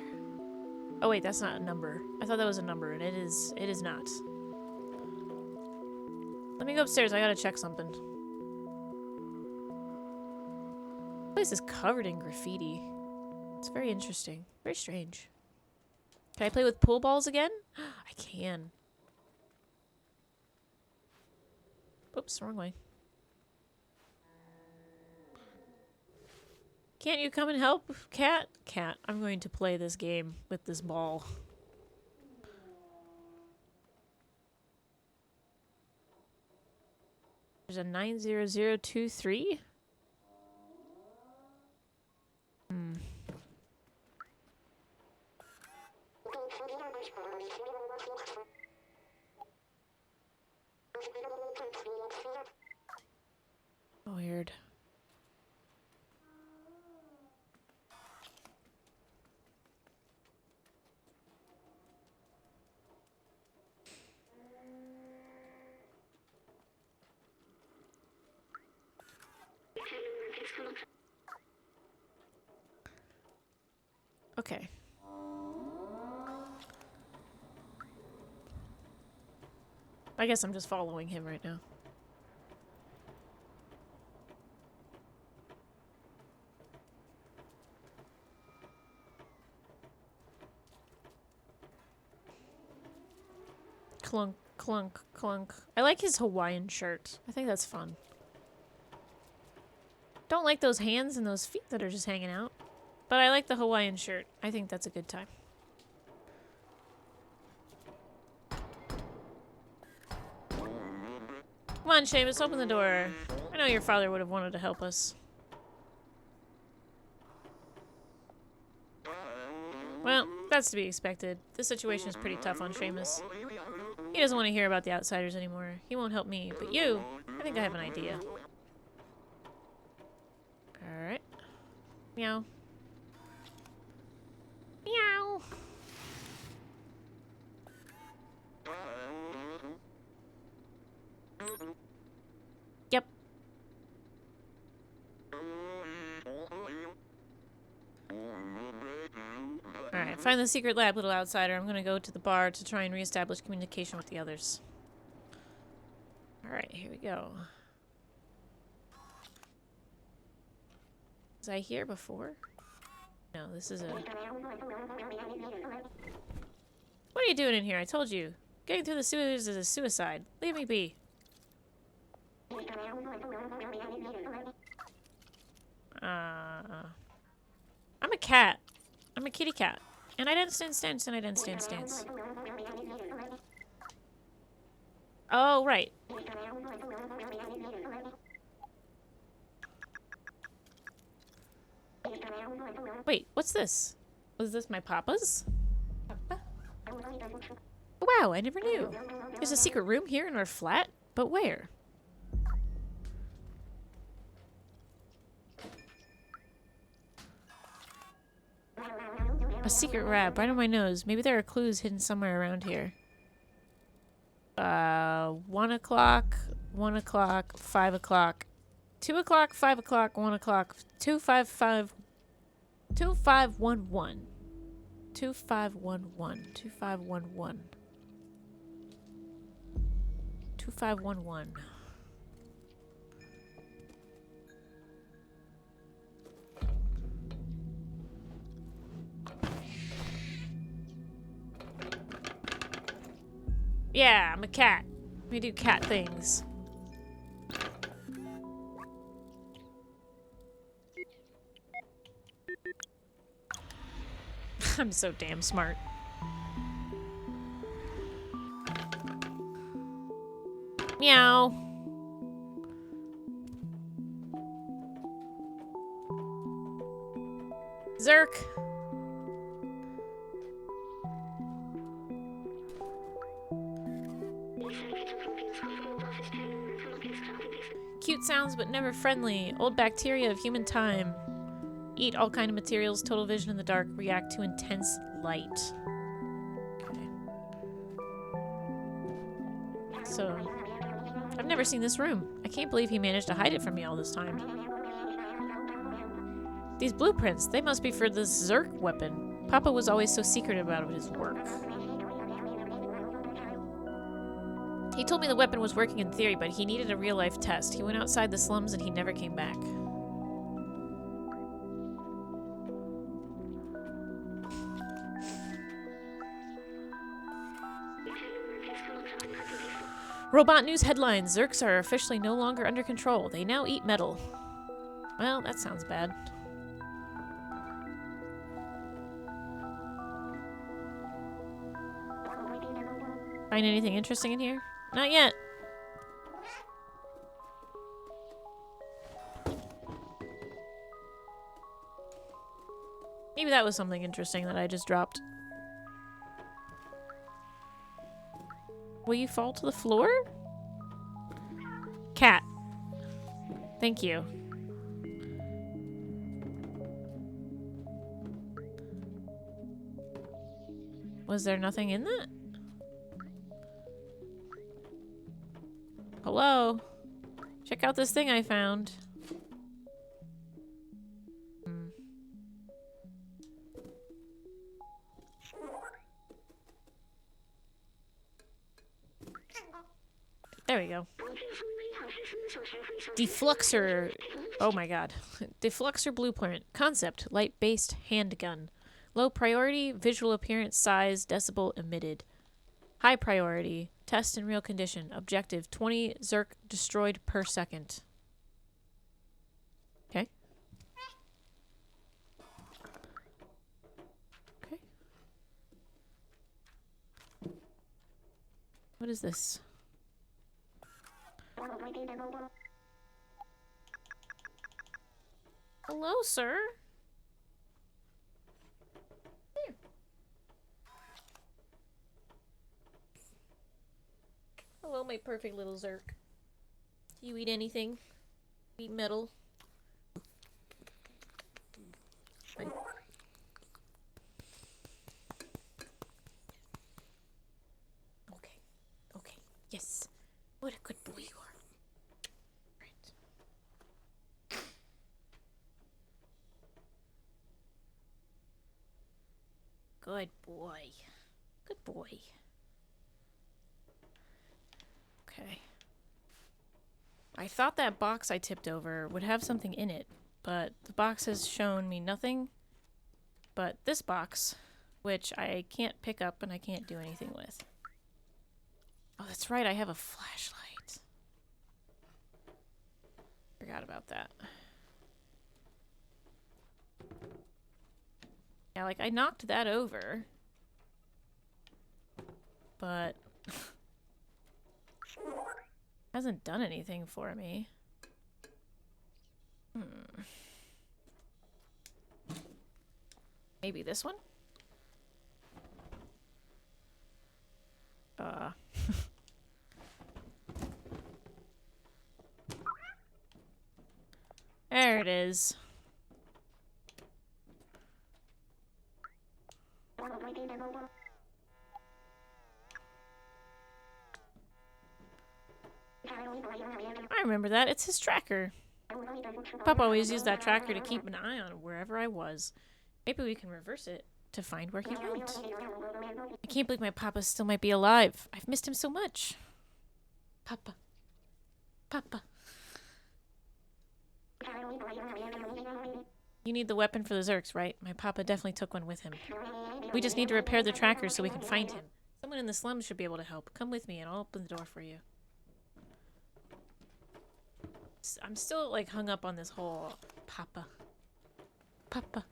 Oh wait, that's not a number. I thought that was a number, and it is not. Let me go upstairs, I gotta check something. This place is covered in graffiti. It's very interesting. Very strange. Can I play with pool balls again? I can. Oops, wrong way. Can't you come and help, Cat? Cat, I'm going to play this game with this ball. There's a 90023. Weird. Okay. I guess I'm just following him right now. Clunk, clunk, clunk. I like his Hawaiian shirt. I think that's fun. Don't like those hands and those feet that are just hanging out. But I like the Hawaiian shirt. I think that's a good time. Come on, Seamus, open the door. I know your father would have wanted to help us. Well, that's to be expected. This situation is pretty tough on Seamus. He doesn't want to hear about the Outsiders anymore. He won't help me, but you, I think I have an idea. Alright. Meow. Meow. Yep. Alright, find the secret lab, little outsider. I'm gonna go to the bar to try and reestablish communication with the others. Alright, here we go. Was I here before? No, this is a... What are you doing in here? I told you. Getting through the sewers is a suicide. Leave me be. I'm a cat. I'm a kitty cat. And I didn't stand stance, and I didn't stand stance. Oh, right. Wait, what's this? Was this my papa's? Papa? Oh, wow, I never knew. There's a secret room here in our flat? But where? A secret wrap right on my nose. Maybe there are clues hidden somewhere around here. 1 o'clock, 1 o'clock, 5 o'clock, 2 o'clock, 5 o'clock, 1 o'clock, 255, 2511. 2511. 2511. 2511. Yeah, I'm a cat. We do cat things. I'm so damn smart. Meow. Zerk. Cute sounds, but never friendly. Old bacteria of human time. Eat all kind of materials. Total vision in the dark. React to intense light. Okay. So, I've never seen this room. I can't believe he managed to hide it from me all this time. These blueprints, they must be for this Zerk weapon. Papa was always so secretive about his work. He told me the weapon was working in theory, but he needed a real-life test. He went outside the slums and he never came back. Robot news headlines. Zerks are officially no longer under control. They now eat metal. Well, that sounds bad. Find anything interesting in here? Not yet. Maybe that was something interesting that I just dropped. Will you fall to the floor? Cat. Thank you. Was there nothing in that? Hello? Check out this thing I found. There we go. Defluxer. Oh my god. Defluxer blueprint. Concept. Light-based handgun. Low priority. Visual appearance, size, decibel emitted. High priority. Test in real condition. Objective. 20 Zerk destroyed per second. Okay. Okay. What is this? Hello, sir. Here. Hello, my perfect little Zerk. Do you eat anything? Eat metal? Right. Okay. Okay. Yes. What a good boy you are. Good boy. Good boy. Okay. I thought that box I tipped over would have something in it, but the box has shown me nothing but this box, which I can't pick up and I can't do anything with. Oh, that's right, I have a flashlight. Forgot about that. Yeah, like, I knocked that over. But... hasn't done anything for me. Maybe this one? There it is. I remember that. It's his tracker. Papa always used that tracker to keep an eye on wherever I was. Maybe we can reverse it to find where he went. I can't believe my Papa still might be alive. I've missed him so much. Papa. Papa. You need the weapon for the Zerks, right? My Papa definitely took one with him. We just need to repair the tracker so we can find him. Someone in the slums should be able to help. Come with me and I'll open the door for you. I'm still, like, hung up on this whole Papa. Papa.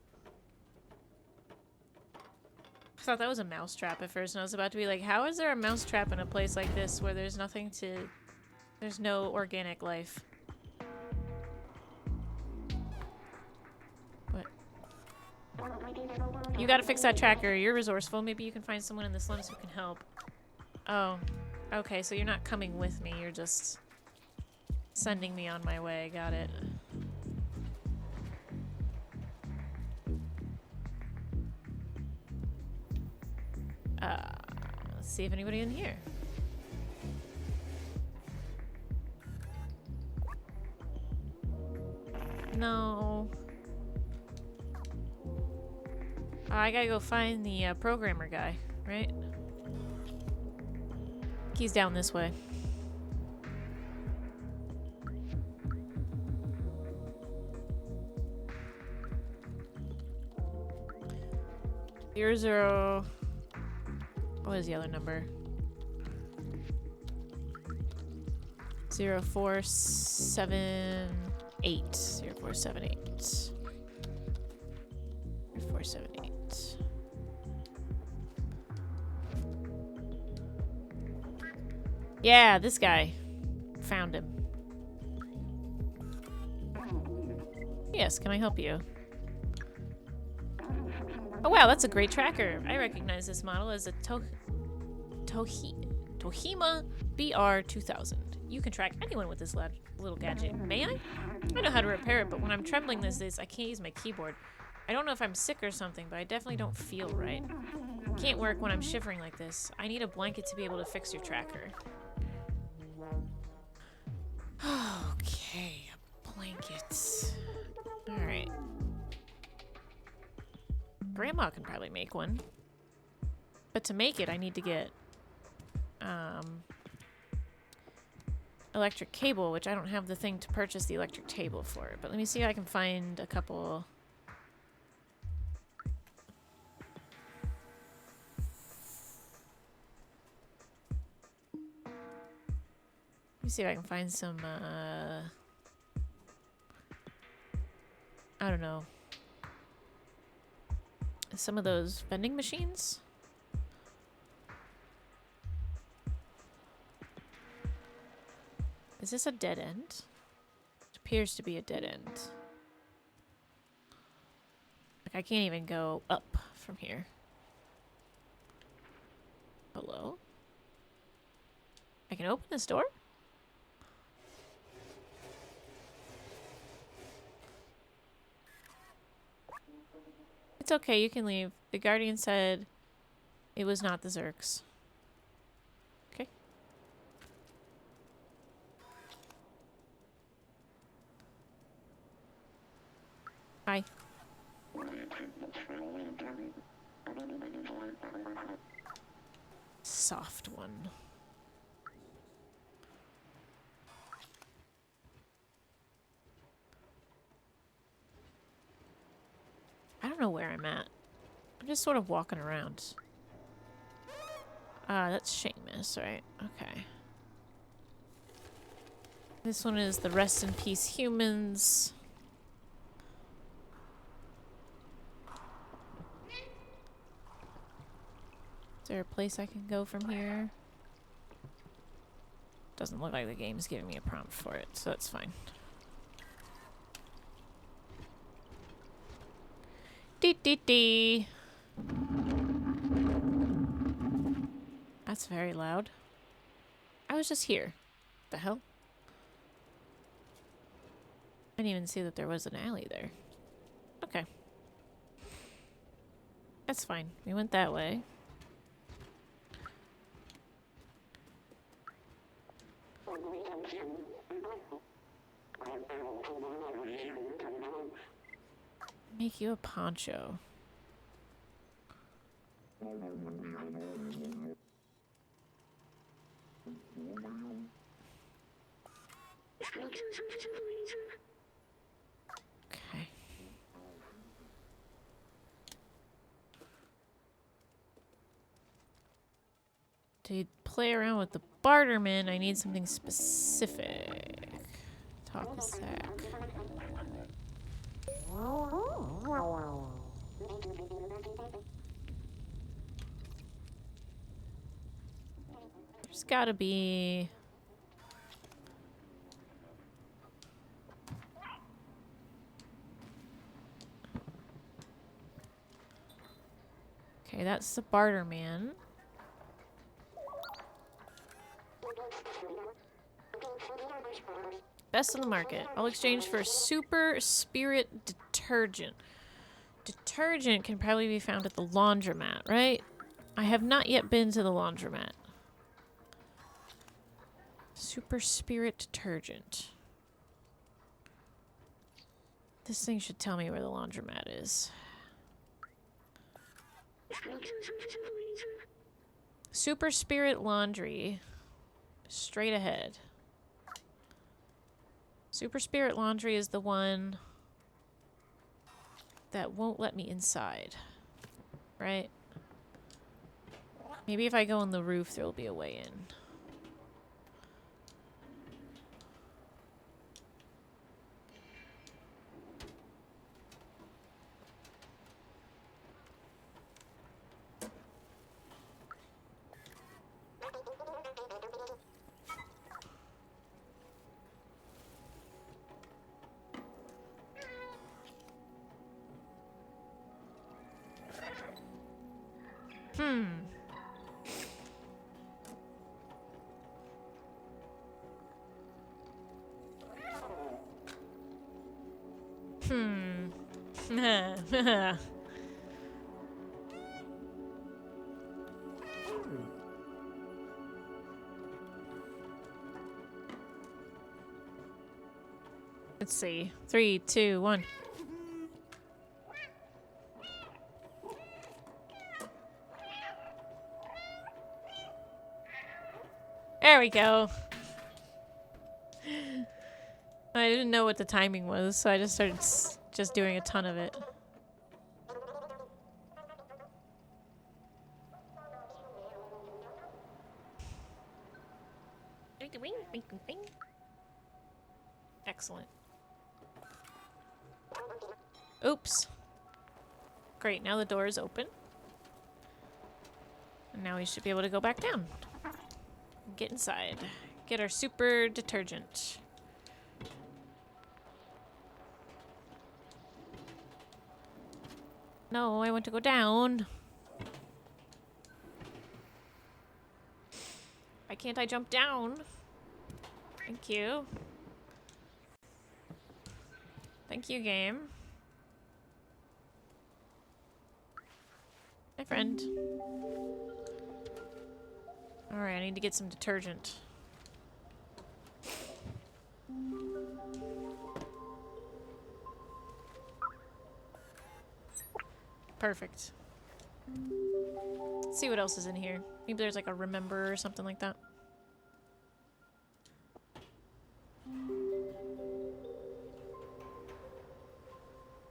I thought that was a mousetrap at first, and I was about to be like, how is there a mousetrap in a place like this where there's nothing to... There's no organic life? What? You gotta fix that tracker. You're resourceful. Maybe you can find someone in the slums who can help. Oh. Okay, so you're not coming with me. You're just... sending me on my way. Got it. Let's see if anybody in here. No. I gotta go find the programmer guy, right? He's down this way. Zero. What is the other number? 0478. 0478. 0478. Yeah, this guy. Found him. Yes, can I help you? Oh wow, that's a great tracker. I recognize this model as a Tohima BR2000. You can track anyone with this little gadget. May I? I know how to repair it, but when I'm trembling this I can't use my keyboard. I don't know if I'm sick or something, but I definitely don't feel right. Can't work when I'm shivering like this. I need a blanket to be able to fix your tracker. Okay, a blanket. Alright. Grandma can probably make one. But to make it, I need to get electric cable, which I don't have the thing to purchase the electric cable for. But let me see if I can find a couple. Let me see if I can find some, I don't know. Some of those vending machines? Is this a dead end? It appears to be a dead end. Like, I can't even go up from here. Hello? I can open this door? It's okay, you can leave. The Guardian said it was not the Zerks. Okay. Hi. Soft one. I don't know where I'm at. I'm just sort of walking around. That's Seamus, right? Okay. This one is the Rest in Peace Humans. Is there a place I can go from here? Doesn't look like the game's giving me a prompt for it, so that's fine. Dee dee dee. That's very loud. I was just here. The hell? I didn't even see that there was an alley there. Okay. That's fine. We went that way. Make you a poncho. Okay. To play around with the barterman, I need something specific. Talk with Zach. There's gotta be... Okay, that's the barterman. Best on the market. I'll exchange for super spirit detergent. Detergent can probably be found at the laundromat, right? I have not yet been to the laundromat. Super spirit detergent. This thing should tell me where the laundromat is. Super Spirit Laundry. Straight ahead. Super Spirit Laundry is the one that won't let me inside. Right? Maybe if I go on the roof, there'll be a way in. Let's see. 3, 2, 1. There we go. I didn't know what the timing was, so I just started just doing a ton of it. Excellent. Oops. Great, now the door is open. And now we should be able to go back down. Get inside. Get our super detergent. No, I want to go down. Why can't I jump down? Thank you. Thank you, game. Hi, friend. Alright, I need to get some detergent. Perfect. Let's see what else is in here. Maybe there's like a remember or something like that.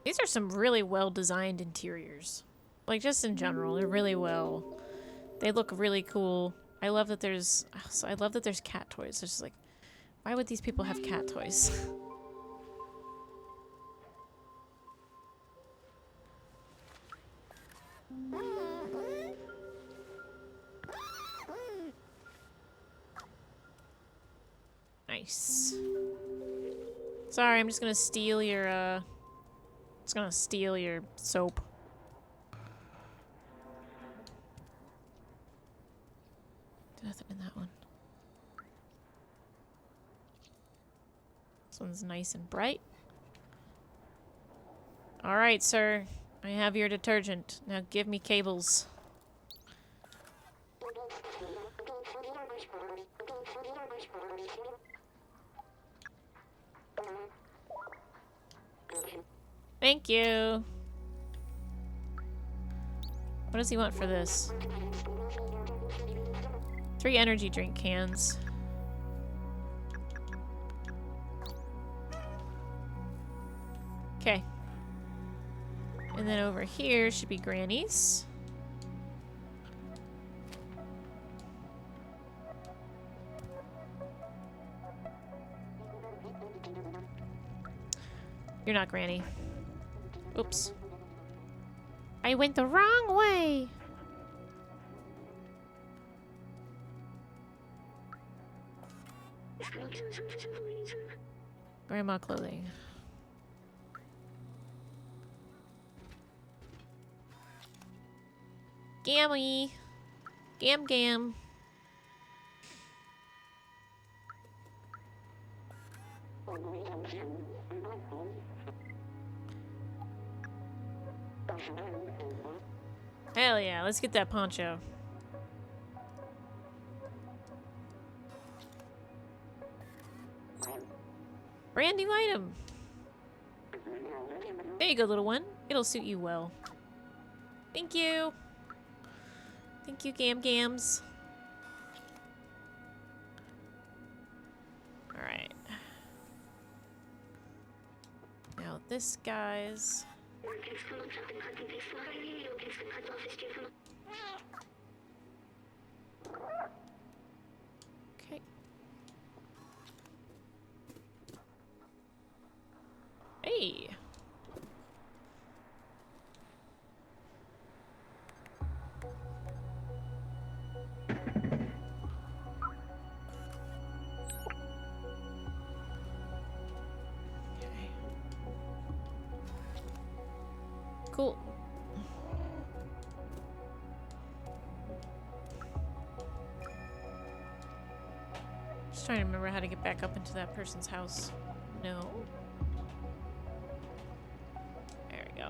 These are some really well-designed interiors. Like, just in general, they're really well... They look really cool. I love that there's... I love that there's cat toys. It's just like, why would these people have cat toys? Nice. Sorry, I'm just gonna steal your, Just gonna steal your soap. Nothing in that one. This one's nice and bright. Alright, sir. I have your detergent. Now give me cables. Thank you. What does he want for this? 3 energy drink cans. Okay. And then over here should be Granny's. You're not Granny. Oops. I went the wrong way. Grandma clothing. Gammy. Gam. Hell yeah, let's get that poncho. Brand new item. There you go, little one. It'll suit you well. Thank you. Thank you, Gams. Alright. Now this guy's... Okay. Hey! Cool. Just trying to remember how to get back up into that person's house. No. There we go.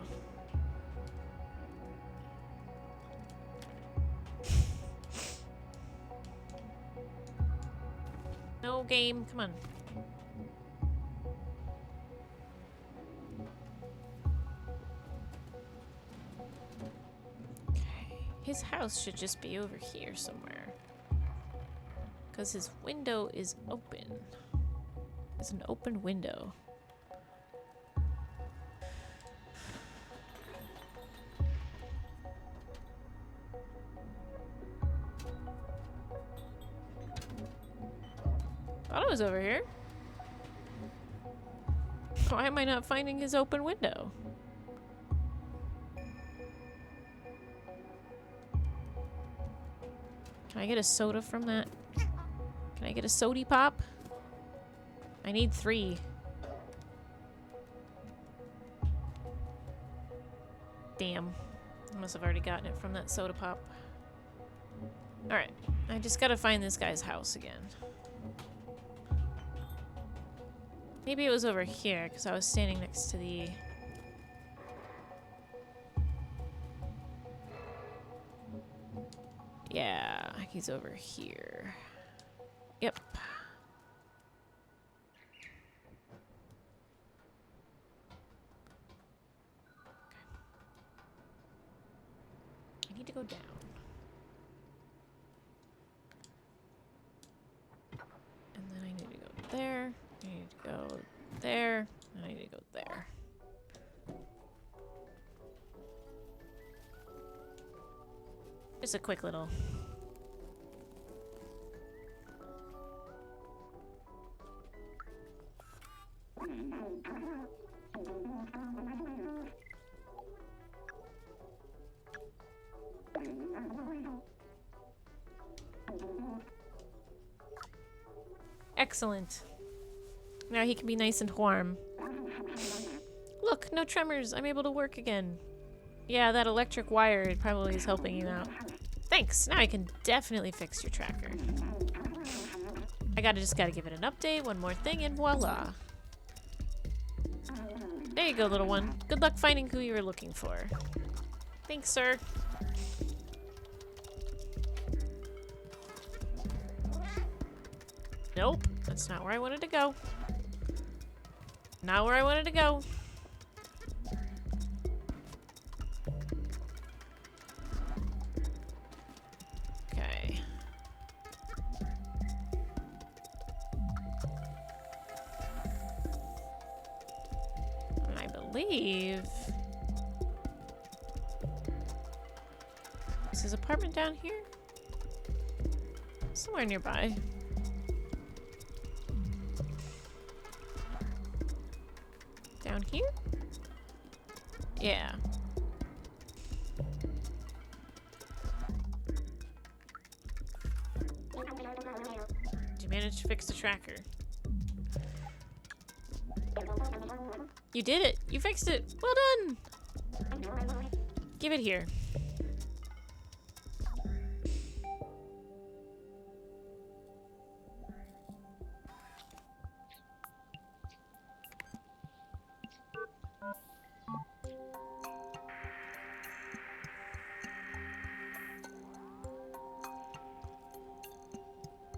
No game. Come on. His house should just be over here somewhere. Because his window is open. It's an open window. Thought it was over here. Why am I not finding his open window? Can I get a soda from that? Can I get a sody pop? I need 3. Damn. I must have already gotten it from that soda pop. Alright. I just gotta find this guy's house again. Maybe it was over here, because I was standing next to the... Yeah, he's over here. Yep. Okay. I need to go down. And then I need to go there. I need to go there. And I need to go there. Just a quick little... Excellent. Now he can be nice and warm. Look, no tremors. I'm able to work again. Yeah, that electric wire probably is helping you out. Thanks. Now I can definitely fix your tracker. I just gotta give it an update, one more thing, and voila. There you go, little one. Good luck finding who you were looking for. Thanks, sir. Nope, that's not where I wanted to go. Not where I wanted to go. Okay. I believe... Is his apartment down here? Somewhere nearby. Down here? Yeah. Did you manage to fix the tracker? You did it! You fixed it! Well done! Give it here.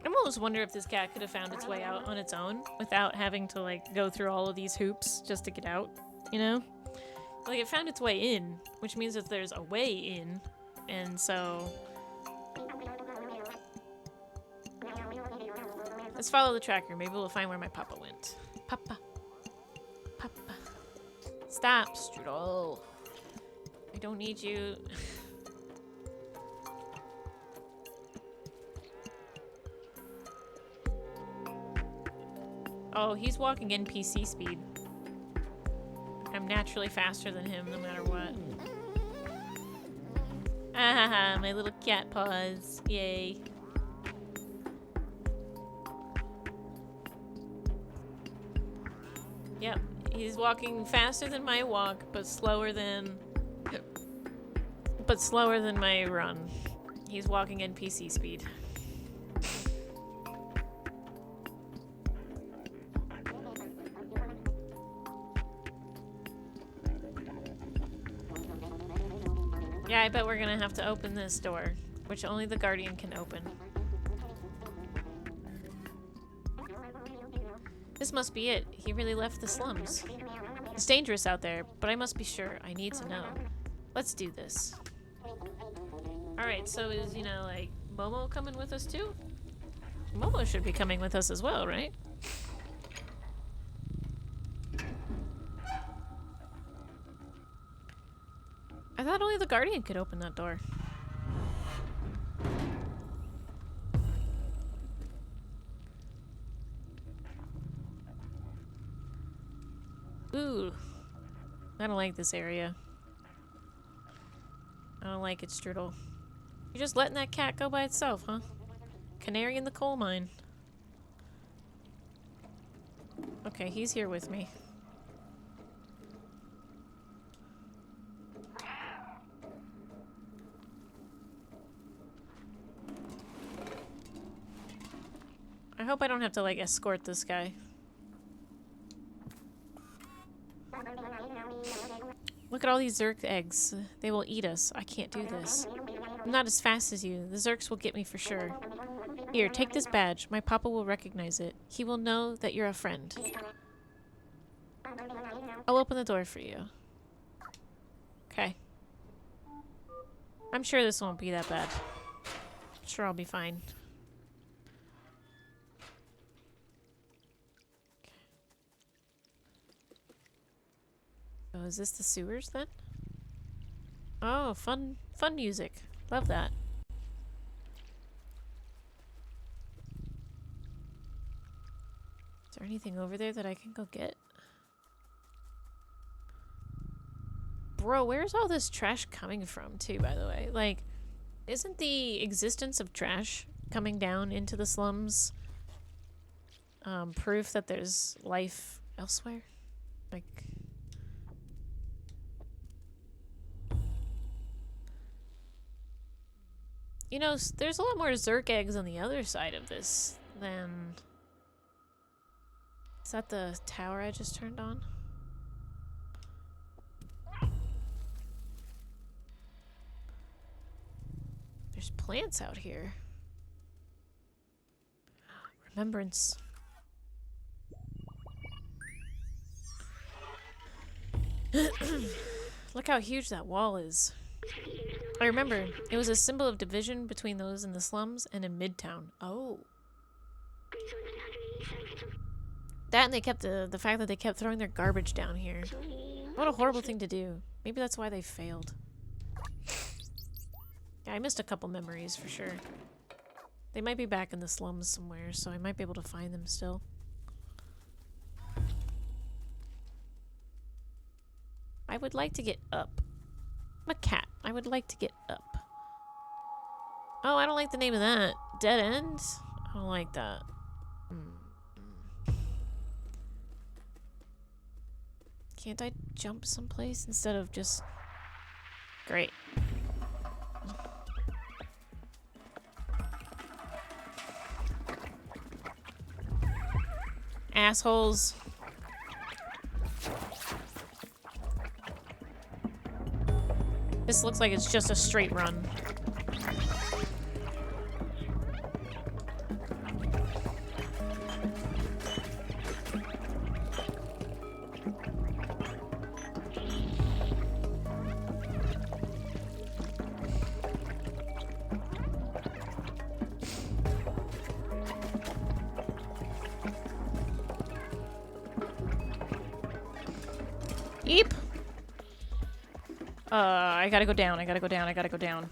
I almost wonder if this cat could have found its way out on its own without having to, like, go through all of these hoops just to get out, you know? Like, it found its way in, which means that there's a way in, and so... Let's follow the tracker. Maybe we'll find where my papa went. Papa. Papa. Stop, Strudel. I don't need you. Oh, he's walking NPC speed. I'm naturally faster than him no matter what. Ah, my little cat paws. Yay. Yep, he's walking faster than my walk, but slower than my run. He's walking NPC speed. Yeah, I bet we're gonna have to open this door, which only the Guardian can open. This must be it. He really left the slums. It's dangerous out there, but I must be sure. I need to know. Let's do this. Alright, so is, you know, like, Momo coming with us too? Momo should be coming with us as well, right? I thought only the Guardian could open that door. Ooh. I don't like this area. I don't like it, Strudel. You're just letting that cat go by itself, huh? Canary in the coal mine. Okay, he's here with me. I hope I don't have to, like, escort this guy. Look at all these Zerk eggs. They will eat us. I can't do this. I'm not as fast as you. The Zerks will get me for sure. Here, take this badge. My papa will recognize it. He will know that you're a friend. I'll open the door for you. Okay. I'm sure this won't be that bad. I'm sure I'll be fine. Oh, is this the sewers then? Oh, fun music. Love that. Is there anything over there that I can go get? Bro, where's all this trash coming from too, by the way? Like, isn't the existence of trash coming down into the slums proof that there's life elsewhere? Like... You know, there's a lot more Zerk eggs on the other side of this than... Is that the tower I just turned on? There's plants out here. Remembrance. Look how huge that wall is. I remember, it was a symbol of division between those in the slums and in Midtown. Oh. That and they kept the fact that they kept throwing their garbage down here. What a horrible thing to do. Maybe that's why they failed. Yeah, I missed a couple memories for sure. They might be back in the slums somewhere, so I might be able to find them still. I would like to get up. I'm a cat. I would like to get up. Oh, I don't like the name of that. Dead end? I don't like that. Can't I jump someplace instead of just... Great. Assholes. This looks like it's just a straight run. Eep. I gotta go down, I gotta go down, I gotta go down.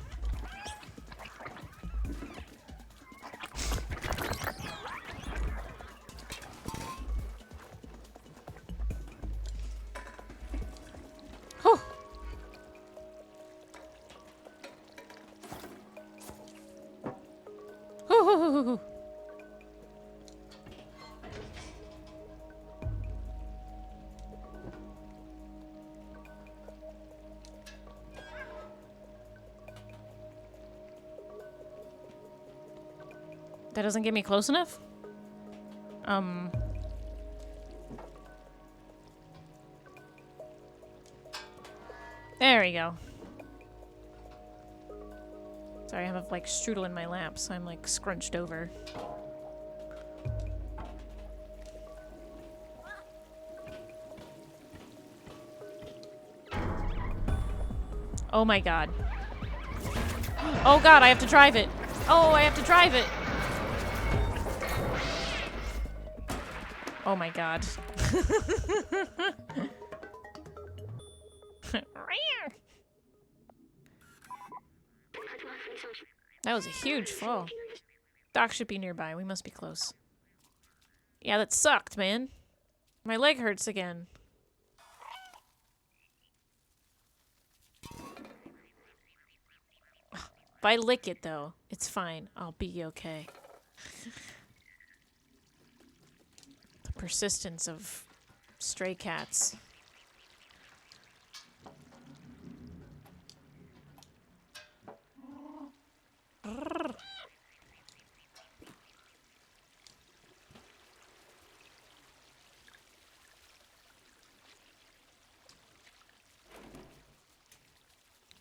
Oh. Oh. That doesn't get me close enough? There we go. Sorry, I have like strudel in my lap, so I'm like scrunched over. Oh my god. Oh god, I have to drive it. Oh, I have to drive it. Oh my god. That was a huge fall. Doc should be nearby. We must be close. Yeah, that sucked, man. My leg hurts again. If I lick it, though, it's fine. I'll be okay. The persistence of stray cats.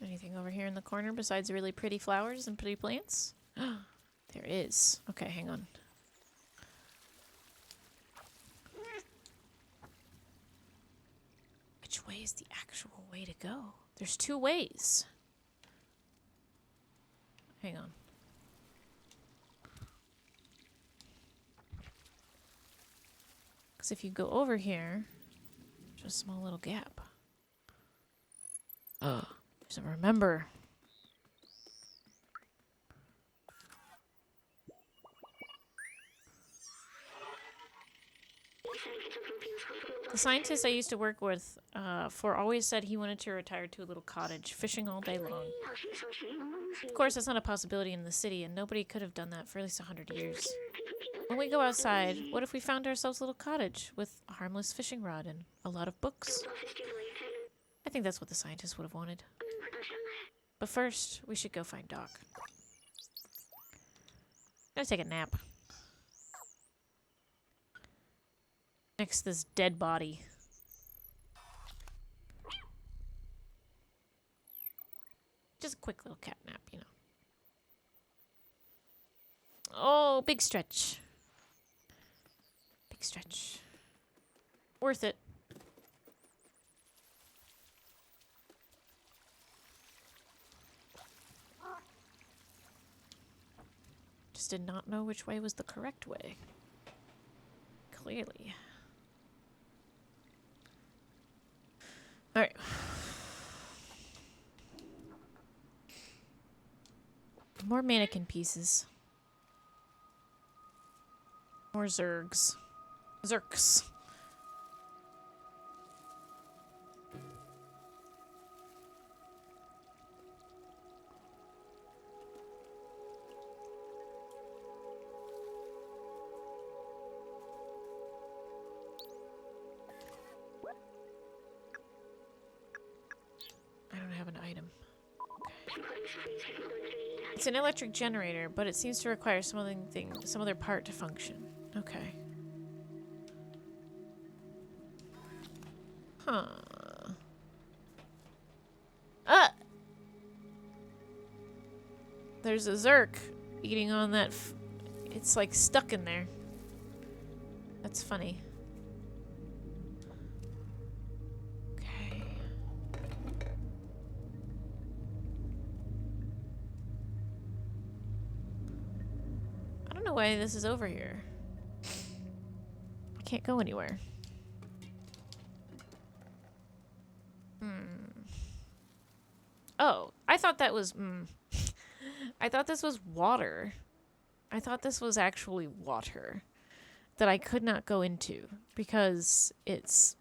Anything over here in the corner besides really pretty flowers and pretty plants? There is. Okay, hang on. Which way is the actual way to go? There's two ways. Hang on. Because if you go over here, there's a small little gap. So remember. The scientist I used to work with for always said he wanted to retire to a little cottage, fishing all day long. Of course, that's not a possibility in the city, and nobody could have done that for at least 100 years. When we go outside, what if we found ourselves a little cottage with a harmless fishing rod and a lot of books? I think that's what the scientist would have wanted. But first, we should go find Doc. I'm gonna take a nap. Next to this dead body. Just a quick little cat nap, you know. Oh, big stretch. Big stretch. Worth it. Just did not know which way was the correct way. Clearly. Alright. More mannequin pieces. More zergs. Zerks. item. Okay. It's an electric generator, but it seems to require some other part to function. Okay. Huh. Ah! There's a Zerk eating on that. It's like stuck in there. That's funny. Okay. I don't know why this is over here. I can't go anywhere. Oh, I thought that was... I thought this was water. I thought this was actually water that I could not go into because it's,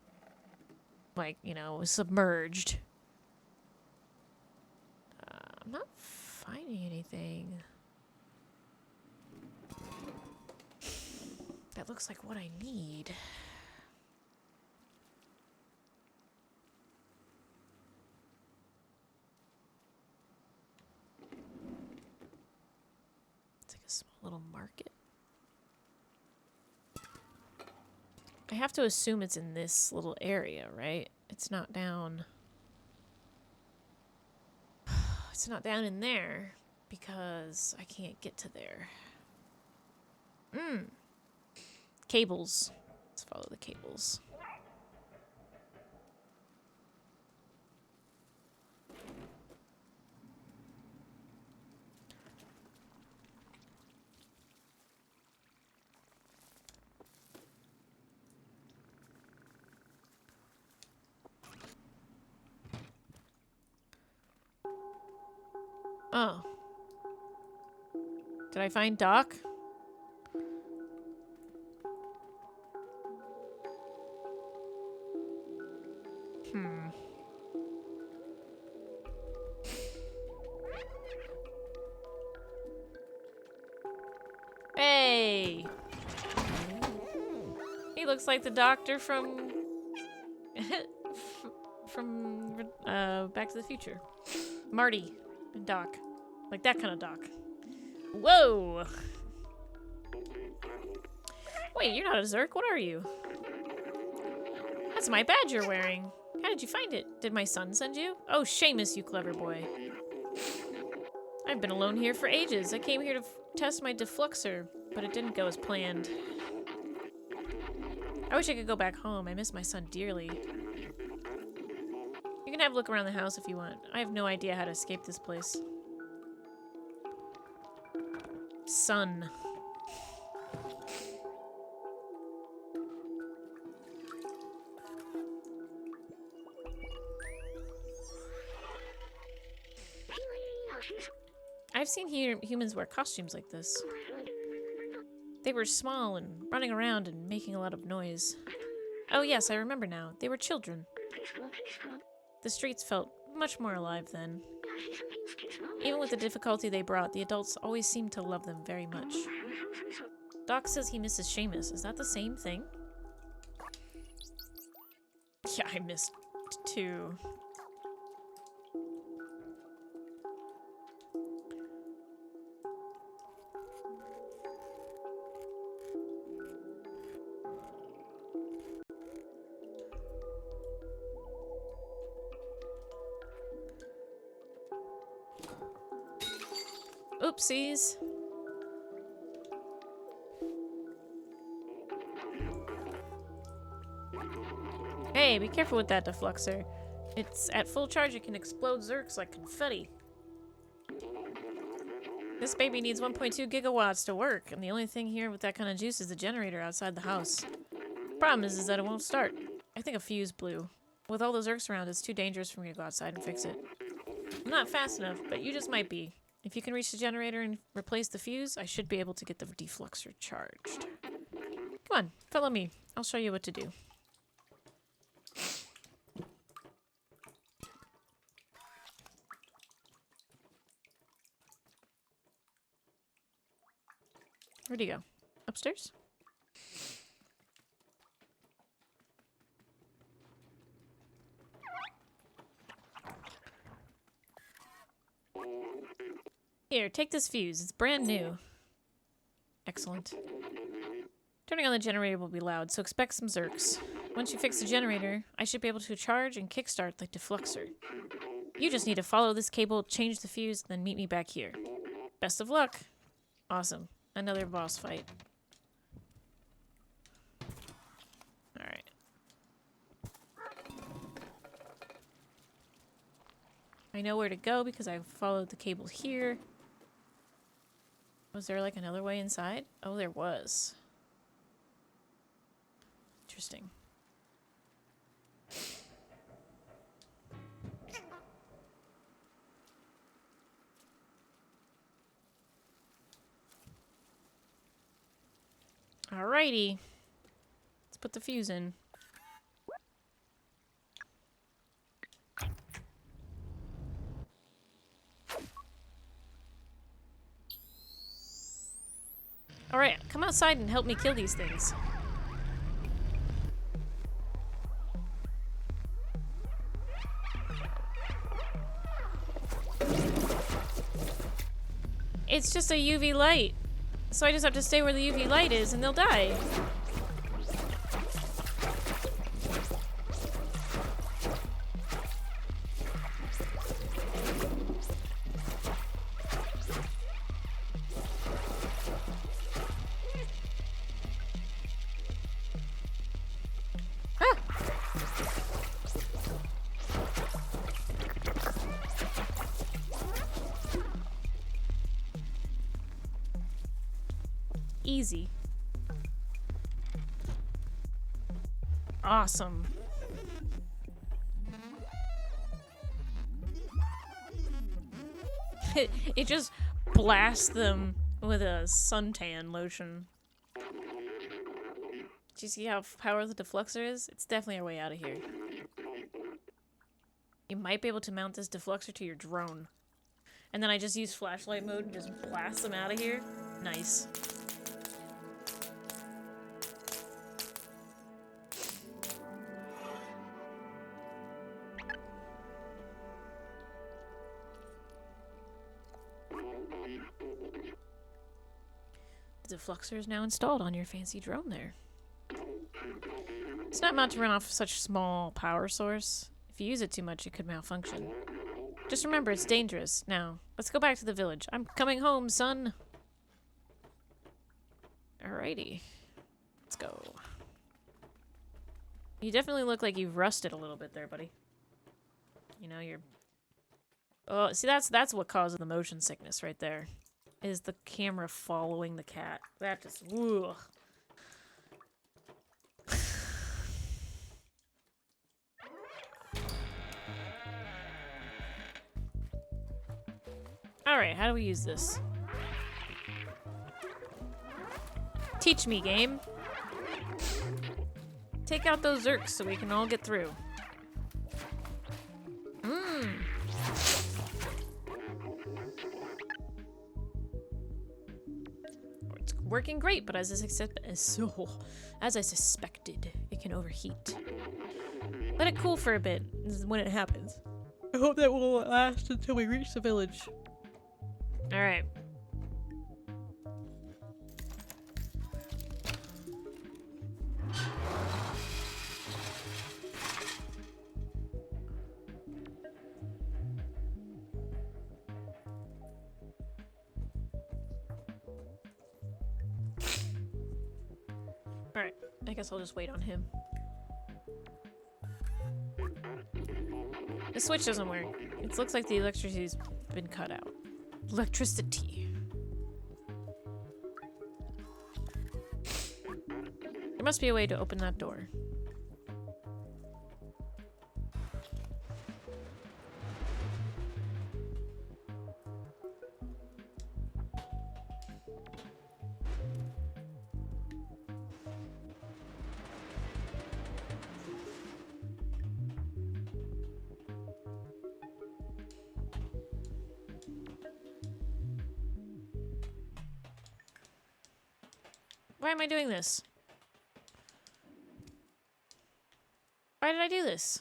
like, you know, submerged. I'm not finding anything. That looks like what I need. Little market. I have to assume it's in this little area, right? It's not down. It's not down in there because I can't get to there. Cables. Let's follow the cables. Oh. Did I find Doc? Hey! He looks like the doctor from... from Back to the Future. Marty and Doc. Like that kind of Doc. Whoa! Wait, you're not a Zerk? What are you? That's my badge you're wearing. How did you find it? Did my son send you? Oh, Seamus, you clever boy. I've been alone here for ages. I came here to test my defluxer, but it didn't go as planned. I wish I could go back home. I miss my son dearly. You can have a look around the house if you want. I have no idea how to escape this place. Son. I've seen humans wear costumes like this. They were small and running around and making a lot of noise. Oh yes, I remember now. They were children. The streets felt much more alive then. Even with the difficulty they brought, the adults always seemed to love them very much. Doc says he misses Seamus. Is that the same thing? Yeah, I missed too. Oopsies. Hey, be careful with that defluxer. It's at full charge, it can explode Zerks like confetti. This baby needs 1.2 gigawatts to work, and the only thing here with that kind of juice is the generator outside the house. Problem is that it won't start. I think a fuse blew. With all those Zerks around, it's too dangerous for me to go outside and fix it. I'm not fast enough, but you just might be. If you can reach the generator and replace the fuse, I should be able to get the defluxer charged. Come on, follow me. I'll show you what to do. Where'd he go? Upstairs? Here, take this fuse. It's brand new. Excellent. Turning on the generator will be loud, so expect some zerks. Once you fix the generator, I should be able to charge and kickstart the defluxer. You just need to follow this cable, change the fuse, then meet me back here. Best of luck. Awesome. Another boss fight. Alright. I know where to go because I followed the cable here. Was there like another way inside? Oh, there was. Interesting. Alrighty. Let's put the fuse in. Alright, come outside and help me kill these things. It's just a UV light. So I just have to stay where the UV light is and they'll die. Easy. Awesome. It just blasts them with a suntan lotion. Do you see how powerful the defluxer is? It's definitely our way out of here. You might be able to mount this defluxer to your drone. And then I just use flashlight mode and just blast them out of here. Nice. The defluxer is now installed on your fancy drone there. It's not meant to run off such a small power source. If you use it too much, it could malfunction. Just remember, it's dangerous. Now, let's go back to the village. I'm coming home, son! Alrighty. Let's go. You definitely look like you've rusted a little bit there, buddy. You know, you're... Oh, see, that's what causes the motion sickness right there. Is the camera following the cat. That just... Ugh. Alright, how do we use this? Teach me, game. Take out those zerks so we can all get through. It's working great, but as I suspected, it can overheat. Let it cool for a bit when it happens. I hope that will last until we reach the village. Alright. Alright, I guess I'll just wait on him. The switch doesn't work. It looks like the electricity's been cut out. Electricity. There must be a way to open that door. Why am I doing this? Why did I do this?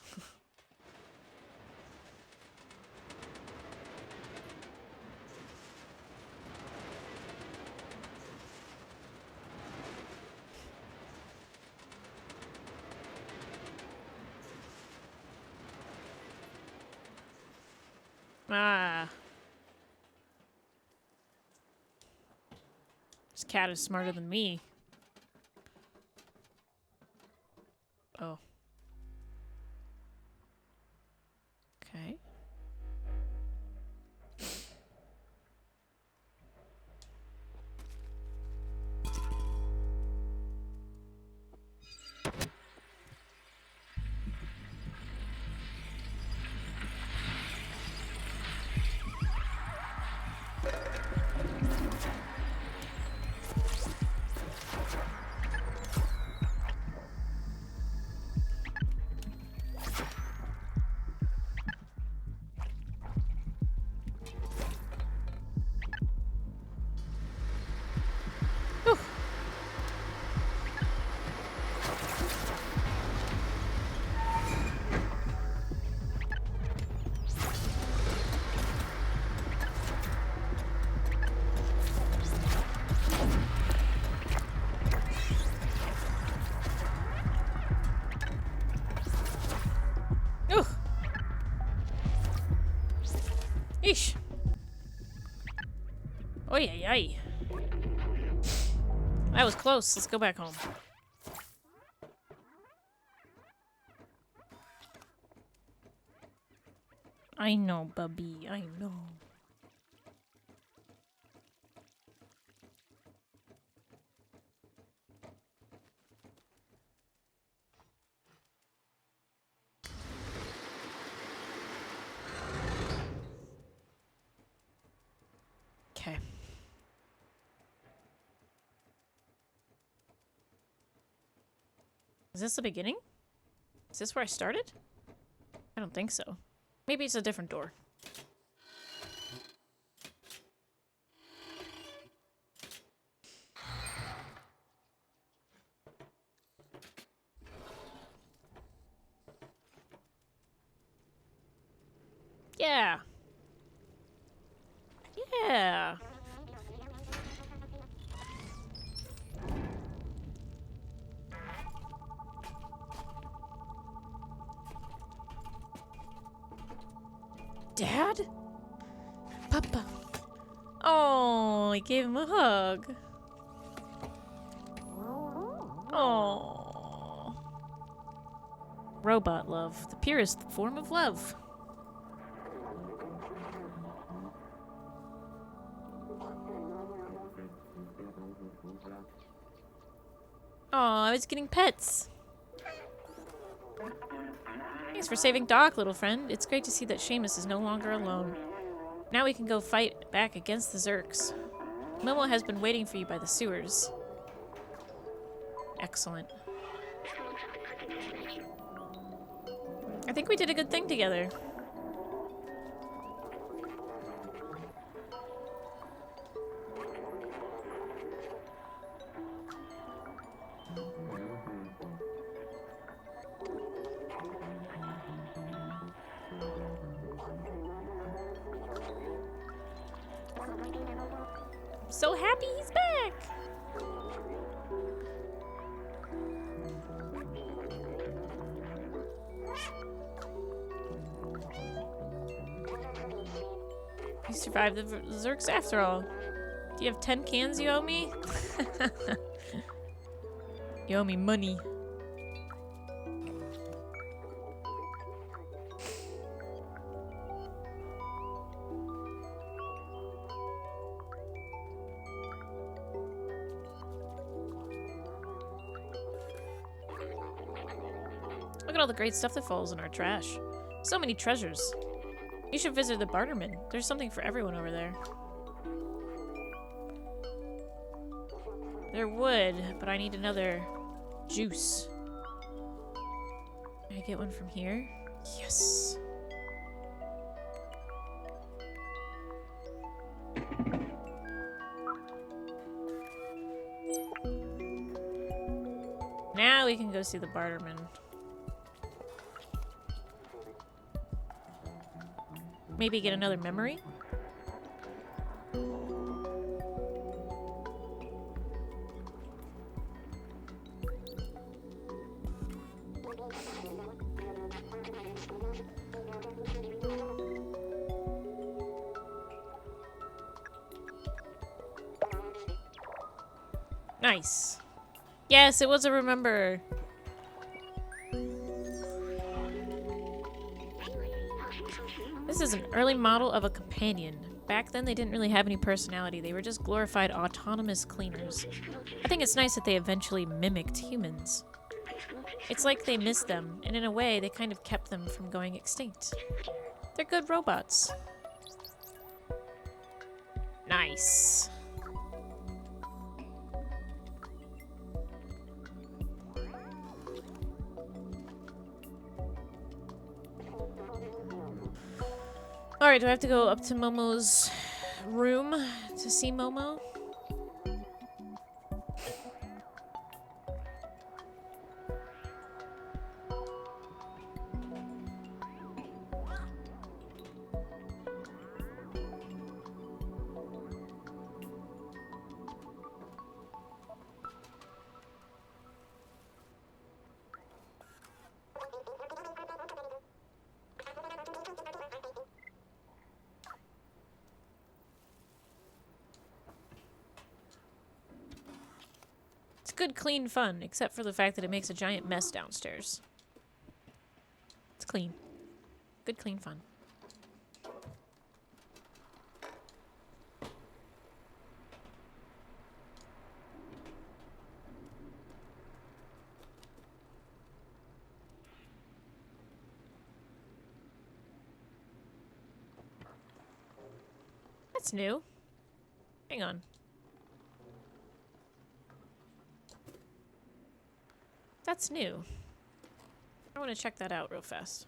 Ah. This cat is smarter than me. Oh. Okay. Whew. Ooh. Eesh. Oy, ay, ay. That was close. Let's go back home. I know, Bubby. I know. Okay. Is this the beginning? Is this where I started? I don't think so. Maybe it's a different door. Yeah. Yeah. Dad? Papa. Oh, I gave him a hug. Oh. Robot love, the purest form of love. Oh, I was getting pets. Thanks for saving Doc, little friend. It's great to see that Seamus is no longer alone. Now we can go fight back against the Zurks. Momo has been waiting for you by the sewers. Excellent. I think we did a good thing together. So happy he's back! You survived the Zurks after all. Do you have 10 cans you owe me? You owe me money. Look at all the great stuff that falls in our trash. So many treasures. You should visit the barterman. There's something for everyone over there. There would, but I need another juice. Can I get one from here? Yes. Now we can go see the barterman. Maybe get another memory? Nice. Yes, it was a remember. This is an early model of a companion. Back then, they didn't really have any personality. They were just glorified autonomous cleaners. I think it's nice that they eventually mimicked humans. It's like they missed them, and in a way, they kind of kept them from going extinct. They're good robots. Nice. Alright, do I have to go up to Momo's room to see Momo? It's good, clean fun, except for the fact that it makes a giant mess downstairs. It's clean. Good, clean fun. That's new. Hang on. That's new. I want to check that out real fast.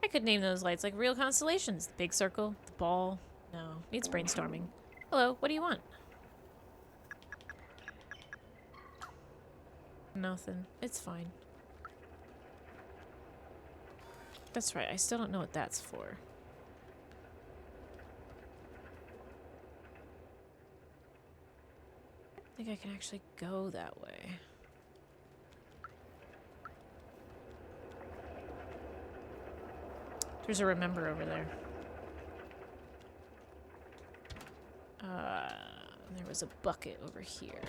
I could name those lights like real constellations. The big circle, the ball. No, needs brainstorming. Hello, what do you want? Nothing. It's fine. That's right, I still don't know what that's for. I think I can actually go that way. There's a remember over there. And there was a bucket over here.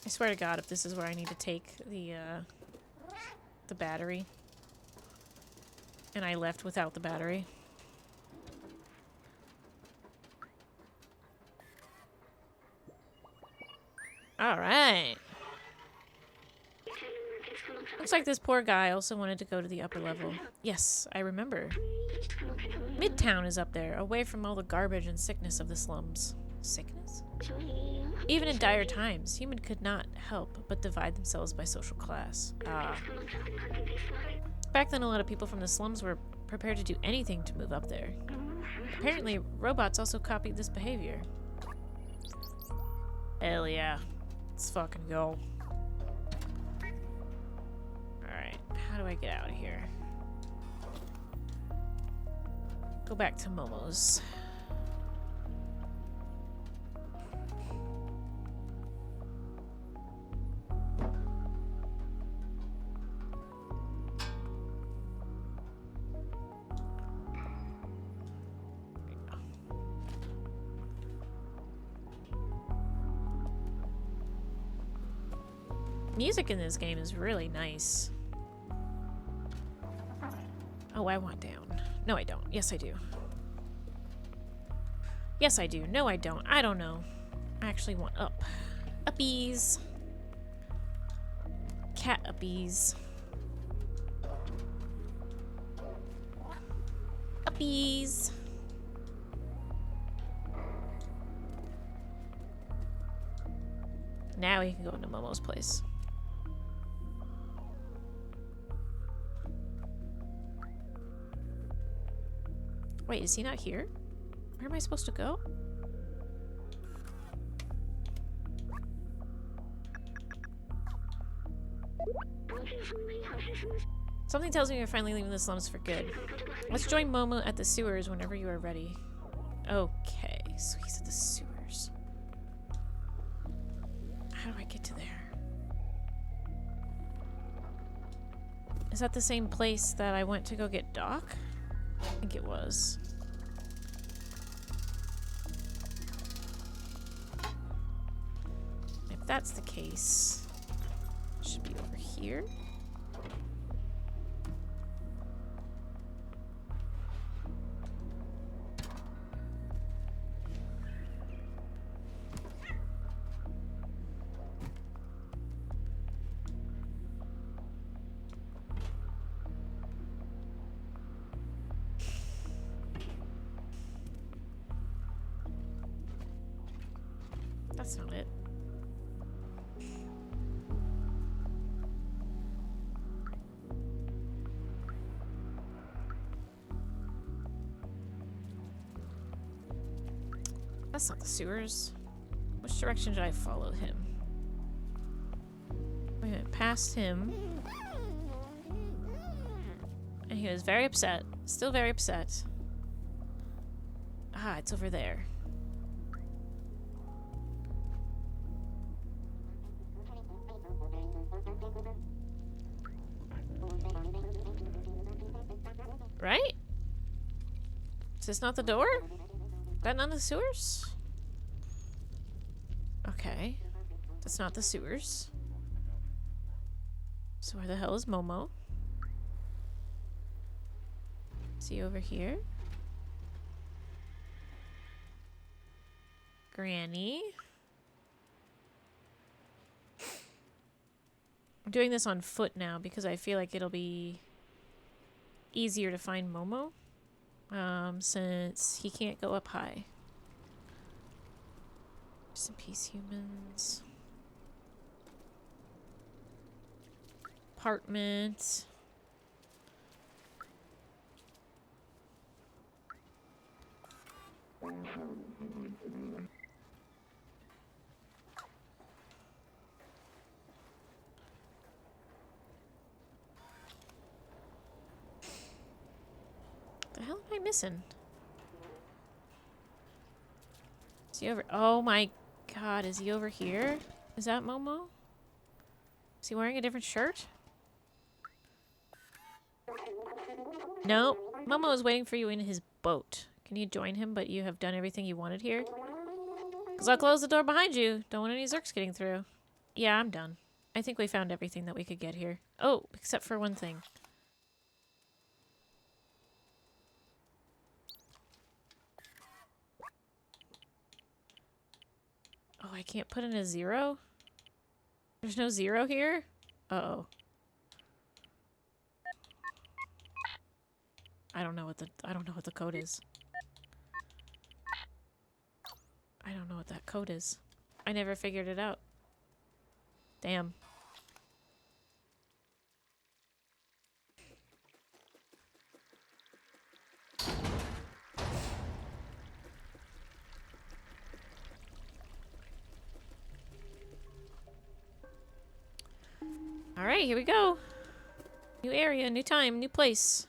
I swear to God, if this is where I need to take the battery. And I left without the battery. Alright. Looks like this poor guy also wanted to go to the upper level. Yes, I remember. Midtown is up there, away from all the garbage and sickness of the slums. Sickness? Even in dire times, humans could not help but divide themselves by social class. Ah. Back then, a lot of people from the slums were prepared to do anything to move up there. Apparently, robots also copied this behavior. Hell yeah. Let's fucking go. Alright, how do I get out of here? Go back to Momo's. Music in this game is really nice. Oh, I want down. No, I don't. Yes, I do. Yes, I do. No, I don't. I don't know. I actually want up. Uppies. Cat uppies. Uppies. Now we can go into Momo's place. Wait, is he not here? Where am I supposed to go? Something tells me you're finally leaving the slums for good. Let's join Momo at the sewers whenever you are ready. Okay, so he's at the sewers. How do I get to there? Is that the same place that I went to go get Doc? I think it was. If that's the case, it should be over here. That's not it. That's not the sewers. Which direction did I follow him? We went past him. And he was very upset. Still very upset. Ah, it's over there. Right? Is this not the door? That not the sewers? Okay. That's not the sewers. So where the hell is Momo? Is he over here? Granny? I'm doing this on foot now because I feel like it'll be easier to find Momo. Since he can't go up high. Rest in peace, humans. Apartment. The hell am I missing? Is he over? Oh my god, is he over here? Is that Momo? Is he wearing a different shirt? No, Momo is waiting for you in his boat. Can you join him, but you have done everything you wanted here? Because I'll close the door behind you. Don't want any Zerks getting through. Yeah, I'm done. I think we found everything that we could get here. Oh, except for one thing. Oh, I can't put in a 0? There's no 0 here? Uh-oh. I don't know what the code is. I don't know what that code is. I never figured it out. Damn. Alright, here we go. New area, new time, new place.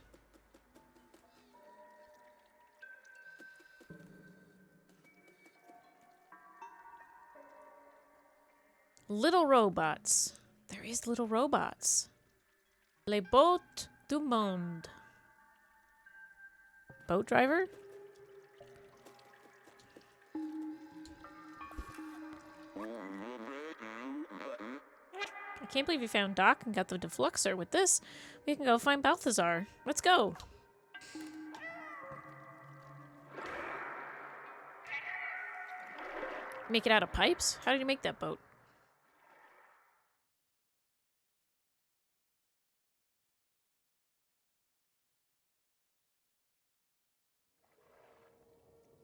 Little robots. There is little robots. Les boats du monde. Boat driver? I can't believe we found Doc and got the defluxer. With this, we can go find Balthazar. Let's go. Make it out of pipes? How did you make that boat?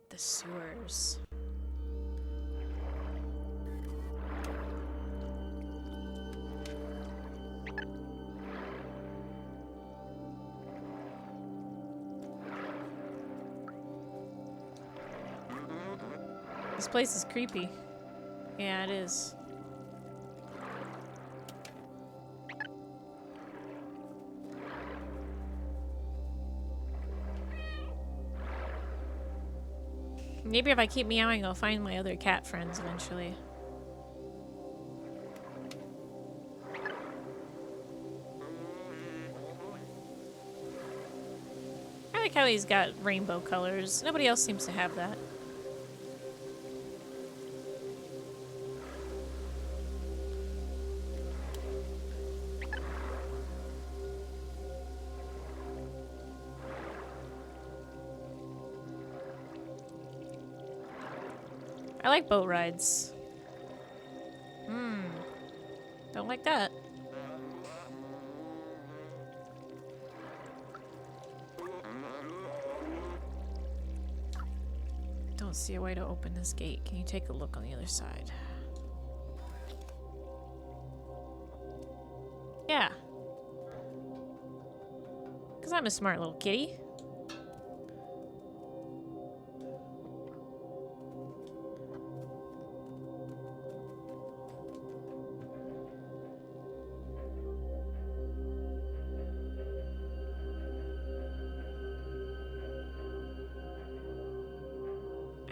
The sewers. This place is creepy. Yeah, it is. Maybe if I keep meowing, I'll find my other cat friends eventually. I like how he's got rainbow colors. Nobody else seems to have that. I like boat rides. Don't like that. Don't see a way to open this gate. Can you take a look on the other side? Yeah. 'Cause I'm a smart little kitty.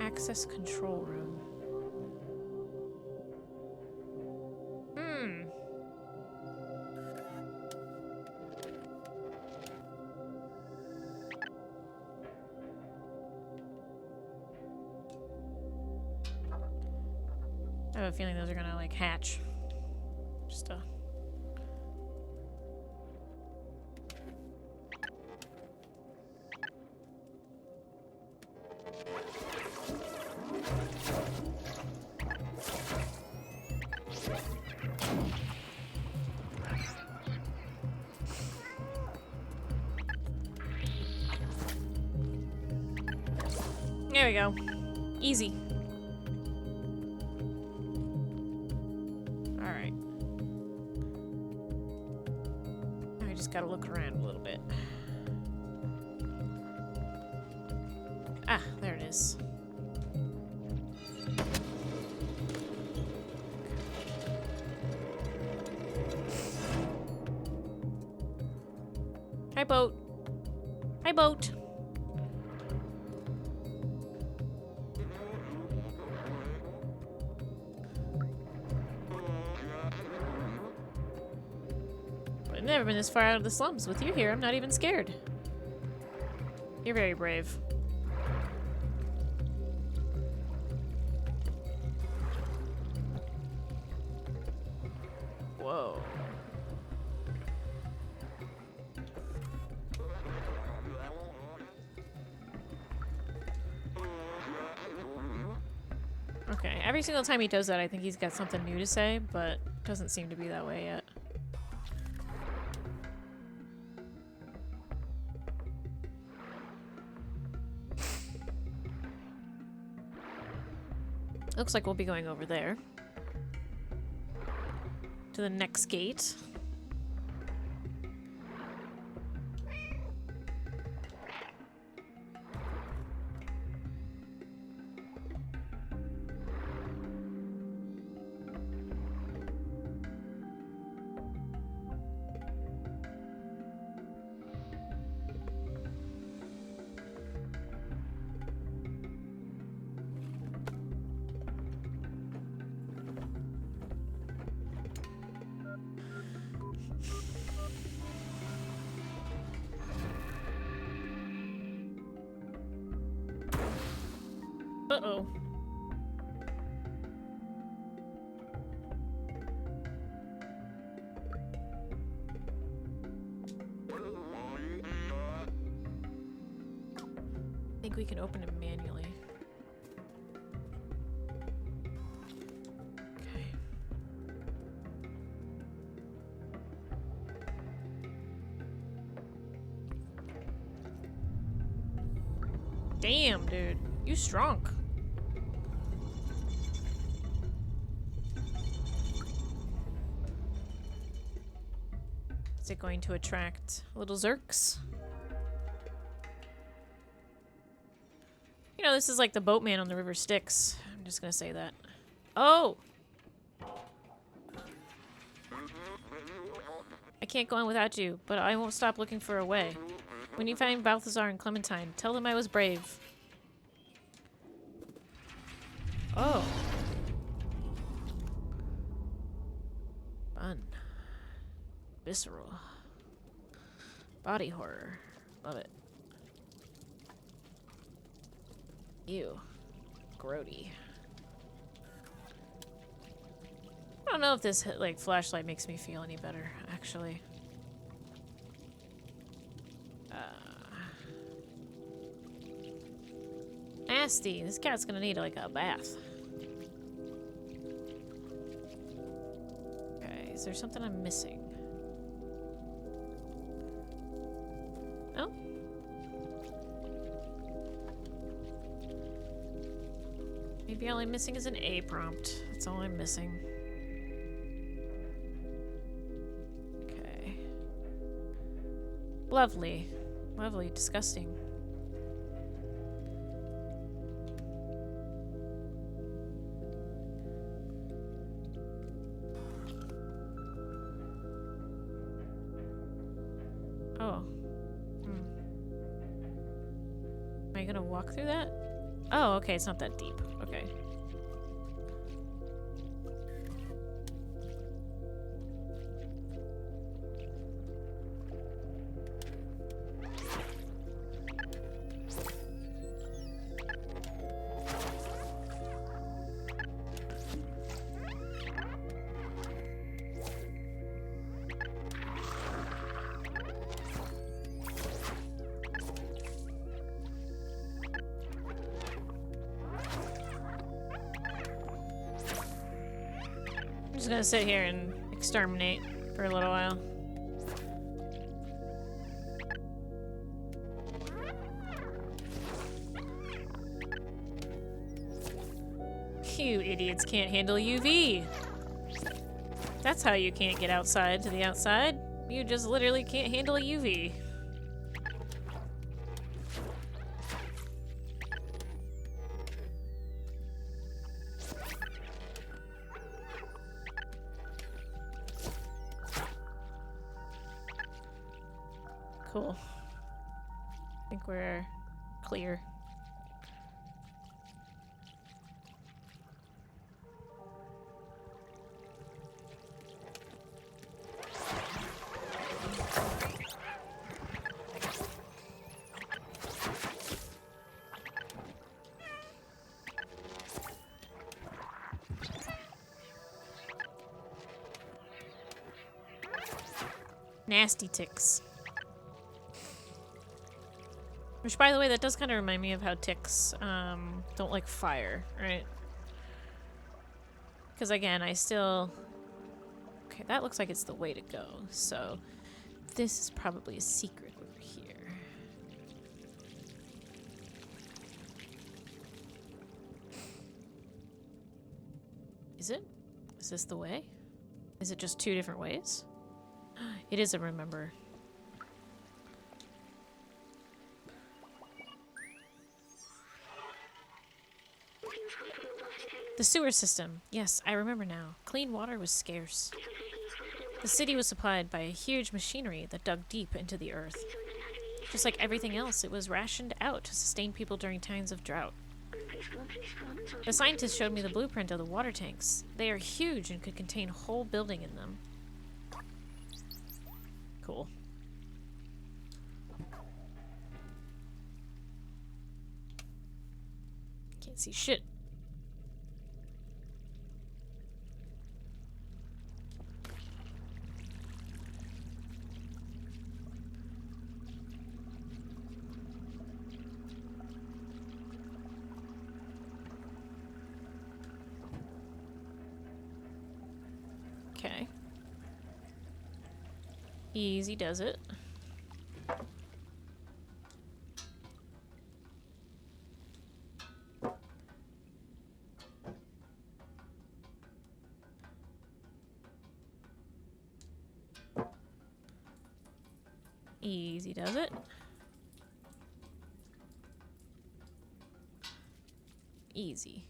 Access control room. I have a feeling those are gonna like hatch. Just There we go. Easy. Alright. Now I just gotta look around a little bit. Ah, there it is. Hi, boat. Hi, boat. I've never been this far out of the slums. With you here, I'm not even scared. You're very brave. Whoa. Okay, every single time he does that, I think he's got something new to say, but doesn't seem to be that way yet. Looks like we'll be going over there. To the next gate. Uh-oh. I think we can open it manually. Okay. Damn, dude. You strong. Is it going to attract little Zerks? You know, this is like the boatman on the river Styx. I'm just gonna say that. Oh! I can't go on without you, but I won't stop looking for a way. When you find Balthazar and Clementine, tell them I was brave. Oh. Fun. Visceral. Body horror. Love it. Ew. Grody. I don't know if this like flashlight makes me feel any better, actually. Nasty. This cat's gonna need like a bath. Okay, is there something I'm missing? No? Maybe all I'm missing is an A prompt. That's all I'm missing. Okay. Lovely. Lovely. Disgusting. Oh. Am I gonna walk through that? Oh, okay, it's not that deep. Okay. I'm just gonna sit here and exterminate for a little while. You idiots can't handle UV. That's how you can't get outside to the outside. You just literally can't handle a UV. Cool. I think we're clear. Nasty ticks. Which, by the way, that does kind of remind me of how ticks don't like fire, right? Because, again, I still... Okay, that looks like it's the way to go. So, this is probably a secret over here. Is it? Is this the way? Is it just two different ways? It is a remember. The sewer system. Yes, I remember now. Clean water was scarce. The city was supplied by a huge machinery that dug deep into the earth. Just like everything else, it was rationed out to sustain people during times of drought. The scientists showed me the blueprint of the water tanks. They are huge and could contain a whole building in them. Cool. Can't see shit. Okay. Easy does it. Easy does it. Easy.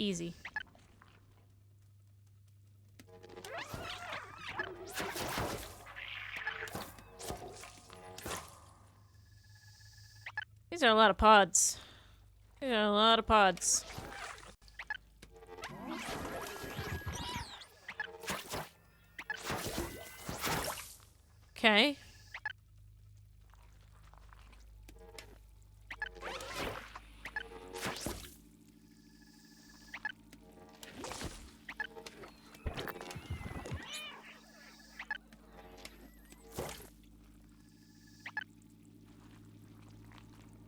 Easy. These are a lot of pods. These are a lot of pods. Okay.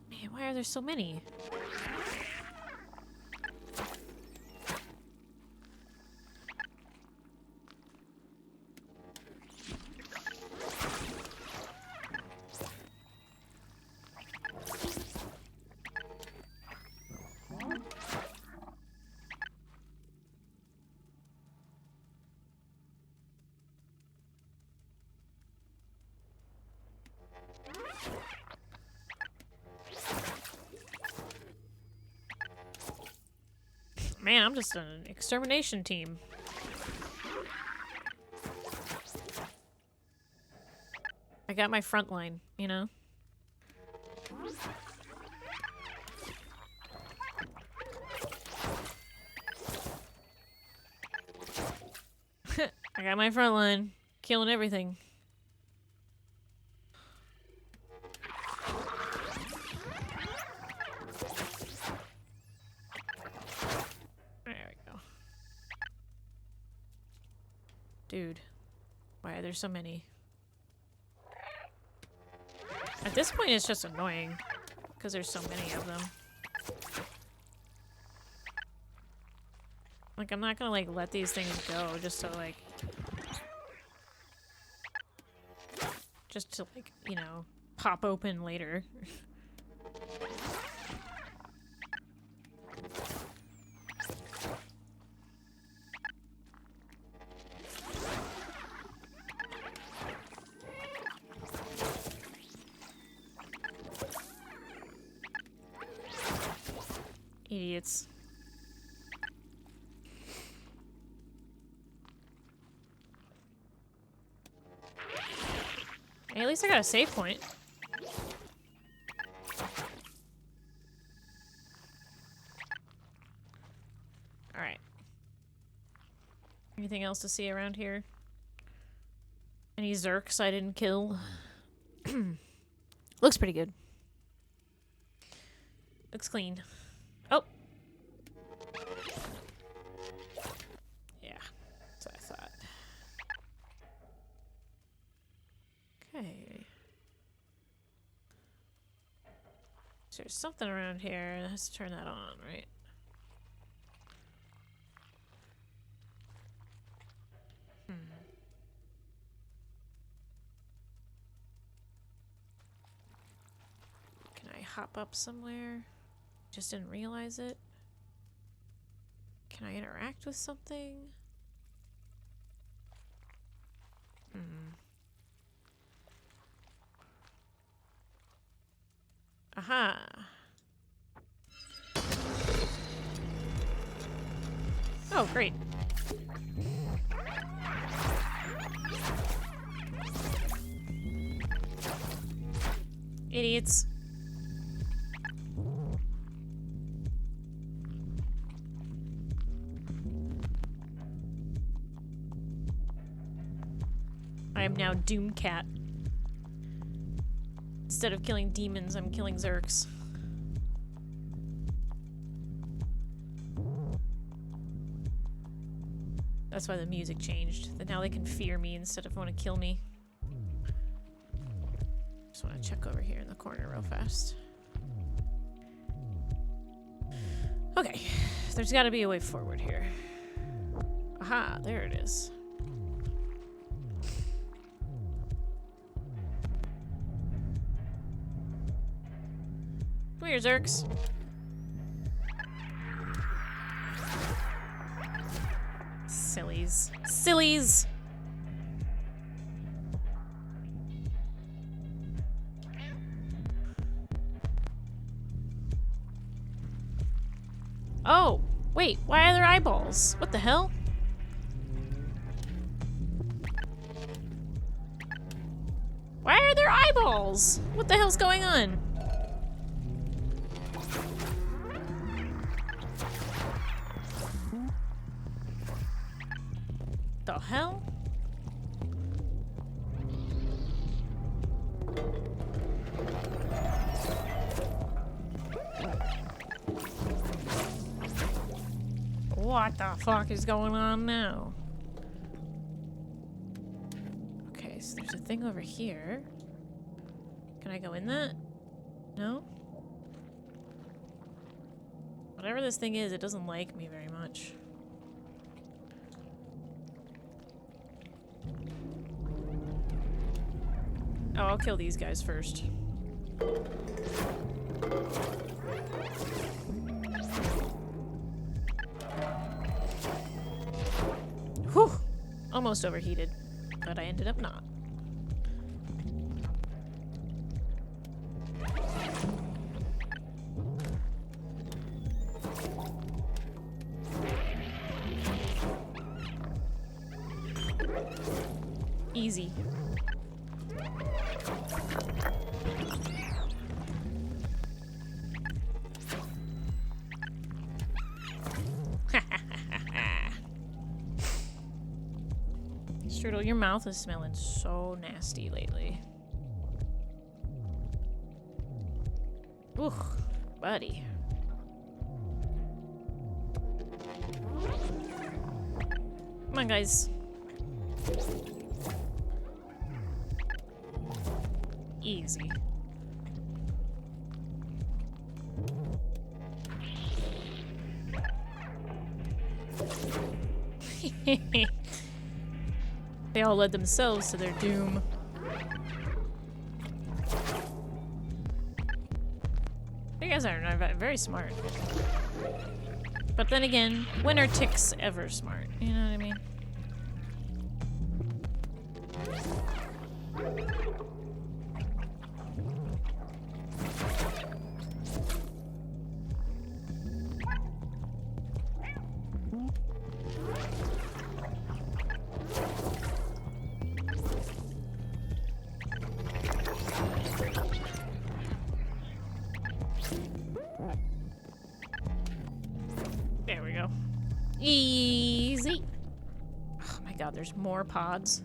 Man, why are there so many? Man, I'm just an extermination team. I got my front line, you know? I got my front line, killing everything. Dude, why are there so many? At this point, it's just annoying because there's so many of them. Like, I'm not gonna, like, let these things go just to, like... just to, like, you know, pop open later. Idiots. Hey, at least I got a save point. Alright. Anything else to see around here? Any Zerks I didn't kill? Looks pretty good. Looks clean. Oh! Yeah, that's what I thought. Okay. So there's something around here. Let's turn that on, right? Can I hop up somewhere? Just didn't realize it. Can I interact with something? Aha! Oh, great. Idiots. I am now Doomcat. Instead of killing demons, I'm killing Zerks. That's why the music changed. That now they can fear me instead of want to kill me. Just want to check over here in the corner real fast. Okay, there's got to be a way forward here. Aha, there it is. Come here, Zerks. Sillies. Sillies! Oh! Wait, why are there eyeballs? What the hell? Why are there eyeballs? What the hell's going on? The hell? What the fuck is going on now? Okay, so there's a thing over here. Can I go in that? No? Whatever this thing is, it doesn't like me very much. Oh, I'll kill these guys first. Whew! Almost overheated, but I ended up not. Easy. Strudel, your mouth is smelling so nasty lately. Ooh, buddy. Come on, guys. Easy. They all led themselves to their doom. You guys are very smart. But then again, when are ticks ever smart? You know what I mean? There we go. Easy. Oh my god, there's more pods.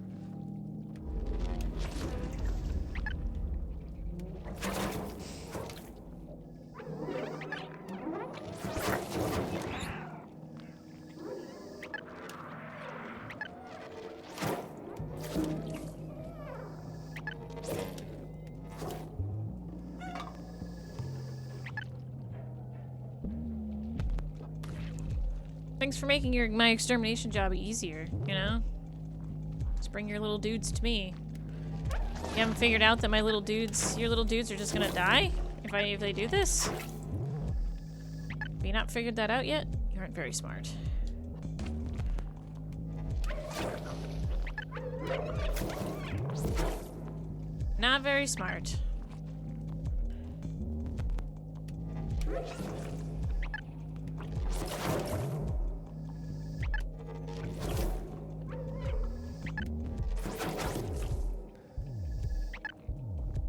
Thanks for making my extermination job easier, you know? Just bring your little dudes to me. You haven't figured out that your little dudes are just gonna die if they do this? Have you not figured that out yet? You aren't very smart. Not very smart.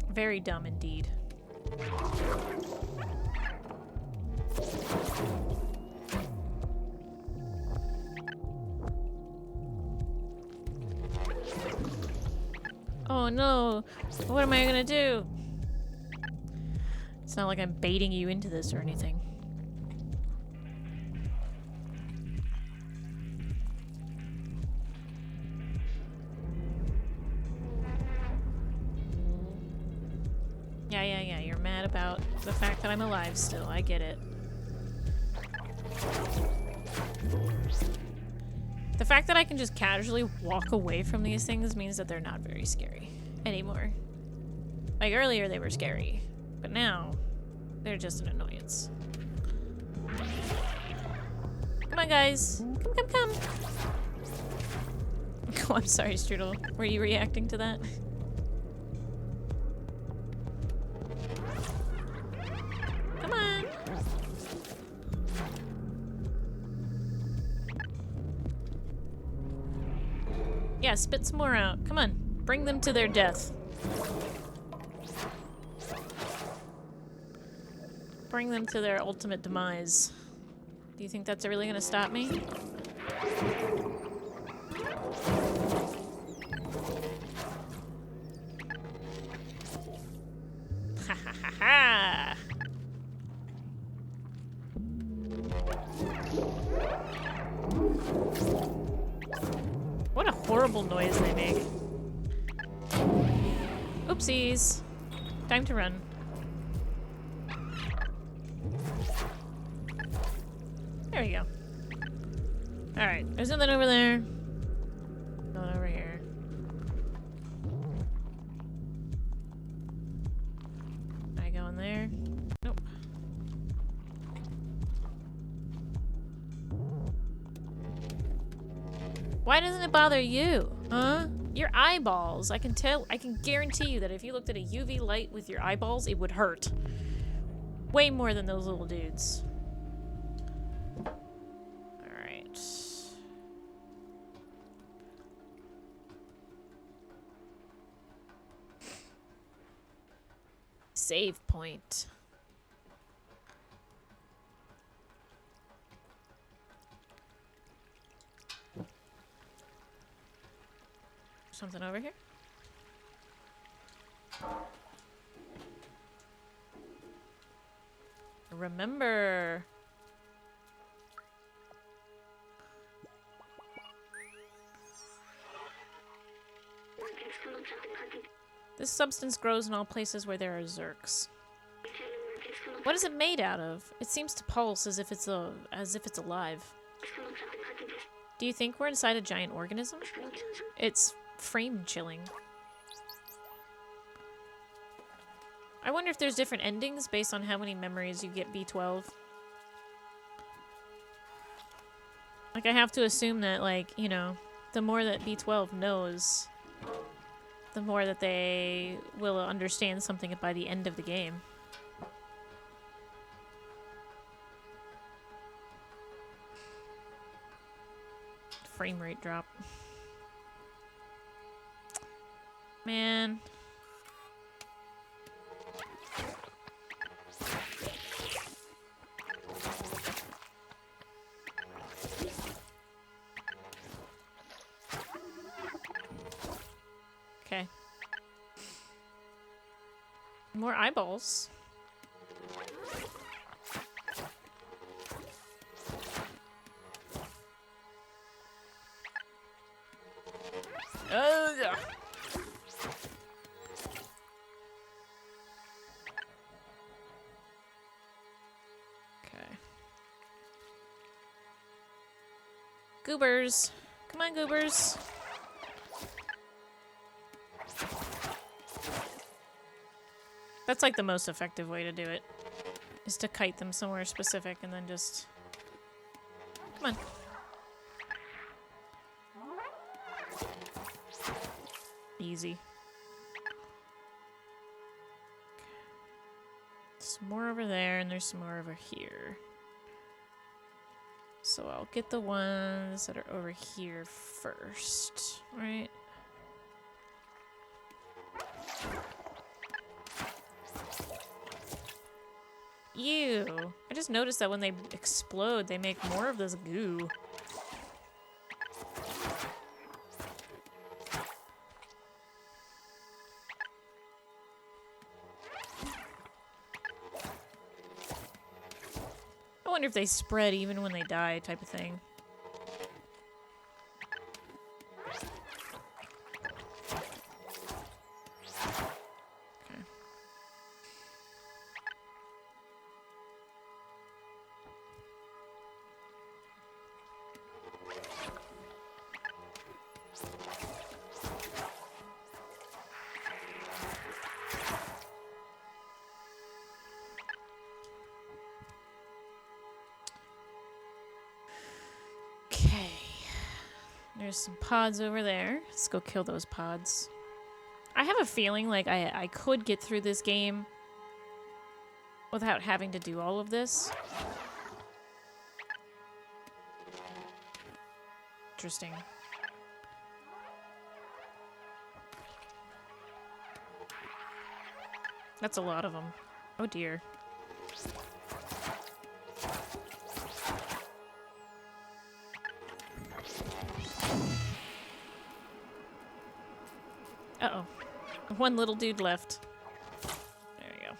Very dumb indeed. Oh no, what am I gonna do? It's not like I'm baiting you into this or anything. Yeah, you're mad about the fact that I'm alive still. I get it. The fact that I can just casually walk away from these things means that they're not very scary anymore. Like earlier they were scary, but now they're just an annoyance. Come on, guys. Come. Oh, I'm sorry, Strudel. Were you reacting to that? Yeah, spit some more out. Come on. Bring them to their death. Bring them to their ultimate demise. Do you think that's really gonna stop me? Ha ha ha ha! What a horrible noise they make. Oopsies. Time to run. There we go. Alright, there's nothing over there. Nothing over here. I go in there? Nope. Why doesn't it bother you? Huh? Your eyeballs. I can guarantee you that if you looked at a UV light with your eyeballs, it would hurt. Way more than those little dudes. Alright. Save point. Something over here? Remember. This substance grows in all places where there are zerks. What is it made out of? It seems to pulse as if it's alive. Do you think we're inside a giant organism? It's frame chilling. I wonder if there's different endings based on how many memories you get B12. Like, I have to assume that, like, you know, the more that B12 knows, the more that they will understand something by the end of the game. Frame rate drop. Man. Okay. More eyeballs. Oh, yeah. Okay. Goobers. Come on, goobers. That's like the most effective way to do it. Is to kite them somewhere specific and then just... Come on. Easy. Some more over there, and there's some more over here. So I'll get the ones that are over here first, right? Ew. I just noticed that when they explode, they make more of this goo. I wonder if they spread even when they die, type of thing. Okay. Okay. There's some pods over there. Let's go kill those pods. I have a feeling like I could get through this game without having to do all of this. Interesting. That's a lot of them. Oh dear. Uh-oh. One little dude left. There we go.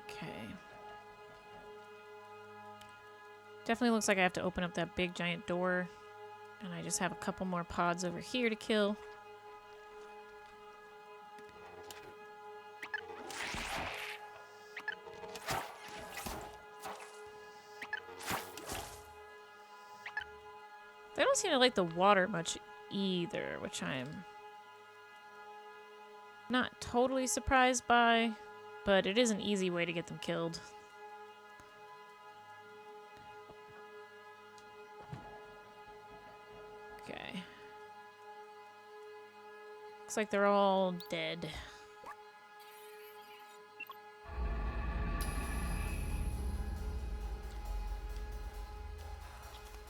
Okay. Definitely looks like I have to open up that big giant door. And I just have a couple more pods over here to kill. They don't seem to like the water much either, which I'm not totally surprised by, but it is an easy way to get them killed. Okay. Looks like they're all dead.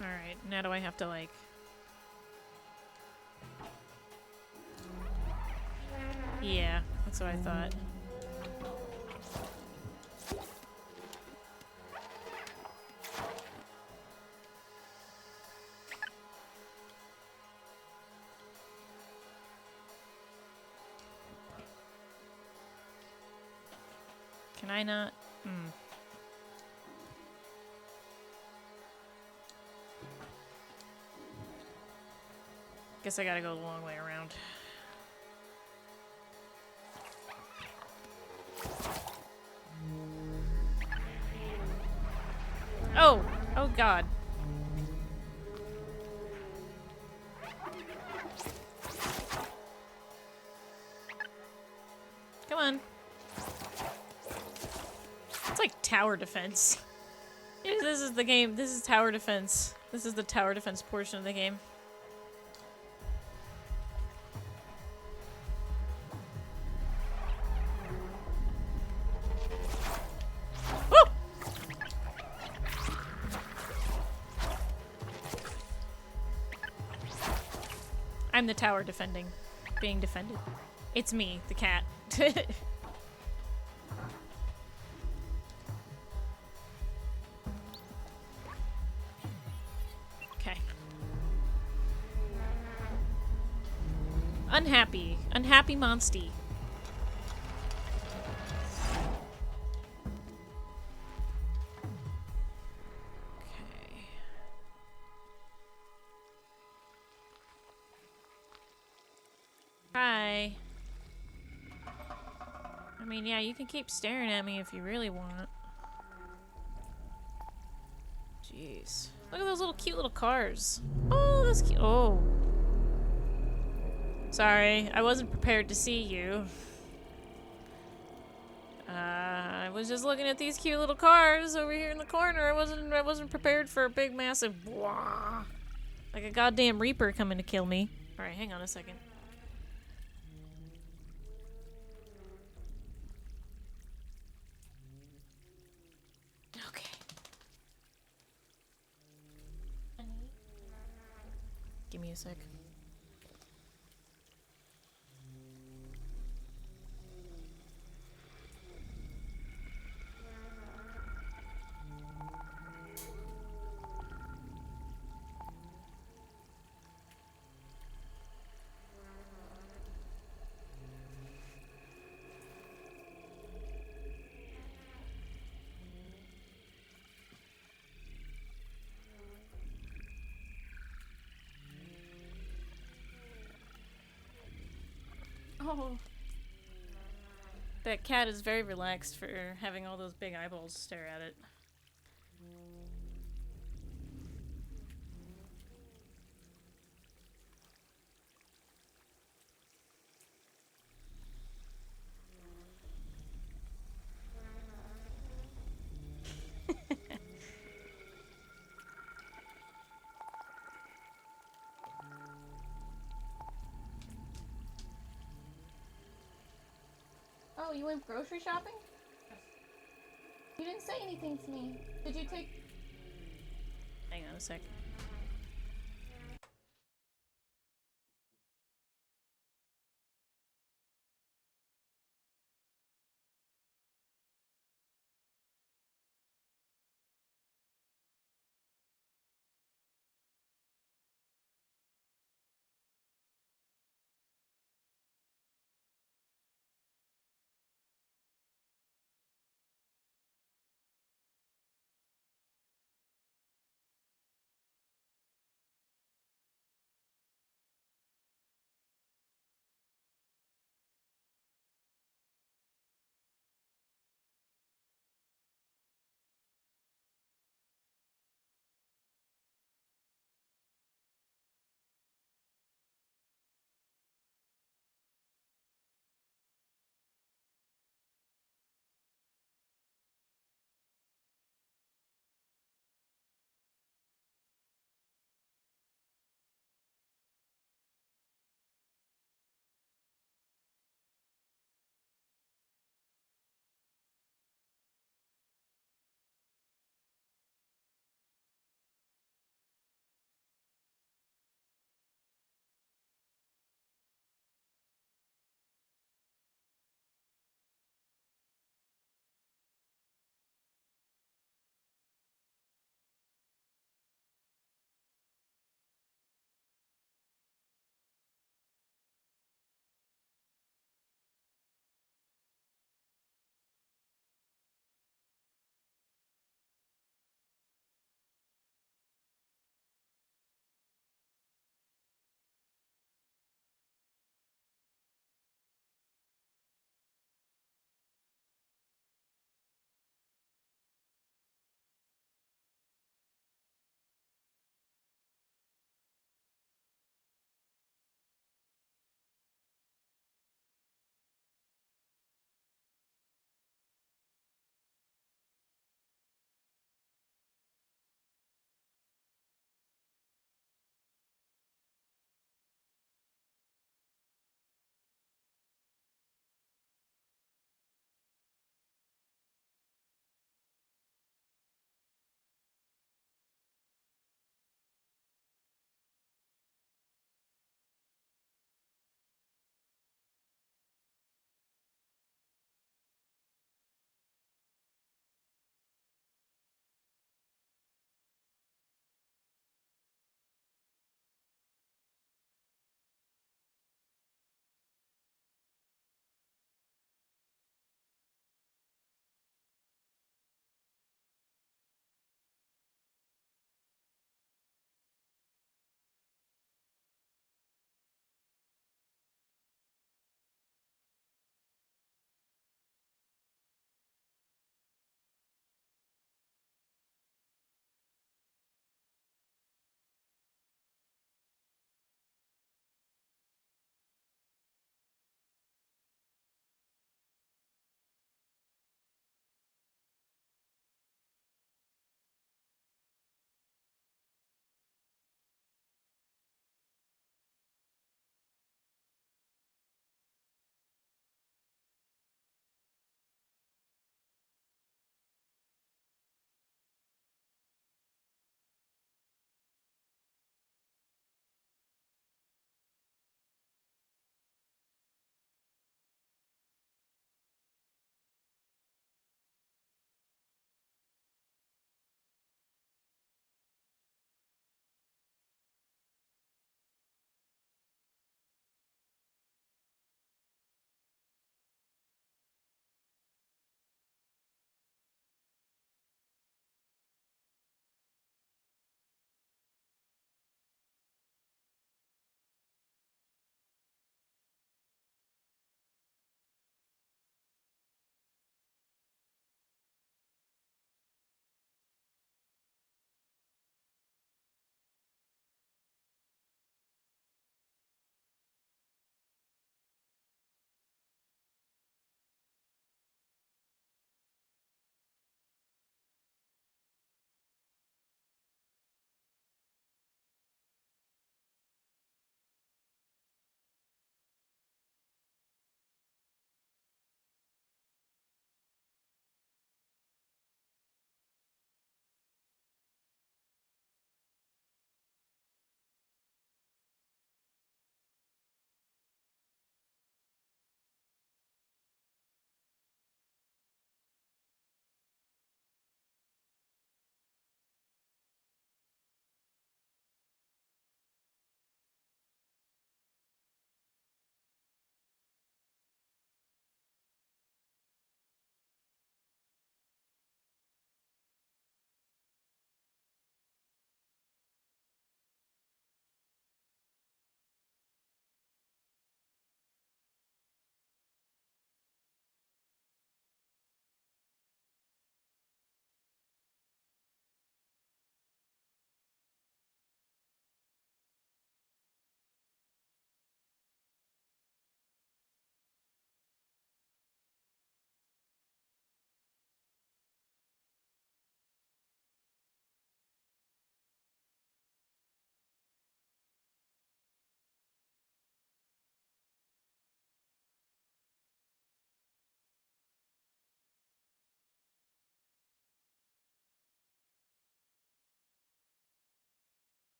Alright, now do I have to, like... Yeah, that's what I thought. Can I not? Guess I gotta go the long way around. Oh! Oh god. Come on. It's like tower defense. This is the game. This is tower defense. This is the tower defense portion of the game. I'm the tower defending. Being defended. It's me, the cat. Okay. Unhappy. Unhappy Monsty. Hi. I mean, yeah, you can keep staring at me if you really want. Jeez. Look at those little cute little cars. Oh, that's cute. Oh. Sorry, I wasn't prepared to see you. I was just looking at these cute little cars over here in the corner. I wasn't prepared for a big massive blah, like a goddamn reaper coming to kill me. All right, hang on a second. Okay. Give me a sec. Oh. That cat is very relaxed for having all those big eyeballs stare at it. Oh, you went grocery shopping? You didn't say anything to me. Did you take... Hang on a sec.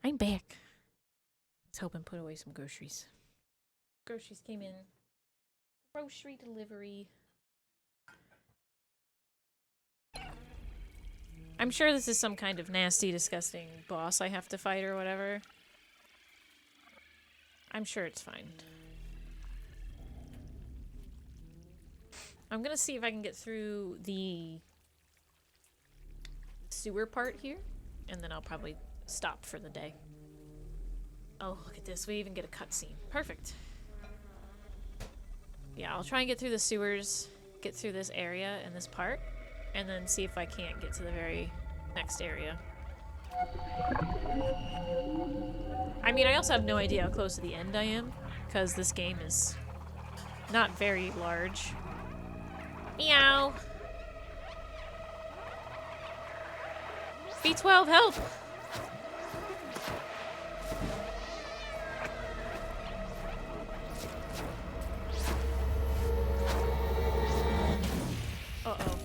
I'm back. Let's hope and put away some groceries. Groceries came in. Grocery delivery. I'm sure this is some kind of nasty, disgusting boss I have to fight or whatever. I'm sure it's fine. I'm gonna see if I can get through the sewer part here, and then I'll probably stop for the day. Oh, look at this. We even get a cutscene. Perfect. Yeah, I'll try and get through the sewers, get through this area and this part, and then see if I can't get to the very next area. I mean, I also have no idea how close to the end I am, because this game is not very large. Meow! B12, help! Uh-oh.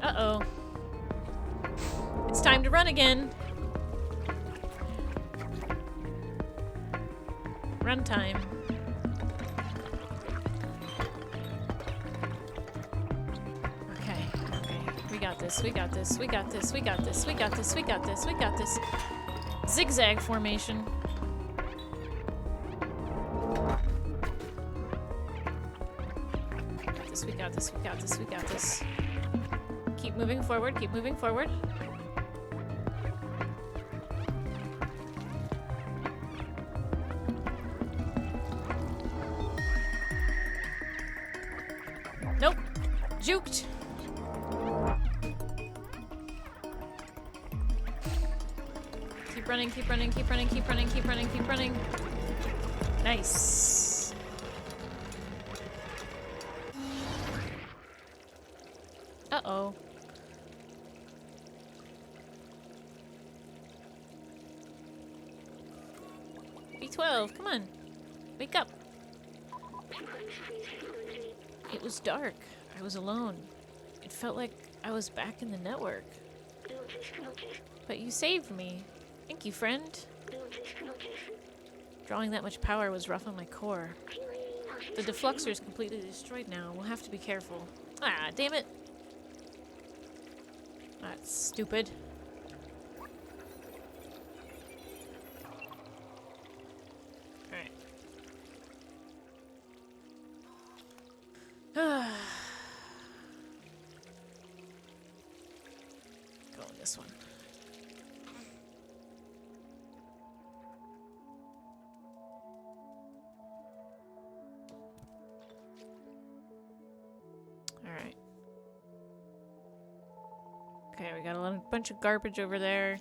Uh-oh. It's time to run again. Run time. Okay, okay. We got this, we got this, we got this, we got this, we got this, we got this, we got this. Zigzag formation. We got this, we got this, we got this. Keep moving forward, keep moving forward. Nope. Juked. Keep running, keep running, keep running, keep running, keep running, keep running. Nice. Uh-oh. B12, come on. Wake up. It was dark. I was alone. It felt like I was back in the network. But you saved me. Thank you, friend. Drawing that much power was rough on my core. The defluxor is completely destroyed now. We'll have to be careful. Ah, damn it. That's stupid. Alright. Go on this one. Alright. Okay, we got a bunch of garbage over there.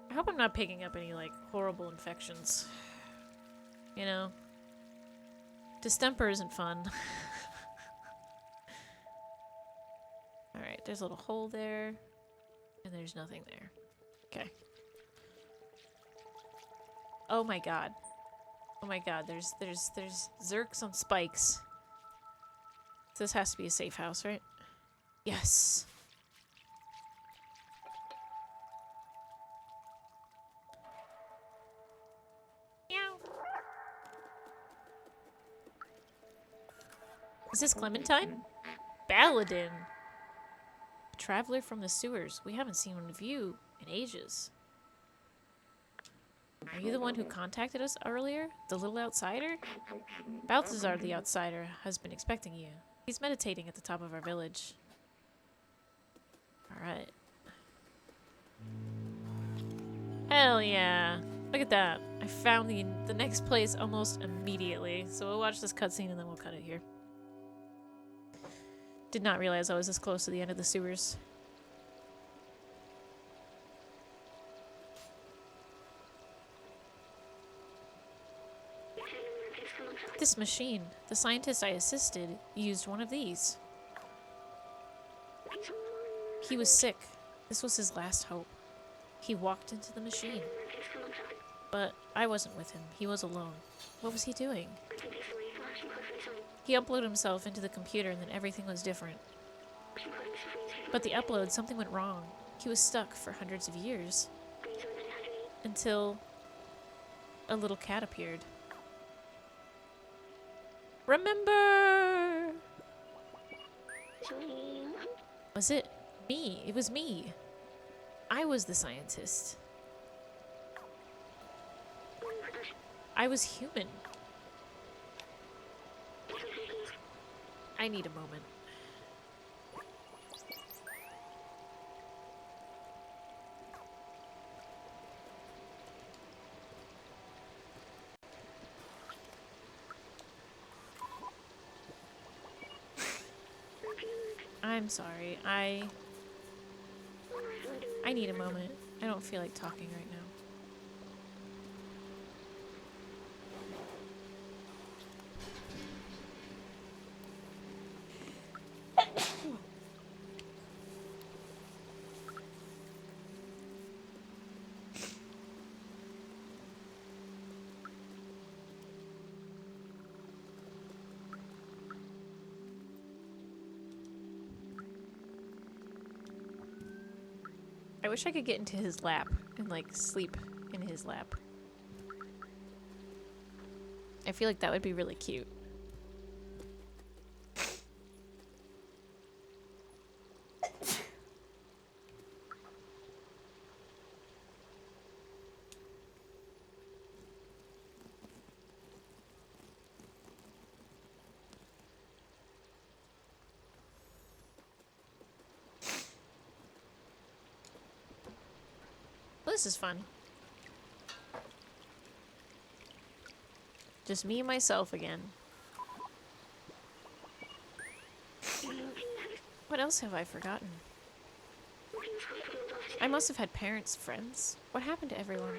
I hope I'm not picking up any, like, horrible infections. You know? Distemper isn't fun. Alright, there's a little hole there. And there's nothing there. Okay. Oh my god. Oh my god, there's Zerks on spikes. So this has to be a safe house, right? Yes. Meow. Is this Clementine? Baladin. A traveler from the sewers. We haven't seen one of you in ages. Are you the one who contacted us earlier? The little outsider? Balthazar the outsider has been expecting you. He's meditating at the top of our village. Alright. Hell yeah. Look at that. I found the next place almost immediately. So we'll watch this cutscene and then we'll cut it here. Did not realize I was this close to the end of the sewers. This machine. The scientist I assisted used one of these. He was sick. This was his last hope. He walked into the machine. But I wasn't with him. He was alone. What was he doing? He uploaded himself into the computer and then everything was different. But the upload, something went wrong. He was stuck for hundreds of years. Until a little cat appeared. Remember! Was it me? It was me. I was the scientist. I was human. I need a moment. I'm sorry. I need a moment. I don't feel like talking right now. I wish I could get into his lap and, like, sleep in his lap. I feel like that would be really cute. This is fun. Just me and myself again. What else have I forgotten? I must have had parents, friends. What happened to everyone?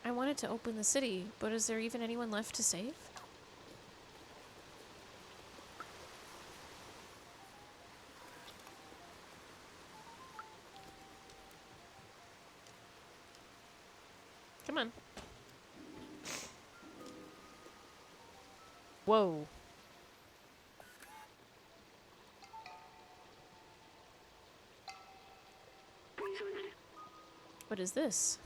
I wanted to open the city, but is there even anyone left to save? Come on. Whoa. What is this?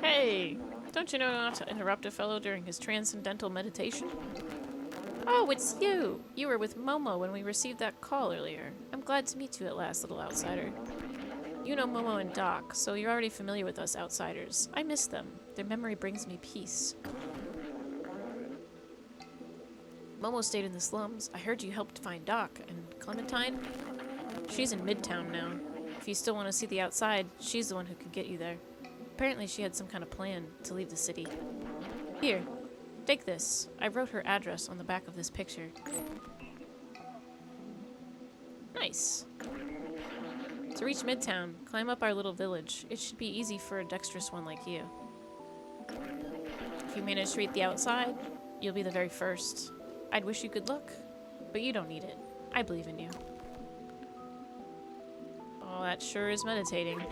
Hey! Don't you know not to interrupt a fellow during his transcendental meditation? Oh, it's you! You were with Momo when we received that call earlier. I'm glad to meet you at last, little outsider. You know Momo and Doc, so you're already familiar with us outsiders. I miss them. Their memory brings me peace. Momo stayed in the slums. I heard you helped find Doc. And Clementine? She's in Midtown now. If you still want to see the outside, she's the one who could get you there. Apparently she had some kind of plan to leave the city. Here. Take this. I wrote her address on the back of this picture. Nice. To reach Midtown, climb up our little village. It should be easy for a dexterous one like you. If you manage to reach the outside, you'll be the very first. I'd wish you good luck, but you don't need it. I believe in you. Oh, that sure is meditating.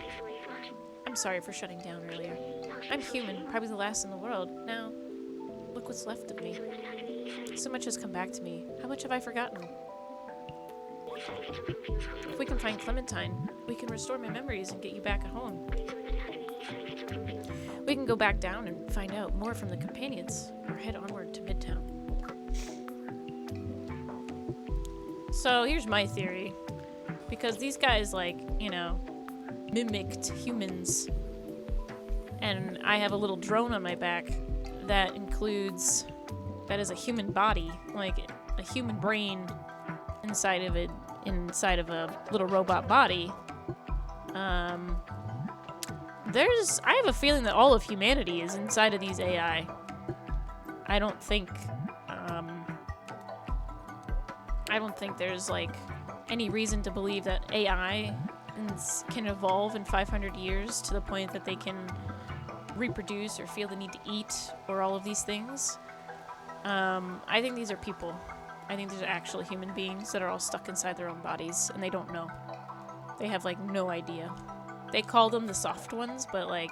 I'm sorry for shutting down earlier. I'm human, probably the last in the world. Now, look what's left of me. So much has come back to me. How much have I forgotten? If we can find Clementine, we can restore my memories and get you back at home. We can go back down and find out more from the companions, or head onward to Midtown. So here's my theory. Because these guys, like, you know, mimicked humans. And I have a little drone on my back that includes, that is a human body, like a human brain inside of it, inside of a little robot body. I have a feeling that all of humanity is inside of these AI. I don't think there's like any reason to believe that AI can evolve in 500 years to the point that they can reproduce or feel the need to eat or all of these things. I think these are people. I think these are actual human beings that are all stuck inside their own bodies and they don't know. They have like no idea. They call them the soft ones, but like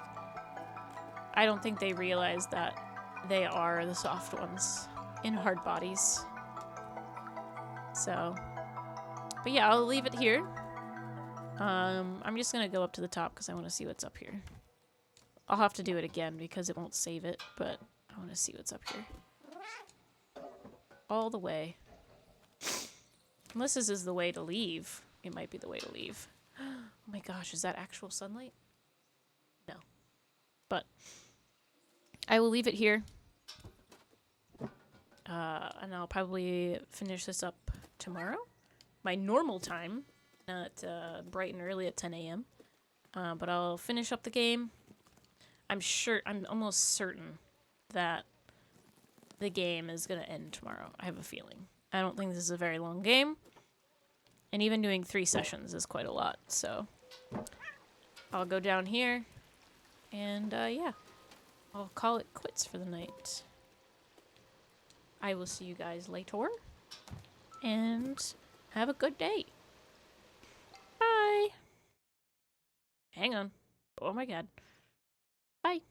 I don't think they realize that they are the soft ones in hard bodies. So, but yeah, I'll leave it here. I'm just gonna go up to the top because I want to see what's up here. I'll have to do it again because it won't save it, but I want to see what's up here. All the way. Unless this is the way to leave. It might be the way to leave. Oh my gosh, is that actual sunlight? No. But I will leave it here. And I'll probably finish this up tomorrow. My normal time, not bright and early at 10 a.m. But I'll finish up the game. I'm almost certain that the game is going to end tomorrow. I have a feeling. I don't think this is a very long game. And even doing 3 sessions is quite a lot. So I'll go down here. And yeah, I'll call it quits for the night. I will see you guys later. And have a good day. Bye. Hang on. Oh my god. Bye.